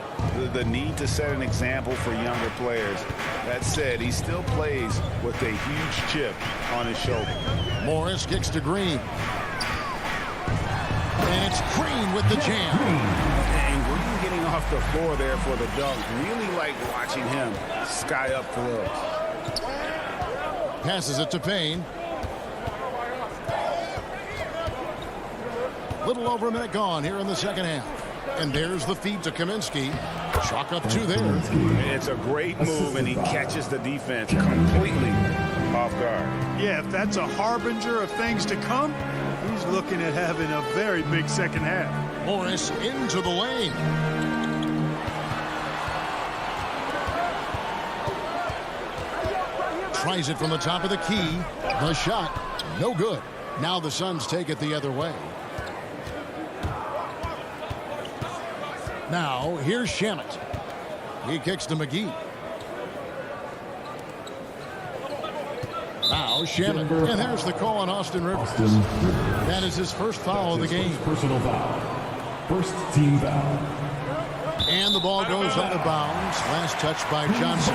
the need to set an example for younger players. That said, he still plays with a huge chip on his shoulder. Morris kicks to Green. And it's Green with the jam. And Green getting off the floor there for the dunk. Really like watching him sky up for those. Passes it to Payne. Little over a minute gone here in the second half. And there's the feed to Kaminsky. Chalk up 2 there. It's a great move, and he catches the defense completely off guard. Yeah, if that's a harbinger of things to come, he's looking at having a very big second half. Morris into the lane. Tries it from the top of the key. The shot, no good. Now the Suns take it the other way. Now, here's Shamet. He kicks to McGee. Now, Shamet. And there's the call on Austin Rivers. That is his first foul of the game. Personal foul. First team foul. And the ball goes out of bounds. Last touch by Johnson.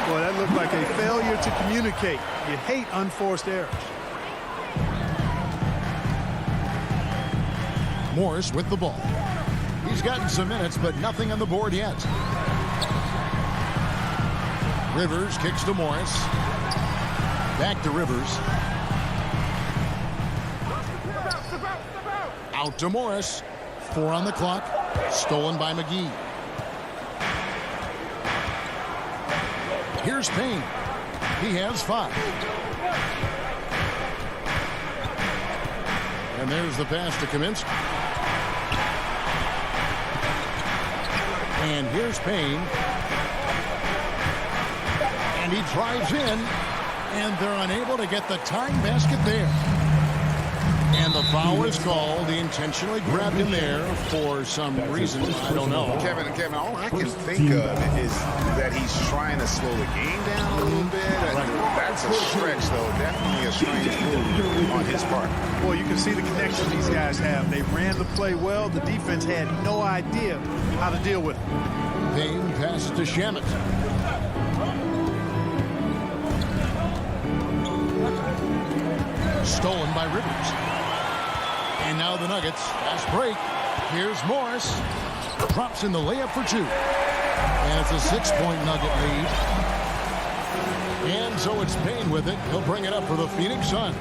Boy, that looked like a failure to communicate. You hate unforced errors. Morris with the ball. He's gotten some minutes, but nothing on the board yet. Rivers kicks to Morris. Back to Rivers. Out to Morris. 4 on the clock. Stolen by McGee. Here's Payne. He has 5. And there's the pass to Kaminsky. And here's Payne. And he drives in. And they're unable to get the tying basket there. And the foul is called. He intentionally grabbed him there for some reason. I don't know. Kevin, all I can think of is that he's trying to slow the game down a little bit. That's a stretch, though. Definitely a strange move on his part. Boy, you can see the connection these guys have. They ran the play well. The defense had no idea how to deal with it. Payne passes to Shamet. Stolen by Rivers. And now the Nuggets. Fast break. Here's Morris. Drops in the layup for 2. And it's a 6-point Nugget lead. And so it's Payne with it. He'll bring it up for the Phoenix Suns.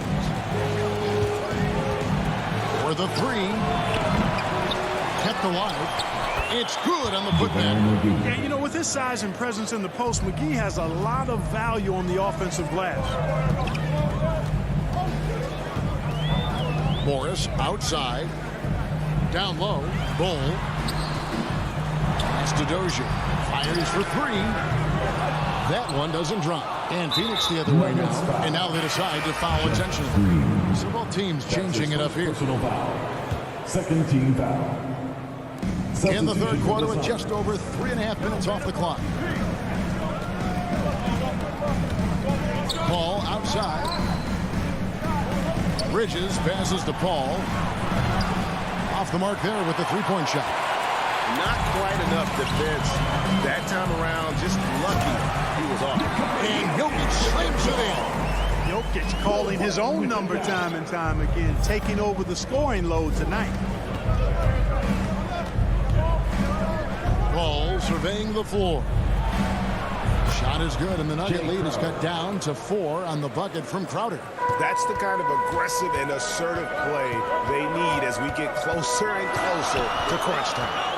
For the 3. Kept alive. It's good on the putback. Yeah, you know, with his size and presence in the post, McGee has a lot of value on the offensive glass. Morris outside. Down low. Bull. That's to Dozier. Fires for 3. That one doesn't drop. And Phoenix the other way now. And now they decide to foul intentionally. So both teams changing it up here. Second team foul. In the third quarter with just over 3.5 minutes off the clock. Paul outside. Bridges passes to Paul. Off the mark there with the 3-point shot. Not quite enough defense that time around. Just lucky he was off. And Jokic slams it in. Jokic calling his own number time and time again, taking over the scoring load tonight. Paul surveying the floor. Shot is good, and the Nugget lead is cut down to 4 on the bucket from Crowder. That's the kind of aggressive and assertive play they need as we get closer and closer to crunch time.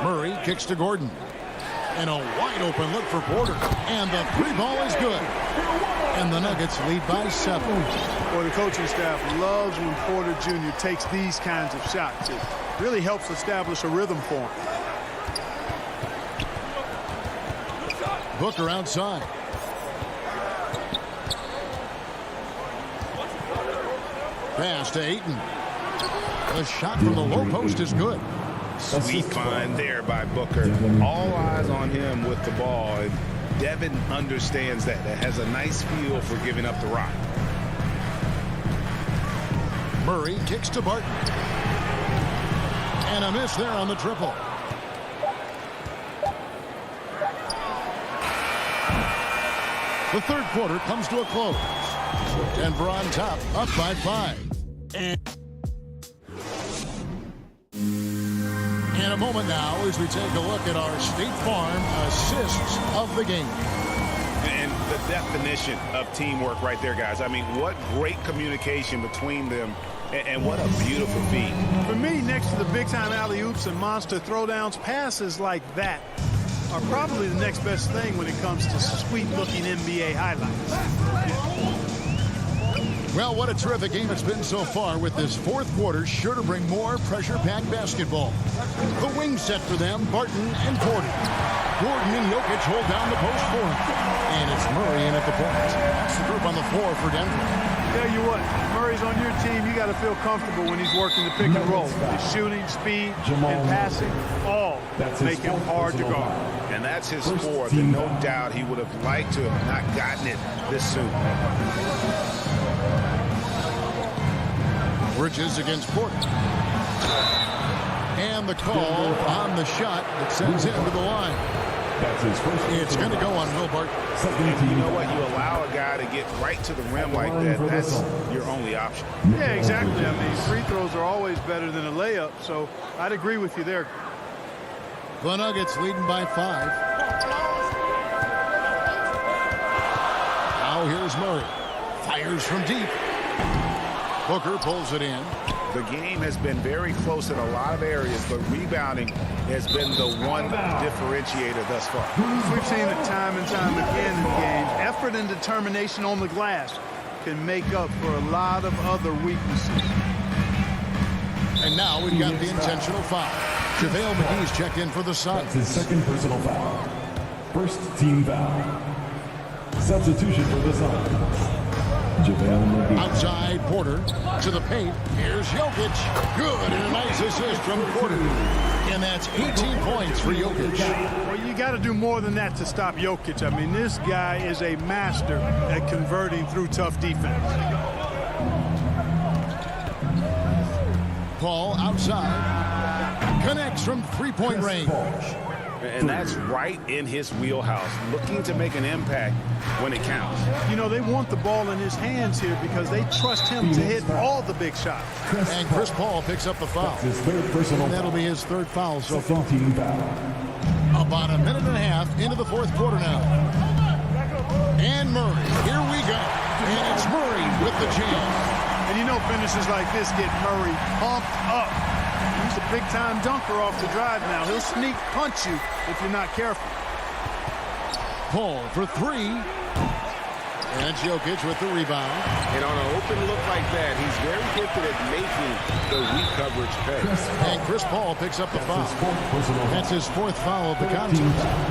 Murray kicks to Gordon. And a wide open look for Porter. And the 3 ball is good. And the Nuggets lead by 7. Boy, the coaching staff loves when Porter Jr. takes these kinds of shots. It really helps establish a rhythm for him. Booker outside. Pass to Ayton. The shot from the low post is good. Sweet find there by Booker. All eyes on him with the ball. And Devin understands that. That has a nice feel for giving up the rock. Murray kicks to Barton. And a miss there on the triple. The third quarter comes to a close. Denver on top, up by 5. And in a moment now as we take a look at our State Farm assists of the game. And the definition of teamwork right there, guys. I mean, what great communication between them, and what a beautiful feat. For me, next to the big-time alley-oops and monster throwdowns, passes like that are probably the next best thing when it comes to sweet-looking NBA highlights. Well, what a terrific game it's been so far, with this fourth quarter sure to bring more pressure-packed basketball. The wing set for them, Barton and Porter. Gordon and Jokic hold down the post for him. And it's Murray in at the point. That's the group on the floor for Denver. Tell you what, Murray's on your team, you got to feel comfortable when he's working the pick and roll. His shooting, speed, and passing, all make him hard to guard. And that's his fourth, and no doubt he would have liked to have not gotten it this soon. Bridges against Porter. And the call on the shot that sends him to the line. That's his first. It's going to go on Will Barton. And you know what? You allow a guy to get right to the rim like that. That's your only option. Yeah, exactly. I mean, free throws are always better than a layup, so I'd agree with you there. The Nuggets leading by 5. Now here's Murray. Fires from deep. Booker pulls it in. The game has been very close in a lot of areas, but rebounding has been the one differentiator thus far. We've seen it time and time again in games. Effort and determination on the glass can make up for a lot of other weaknesses. And now we've got the intentional foul. JaVale McGee's checked in for the Suns. That's his second personal foul. First team foul. Substitution for the Suns. Outside Porter to the paint. Here's Jokic. Good, and a nice assist from Porter. And that's 18 points for Jokic. Well, you got to do more than that to stop Jokic. I mean, this guy is a master at converting through tough defense. Paul outside. Connects from three-point range. And that's right in his wheelhouse, looking to make an impact when it counts. You know, they want the ball in his hands here because they trust him to hit all the big shots. And Chris Paul picks up the foul. His third personal and that'll be his third foul so far. About a minute and a half into the fourth quarter now. And Murray, here we go. And it's Murray with the jam. And you know, finishes like this get Murray pumped up. He's a big-time dunker off the drive now. He'll sneak punch you if you're not careful. Paul for 3. And Jokic with the rebound. And on an open look like that, he's very gifted at making the weak coverage pay. And Chris Paul picks up the foul. That's his fourth foul of the contest.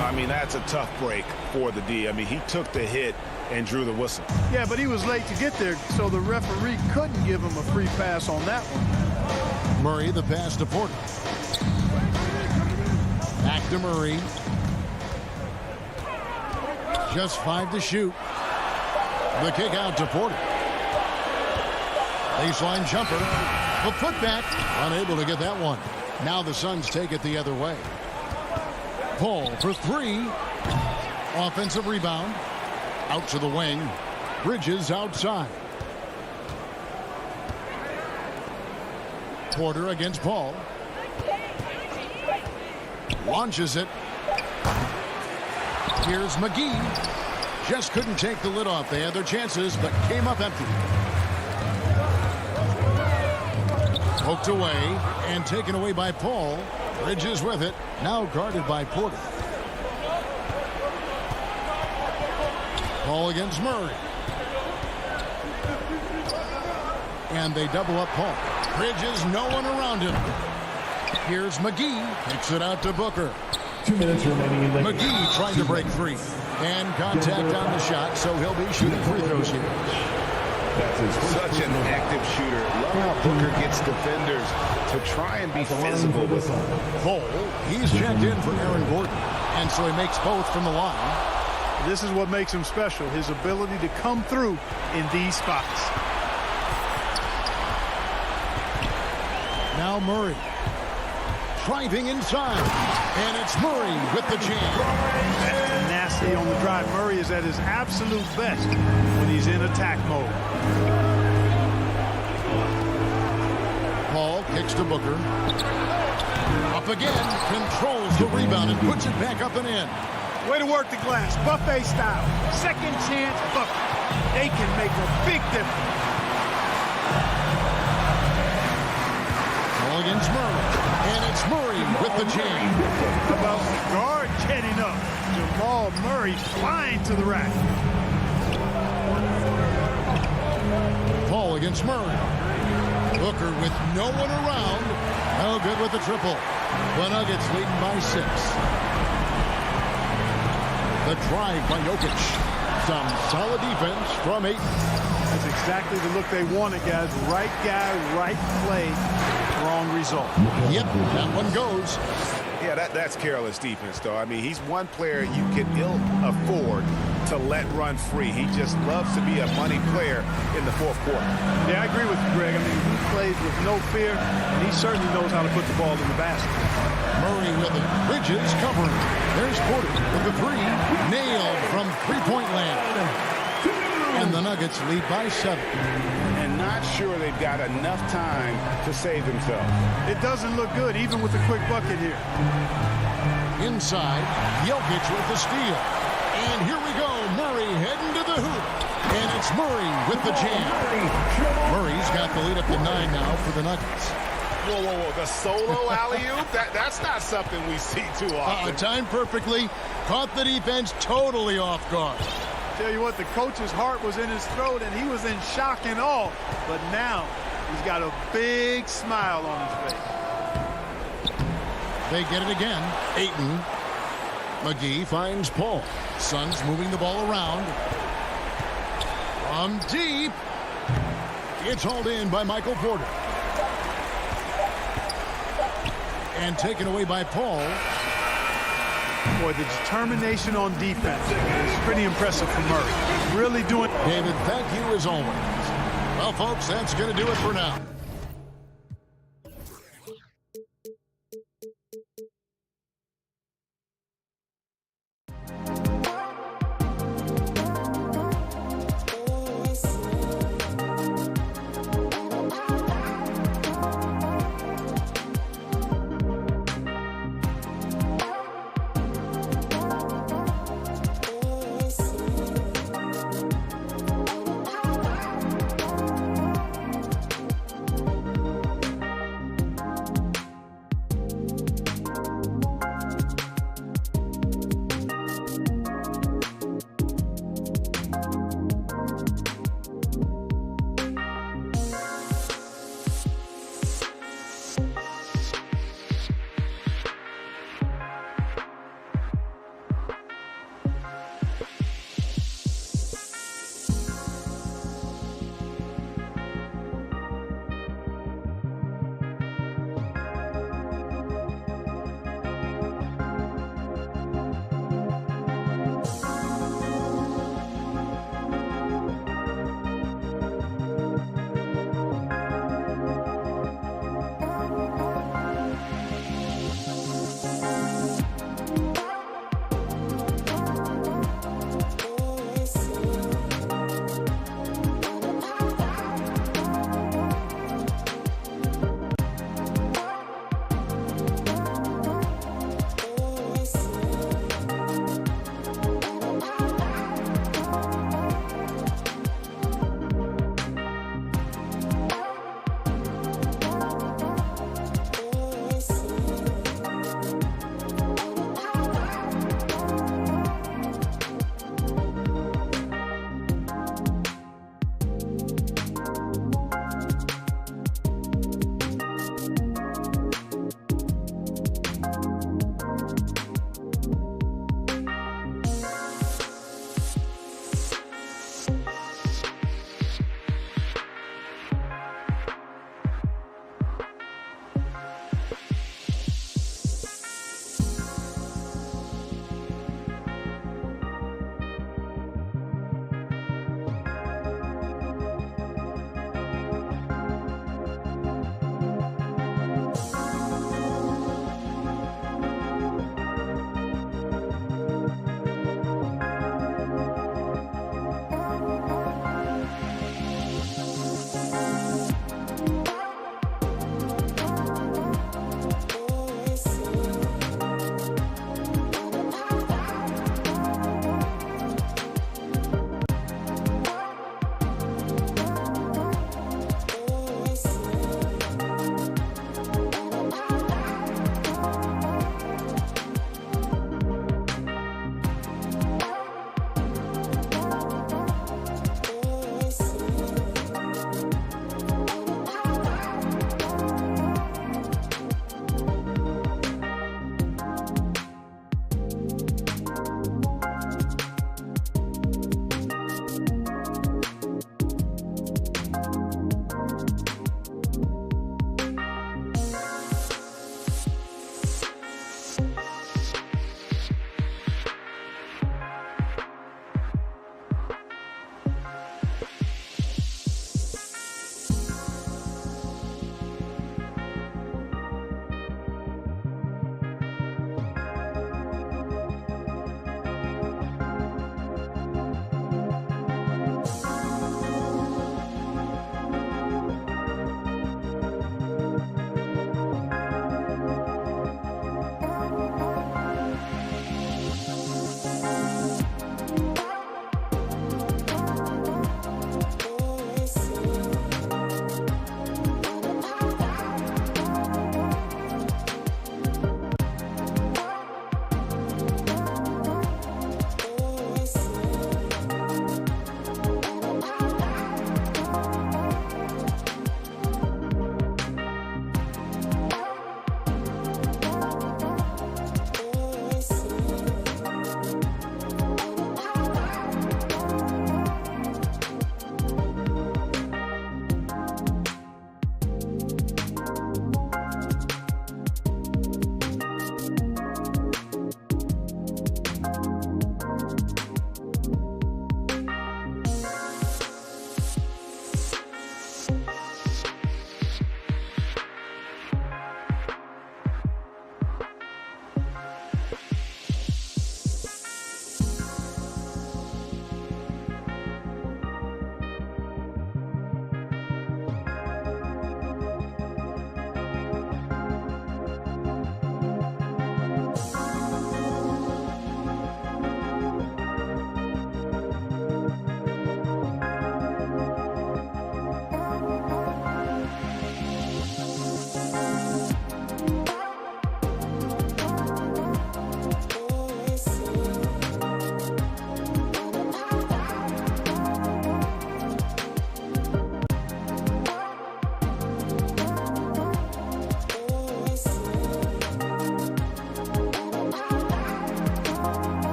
I mean, that's a tough break for the D. I mean, he took the hit and drew the whistle. Yeah, but he was late to get there, so the referee couldn't give him a free pass on that one. Murray, the pass to Porter. Back to Murray. Just 5 to shoot. The kick out to Porter. Baseline jumper. The putback. Unable to get that one. Now the Suns take it the other way. Paul for 3. Offensive rebound. Out to the wing. Bridges outside. Porter against Paul. Launches it. Here's McGee. Just couldn't take the lid off. They had their chances, but came up empty. Poked away and taken away by Paul. Bridges with it. Now guarded by Porter. Paul against Murray. And they double up Paul. Bridges, no one around him. Here's McGee. Kicks it out to Booker. 2 minutes remaining in the game. McGee trying to break free. And contact on the shot, so he'll be shooting free throws here. Such an active shooter. Love how Booker gets defenders to try and be physical with him. Cole, he's checked in for Aaron Gordon, and so he makes both from the line. This is what makes him special, his ability to come through in these spots. Now Murray. Driving inside, and it's Murray with the jam. That's nasty on the drive. Murray is at his absolute best when he's in attack mode. Paul kicks to Booker. Up again, controls the rebound and puts it back up and in. Way to work the glass, buffet style. Second chance bucket. They can make a big difference. Ball against Murray. And it's Murray with the jam. How about the guard getting up? Jamal Murray flying to the rack. Paul against Murray. Booker with no one around. No good with the triple. The Nuggets leading by 6. The drive by Jokic. Some solid defense from Ayton. That's exactly the look they wanted, guys. Right guy, right play, wrong result. Yep, that one goes. Yeah, that's careless defense, though. I mean, he's one player you can ill afford to let run free. He just loves to be a money player in the fourth quarter. Yeah, I agree with you, Greg. I mean, he plays with no fear, and he certainly knows how to put the ball in the basket. Murray with it. Bridges covering. There's Porter with the 3. Nailed from three-point land. And the Nuggets lead by 7. And not sure they've got enough time to save themselves. It doesn't look good, even with the quick bucket here. Inside, Jokic with the steal. And here we go. Murray heading to the hoop. And it's Murray with the jam. Murray's got the lead up to 9 now for the Nuggets. Whoa, whoa, whoa. The solo alley-oop? That's not something we see too often. Timed perfectly. Caught the defense totally off guard. Tell you what, the coach's heart was in his throat, and he was in shock and awe. But now, he's got a big smile on his face. They get it again. Ayton. McGee finds Paul. Suns moving the ball around. From deep. It's hauled in by Michael Porter. And taken away by Paul. Boy, the determination on defense is pretty impressive from Murray. Really doing... David, thank you as always. Well, folks, that's going to do it for now.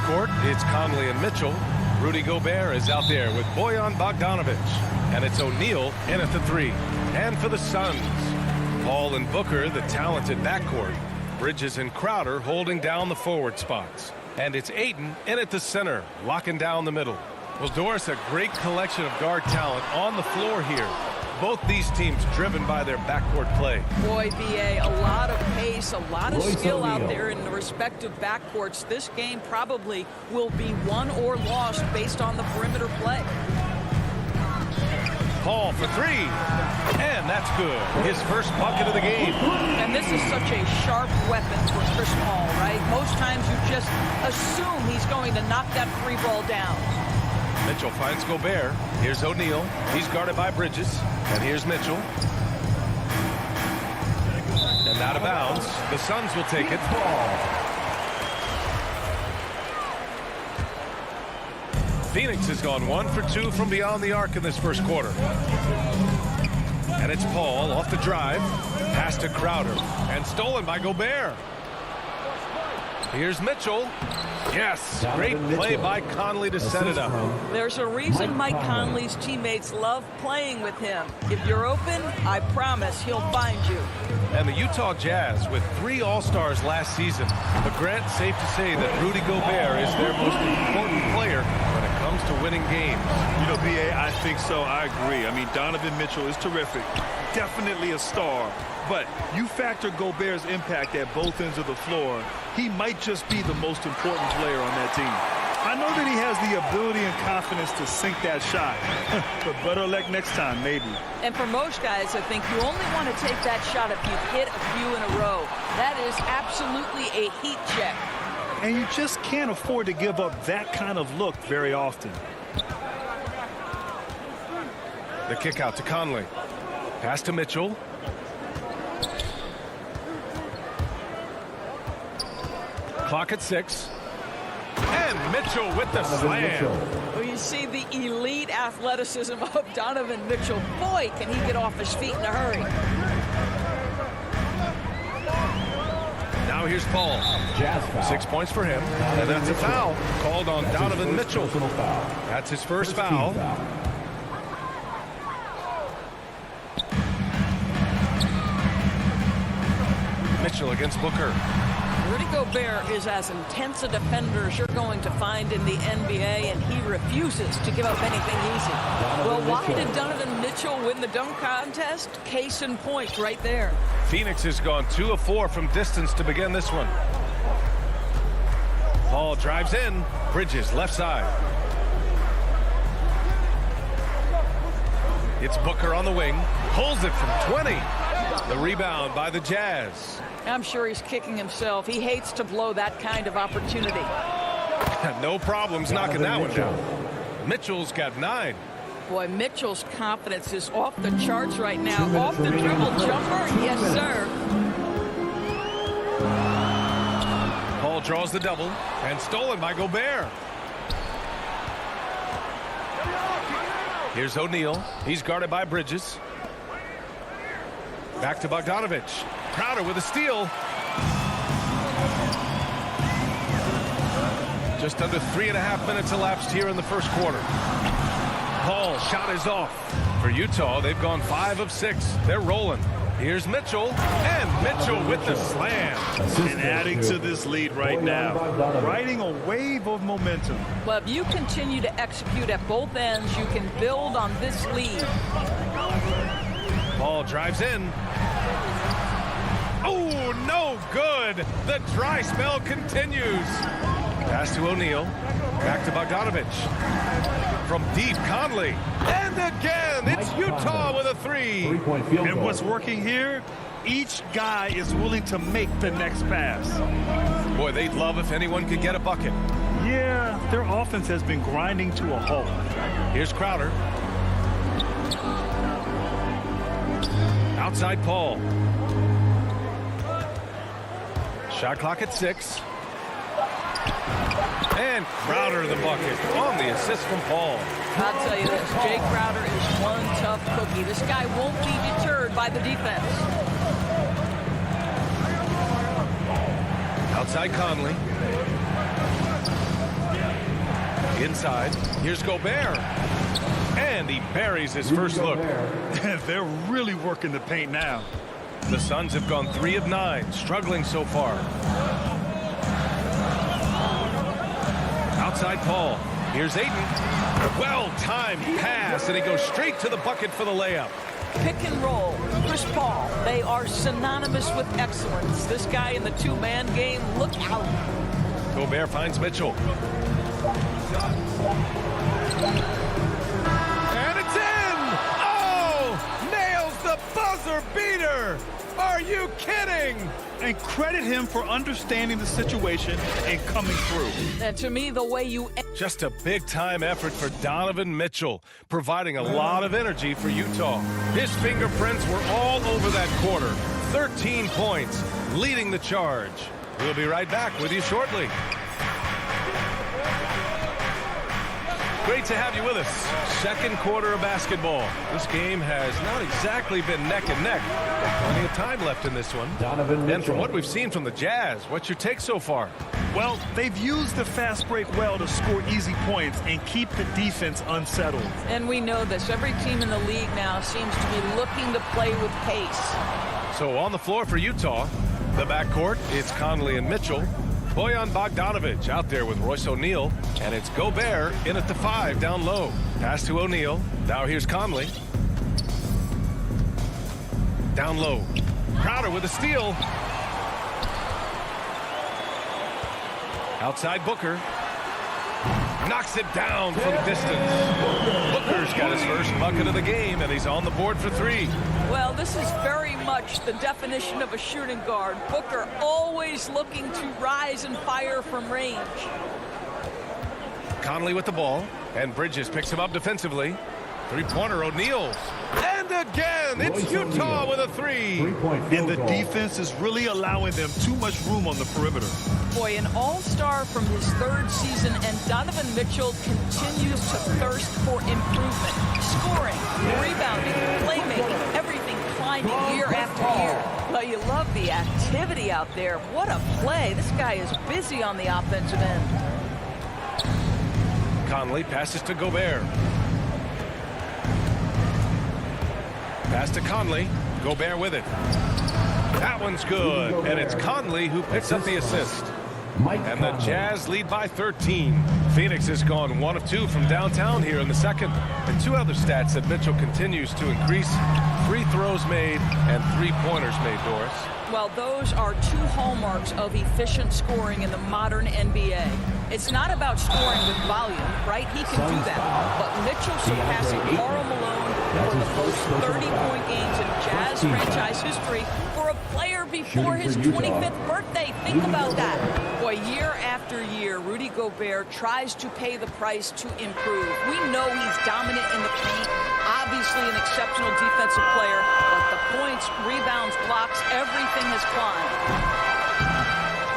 backcourt, it's Conley and Mitchell. Rudy Gobert is out there with Bojan Bogdanovic. And it's O'Neal in at the 3. And for the Suns, Paul and Booker, the talented backcourt. Bridges and Crowder holding down the forward spots. And it's Ayton in at the center, locking down the middle. Well, Doris, a great collection of guard talent on the floor here. Both these teams driven by their backcourt play. Boy, BA, a lot of pace, a lot of skill out there in the respective backcourts. This game probably will be won or lost based on the perimeter play. Paul for 3, and that's good. His first bucket of the game. And this is such a sharp weapon for Chris Paul, right? Most times you just assume he's going to knock that free ball down. Mitchell finds Gobert. Here's O'Neal. He's guarded by Bridges. And here's Mitchell. And out of bounds. The Suns will take it. Phoenix has gone 1 for 2 from beyond the arc in this first quarter. And it's Paul off the drive. Pass to Crowder. And stolen by Gobert. Here's Mitchell. Yes, great play by Conley to set it up. There's a reason Mike Conley's teammates love playing with him. If you're open, I promise he'll find you. And the Utah Jazz with 3 All-Stars last season. But Grant, safe to say that Rudy Gobert is their most important player when it comes to winning games. You know, BA, I think so. I agree. I mean, Donovan Mitchell is terrific. Definitely a star. But you factor Gobert's impact at both ends of the floor, he might just be the most important player on that team. I know that he has the ability and confidence to sink that shot, but better luck next time, maybe. And for most guys, I think you only want to take that shot if you've hit a few in a row. That is absolutely a heat check. And you just can't afford to give up that kind of look very often. The kick out to Conley. Pass to Mitchell. Clock at 6. And Mitchell with the slam. Well, you see the elite athleticism of Donovan Mitchell. Boy, can he get off his feet in a hurry. Now here's Paul. 6 points for him. And that's a foul called on Donovan Mitchell. That's his first foul. Mitchell against Booker. Rudy Gobert is as intense a defender as you're going to find in the NBA, and he refuses to give up anything easy. Well, why did Donovan Mitchell win the dunk contest? Case in point right there. Phoenix has gone 2 of 4 from distance to begin this one. Paul drives in. Bridges left side. It's Booker on the wing. Pulls it from 20. The rebound by the Jazz. I'm sure he's kicking himself. He hates to blow that kind of opportunity. No problems knocking that one down. Mitchell's got 9. Boy, Mitchell's confidence is off the charts right now. Off the dribble jumper, yes, sir. Paul draws the double and stolen by Gobert. Here's O'Neal. He's guarded by Bridges. Back to Bogdanovic. Crowder with a steal. Just under 3.5 minutes elapsed here in the first quarter. Paul shot is off. For Utah, they've gone 5 of 6. They're rolling. Here's Mitchell, and Mitchell with the slam. And adding to this lead right now, riding a wave of momentum. Well, if you continue to execute at both ends, you can build on this lead. Paul drives in. Oh, no good. The dry spell continues. Pass to O'Neal. Back to Bogdanovic. From deep, Conley. And again, it's Utah with a 3. And what's working here, each guy is willing to make the next pass. Boy, they'd love if anyone could get a bucket. Yeah, their offense has been grinding to a halt. Here's Crowder. Outside Paul. Shot clock at 6. And Crowder the bucket on the assist from Paul. I'll tell you this, Jay Crowder is one tough cookie. This guy won't be deterred by the defense. Outside Conley. Inside, here's Gobert. And he buries his first look. They're really working the paint now. The Suns have gone 3 of 9, struggling so far. Outside Paul. Here's Ayton. Well-timed pass, and he goes straight to the bucket for the layup. Pick and roll, Chris Paul. They are synonymous with excellence. This guy in the two-man game, look out. Gobert finds Mitchell. And it's in! Oh! Nails the buzzer beater! Are you kidding? And credit him for understanding the situation and coming through. And to me, the way you... Just a big-time effort for Donovan Mitchell, providing a lot of energy for Utah. His fingerprints were all over that quarter. 13 points, leading the charge. We'll be right back with you shortly. Great to have you with us. Second quarter of basketball. This game has not exactly been neck and neck. Plenty of time left in this one. And from what we've seen from the Jazz, what's your take so far? Well, they've used the fast break well to score easy points and keep the defense unsettled. And we know this. Every team in the league now seems to be looking to play with pace. So on the floor for Utah, the backcourt, it's Conley and Mitchell. Bojan Bogdanovic out there with Royce O'Neal, and it's Gobert in at the 5 down low. Pass to O'Neal. Now here's Conley. Down low. Crowder with a steal. Outside Booker. Knocks it down from distance. Booker's got his first bucket of the game, and he's on the board for 3. Well, this is very much the definition of a shooting guard. Booker always looking to rise and fire from range. Conley with the ball, and Bridges picks him up defensively. Three-pointer, O'Neal. And again, it's Utah with a 3. And the defense is really allowing them too much room on the perimeter. Boy, an all-star from his 3rd season, and Donovan Mitchell continues to thirst for improvement. Scoring, rebounding, playmaking, everything climbing year after year. But you love the activity out there. What a play. This guy is busy on the offensive end. Conley passes to Gobert. Pass to Conley. Gobert with it. That one's good. And it's Conley who picks up the assist. And the Jazz lead by 13. Phoenix has gone 1 of 2 from downtown here in the second. And 2 other stats that Mitchell continues to increase. Free throws made and 3-pointers made, Doris. Well, those are 2 hallmarks of efficient scoring in the modern NBA. It's not about scoring with volume, right? He can do that. But Mitchell surpassing Karl Malone for the most 30-point games in Jazz franchise history for a player before his 25th birthday. Think about that. Boy, year after year, Rudy Gobert tries to pay the price to improve. We know he's dominant in the paint, obviously an exceptional defensive player, but the points, rebounds, blocks, everything has climbed.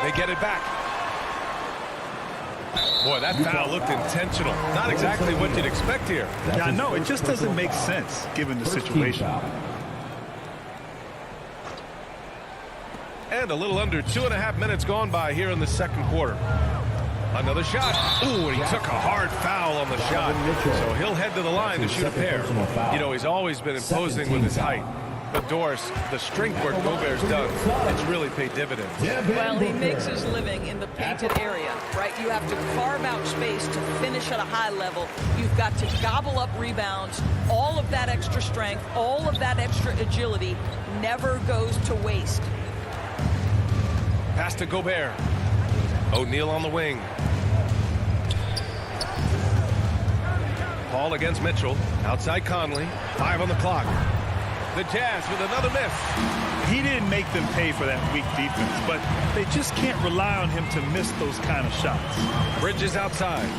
They get it back. Boy, that foul looked intentional. Not exactly what you'd expect here. Yeah, no, it just doesn't make sense given the situation. And a little under 2.5 minutes gone by here in the second quarter. Another shot. Ooh, and he took a hard foul on the shot. So he'll head to the line to shoot a pair. You know, he's always been imposing with his height. But Doris, the strength work Gobert's done, it's really paid dividends. Well, he makes his living in the painted area, right? You have to carve out space to finish at a high level. You've got to gobble up rebounds. All of that extra strength, all of that extra agility never goes to waste. Pass to Gobert. O'Neal on the wing. Paul against Mitchell. Outside Conley. 5 on the clock. The Jazz with another miss. He didn't make them pay for that weak defense, but they just can't rely on him to miss those kind of shots. Bridges outside.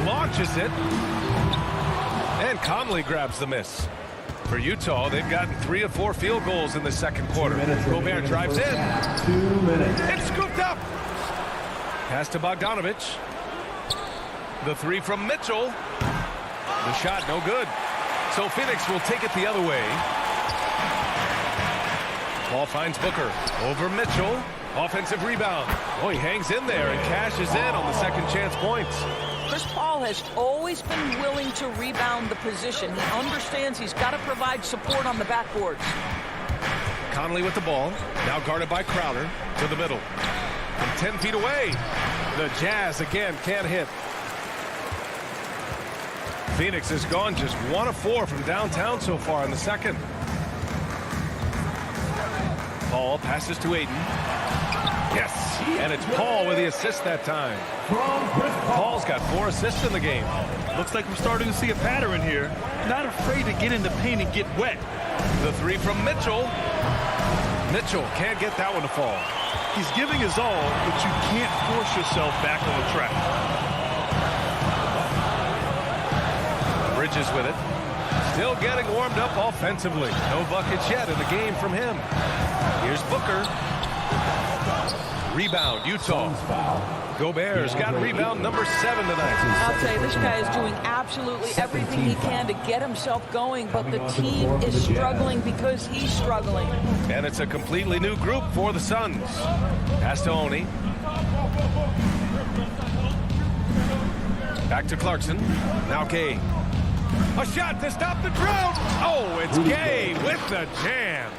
Launches it. And Conley grabs the miss. For Utah, they've gotten 3 of 4 field goals in the second quarter. Gobert drives in. 2 minutes. It's scooped up. Pass to Bogdanovic. The 3 from Mitchell. The shot no good. So Phoenix will take it the other way. Ball finds Booker. Over Mitchell. Offensive rebound. Oh, he hangs in there and cashes in on the second chance points. Chris Chris Paul has always been willing to rebound the position. He understands he's got to provide support on the backboards. Conley with the ball. Now guarded by Crowder to the middle. From 10 feet away. The Jazz again can't hit. Phoenix has gone just 1 of 4 from downtown so far in the second. Paul passes to Ayton. Yes, and it's Paul with the assist that time. Paul's got 4 assists in the game. Looks like we're starting to see a pattern here. Not afraid to get in the paint and get wet. The 3 from Mitchell. Mitchell can't get that one to fall. He's giving his all, but you can't force yourself back on the track. Bridges with it. Still getting warmed up offensively. No buckets yet in the game from him. Here's Booker. Rebound, Utah. Gobert's got rebound number 7 tonight. I'll tell you, this guy is doing absolutely everything he can to get himself going, but the team is struggling because he's struggling. And it's a completely new group for the Suns. Pass to Oni. Back to Clarkson. Now Gay. A shot to stop the drought. Oh, it's Gay with the jam.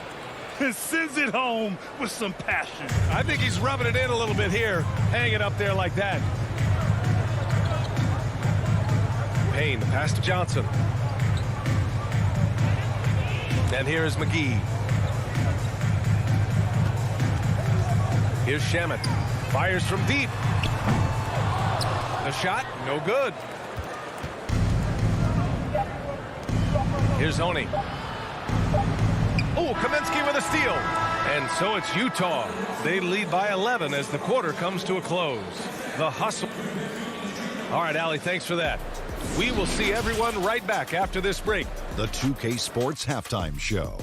And sends it home with some passion. I think he's rubbing it in a little bit here, hanging up there like that. Payne, the pass to Johnson. And here's McGee. Here's Shamet. Fires from deep. The shot, no good. Here's Oni. Oh, Kaminsky with a steal. And so it's Utah. They lead by 11 as the quarter comes to a close. The hustle. All right, Allie, thanks for that. We will see everyone right back after this break. The 2K Sports Halftime Show.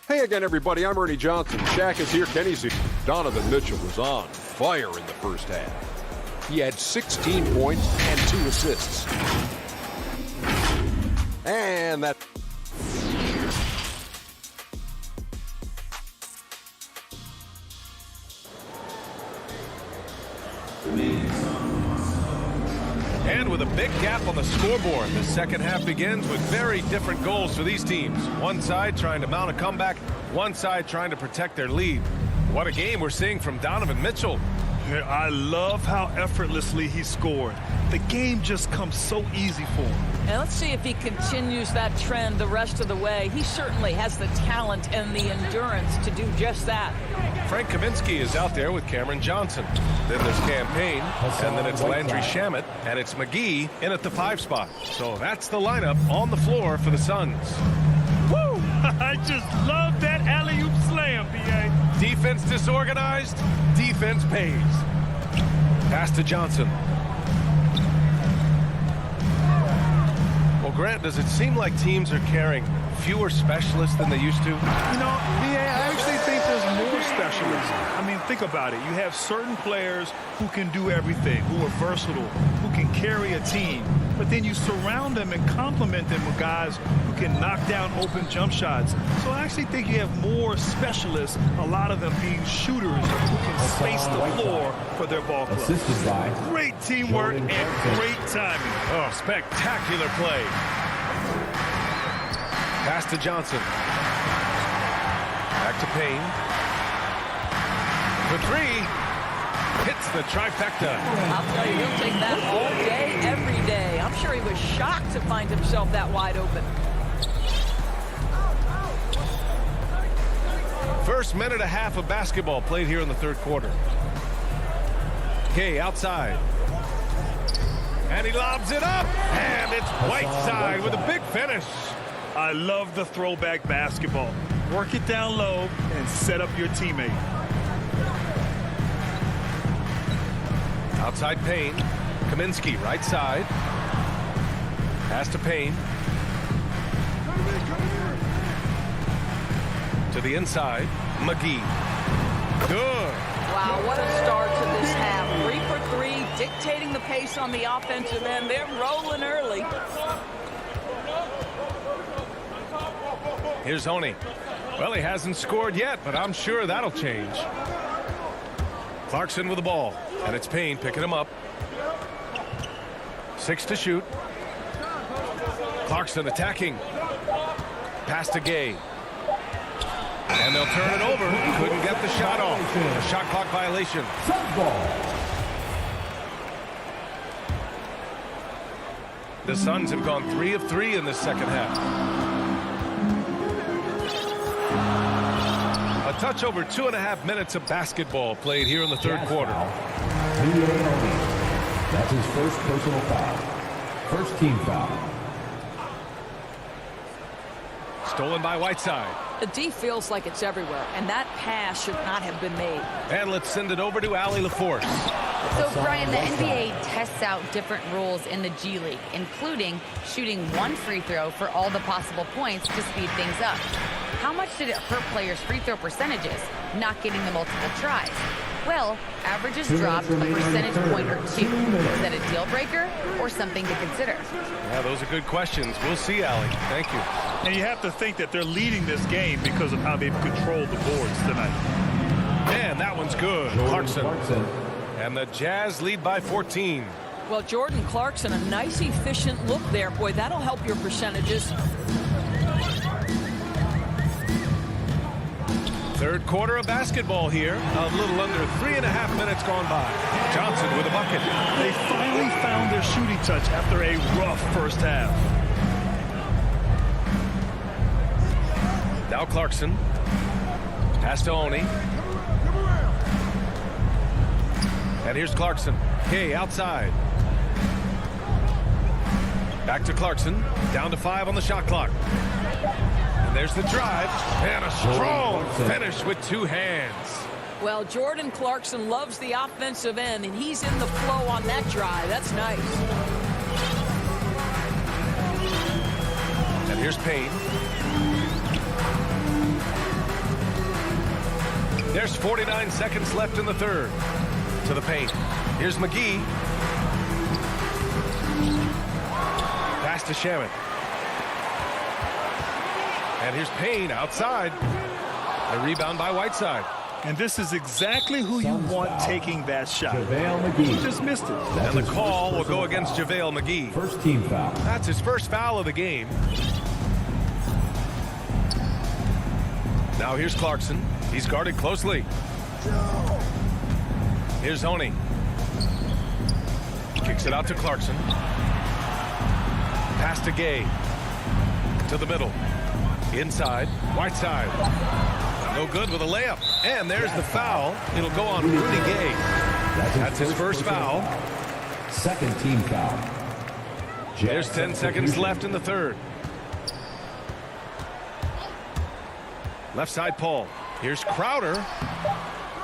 Hey again, everybody. I'm Ernie Johnson. Shaq is here. Kenny's here. Donovan Mitchell was on fire in the first half. He had 16 points and 2 assists. And that... And with a big gap on the scoreboard, the second half begins with very different goals for these teams. One side trying to mount a comeback, one side trying to protect their lead. What a game we're seeing from Donovan Mitchell. I love how effortlessly he scored. The game just comes so easy for him. And let's see if he continues that trend the rest of the way. He certainly has the talent and the endurance to do just that. Frank Kaminsky is out there with Cameron Johnson. Then there's Cam Payne, and then it's Landry Shamet, and it's McGee in at the 5 spot. So that's the lineup on the floor for the Suns. Woo! I just love that alley-oop slam, B.A. Defense disorganized, defense pays. Pass to Johnson. Well, Grant, does it seem like teams are carrying fewer specialists than they used to? You know, B.A., I actually think there's more specialists. I mean, think about it. You have certain players who can do everything, who are versatile, who can carry a team. But then you surround them and complement them with guys who can knock down open jump shots. So I actually think you have more specialists, a lot of them being shooters who can space the floor for their ball club. Assisted by great teamwork and great timing. Oh, spectacular play. Pass to Johnson. Back to Payne. For 3. Hits the trifecta. I'll tell you, he'll take that all day, every day. I'm sure he was shocked to find himself that wide open. First minute and a half of basketball played here in the third quarter. Kay outside. And he lobs it up. And it's Whiteside with a big finish. I love the throwback basketball. Work it down low and set up your teammate. Outside Payne. Kaminsky right side. Pass to Payne. To the inside. McGee. Good. Wow, what a start to this half. 3 for 3, dictating the pace on the offensive end. They're rolling early. Here's Oni. Well, he hasn't scored yet, but I'm sure that'll change. Clarkson with the ball, and it's Payne picking him up. 6 to shoot. Clarkson attacking. Pass to Gay. And they'll turn it over. Couldn't get the shot off. A shot clock violation. The Suns have gone 3 of 3 in this second half. A touch over 2.5 minutes of basketball played here in the third quarter. That's his first personal foul. First team foul. Stolen by Whiteside. The D feels like it's everywhere, and that pass should not have been made. And let's send it over to Allie LaForce. So, Brian, the NBA tests out different rules in the G League, including shooting 1 free throw for all the possible points to speed things up. How much did it hurt players' free throw percentages, not getting the multiple tries? Well, averages dropped a percentage point or 2. Is that a deal breaker or something to consider? Yeah, those are good questions. We'll see, Allie. Thank you. And you have to think that they're leading this game because of how they've controlled the boards tonight. Man, that one's good. Clarkson. And the Jazz lead by 14. Well, Jordan Clarkson, a nice, efficient look there. Boy, that'll help your percentages. Third quarter of basketball here. A little under 3.5 minutes gone by. Johnson with a bucket. They finally found their shooting touch after a rough first half. Now Clarkson. Pass to Oni. And here's Clarkson. Kay outside. Back to Clarkson. Down to 5 on the shot clock. And there's the drive. And a strong finish with 2 hands. Well, Jordan Clarkson loves the offensive end, and he's in the flow on that drive. That's nice. And here's Payne. There's 49 seconds left in the third. To the paint. Here's McGee. Pass to Shaman. And here's Payne outside. A rebound by Whiteside. And this is exactly who you want taking that shot. JaVale McGee. He just missed it. And the call will go against JaVale McGee. First team foul. That's his first foul of the game. Now here's Clarkson. He's guarded closely. Here's Oni. Kicks it out to Clarkson. Pass to Gay. To the middle. Inside. Whiteside. No good with a layup. And there's the foul. It'll go on Rudy Gay. That's his first foul. Second team foul. There's 10 seconds left in the third. Left side Paul. Here's Crowder.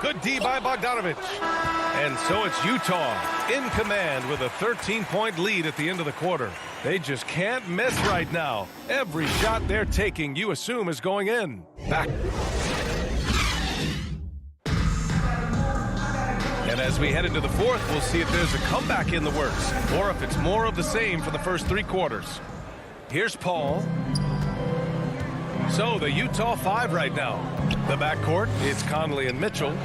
Good D by Bogdanovich. And so it's Utah in command with a 13-point lead at the end of the quarter. They just can't miss right now. Every shot they're taking, you assume, is going in. Back. And as we head into the fourth, we'll see if there's a comeback in the works or if it's more of the same for the first 3 quarters. Here's Paul. So the Utah 5 right now. The backcourt, it's Conley and Mitchell.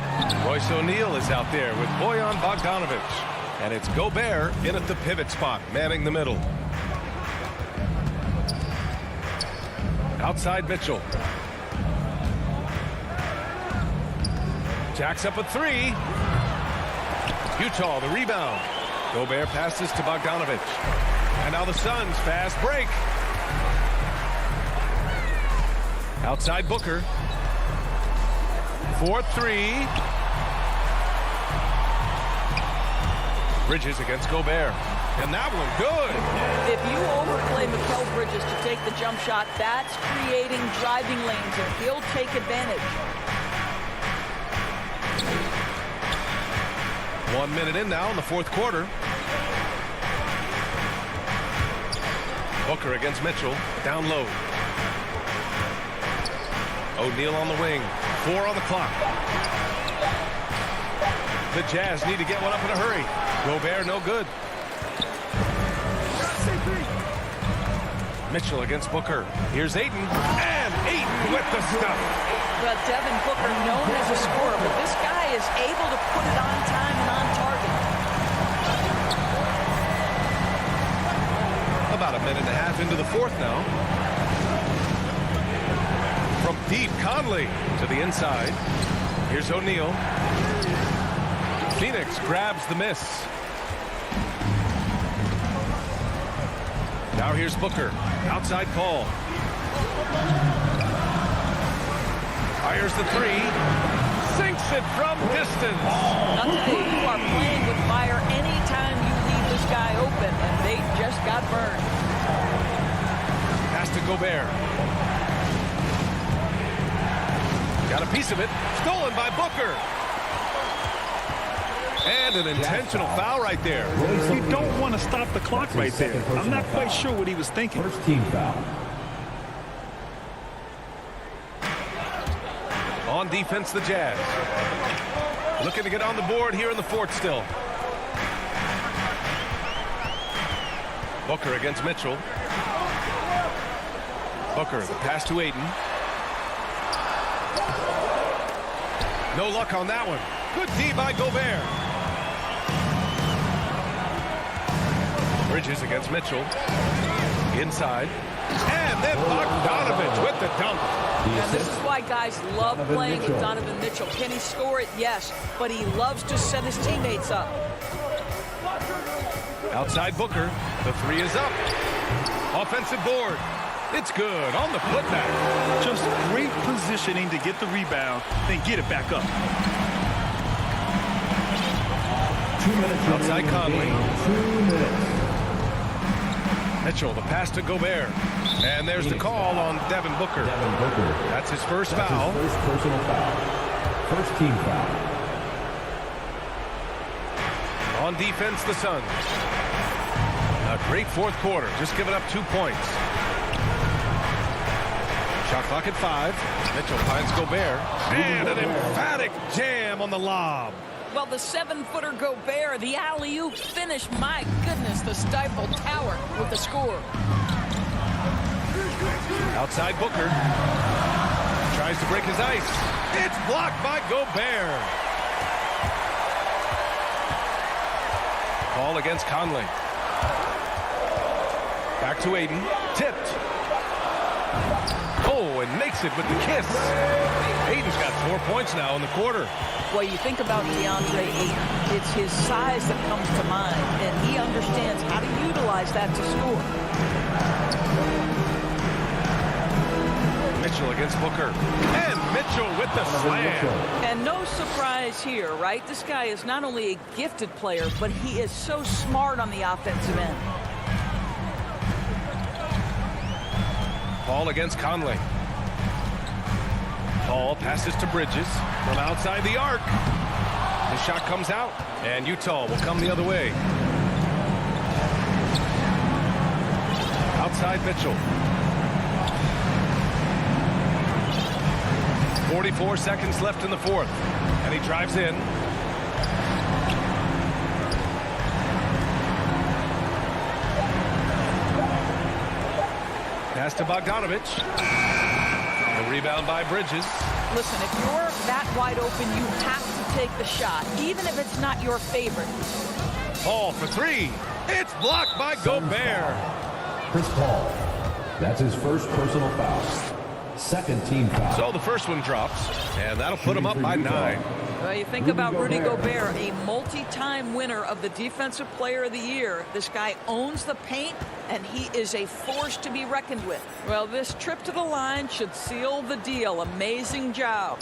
Royce O'Neal is out there with Bojan Bogdanovich. And it's Gobert in at the pivot spot, manning the middle. Outside Mitchell. Jacks up a 3. Utah, the rebound. Gobert passes to Bogdanovich. And now the Suns, fast break. Outside Booker. 4-3. Bridges against Gobert. And that one good. If you overplay Mikal Bridges to take the jump shot, that's creating driving lanes, and he'll take advantage. 1 minute in now in the fourth quarter. Booker against Mitchell. Down low. O'Neal on the wing. 4 on the clock. The Jazz need to get one up in a hurry. Gobert no good. Mitchell against Booker. Here's Ayton. And Ayton with the stuff. Well, Devin Booker known as a scorer, but this guy is able to put it on time and on target. 4th now. From deep, Conley to the inside. Here's O'Neal. Phoenix grabs the miss. Now here's Booker. Outside Paul. Fires the 3. Sinks it from distance. I'll tell you, you are playing with fire anytime you leave this guy open, and they just got burned. Pass to Gobert. Got a piece of it. Stolen by Booker. And an intentional foul right there. You don't want to stop the clock right there. I'm not quite sure what he was thinking. First team foul. On defense, the Jazz. Looking to get on the board here in the 4th still. Booker against Mitchell. Booker, the pass to Aiden. No luck on that one. Good D by Gobert. Bridges against Mitchell. Inside. And then Bogdanovich with the dunk. And this is why guys love playing with Donovan Mitchell. Can he score it? Yes. But he loves to set his teammates up. Outside Booker. The 3 is up. Offensive board. It's good on the putback. Just great positioning to get the rebound, then get it back up. 2 minutes. Outside Conley. 2 minutes. Mitchell, the pass to Gobert. And there's the call on Devin Booker. That's his first foul. His first personal foul. First team foul. On defense, the Suns. A great 4th quarter, just giving up 2 points. Shot clock at 5. Mitchell finds Gobert. And an emphatic jam on the lob. Well, the 7-footer Gobert, the alley-oop finish. My goodness, the Stifle Tower with the score. Outside Booker. Tries to break his ice. It's blocked by Gobert. Call against Conley. Back to Aiden. Tipped. Oh, and makes it with the kiss. Aiden's got 4 points now in the quarter. Well, you think about DeAndre Ayton. It's his size that comes to mind, and he understands how to utilize that to score. Mitchell against Booker. And Mitchell with the slam. And no surprise here, right? This guy is not only a gifted player, but he is so smart on the offensive end. Paul against Conley. Paul passes to Bridges from outside the arc. The shot comes out, and Utah will come the other way. Outside Mitchell. 44 seconds left in the 4th, and he drives in. Pass to Bogdanovich. The rebound by Bridges. Listen, if you're that wide open, you have to take the shot, even if it's not your favorite. Paul for 3. It's blocked by Gobert. Chris Paul. That's his first personal foul. Second team foul. So the first one drops, and that'll put him up by 9. Well, you think about Rudy Gobert, a multi-time winner of the Defensive Player of the Year. This guy owns the paint, and he is a force to be reckoned with. Well, this trip to the line should seal the deal. Amazing job.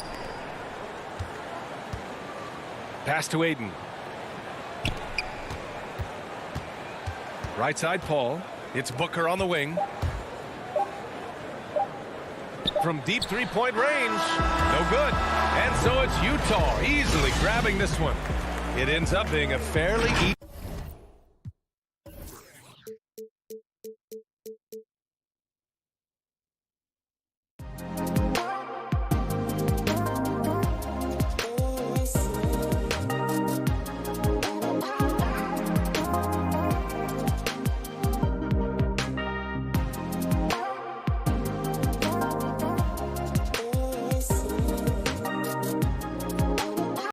Pass to Aiden. Right side, Paul. It's Booker on the wing. From deep three-point range. No good. And so it's Utah easily grabbing this one. It ends up being a fairly easy.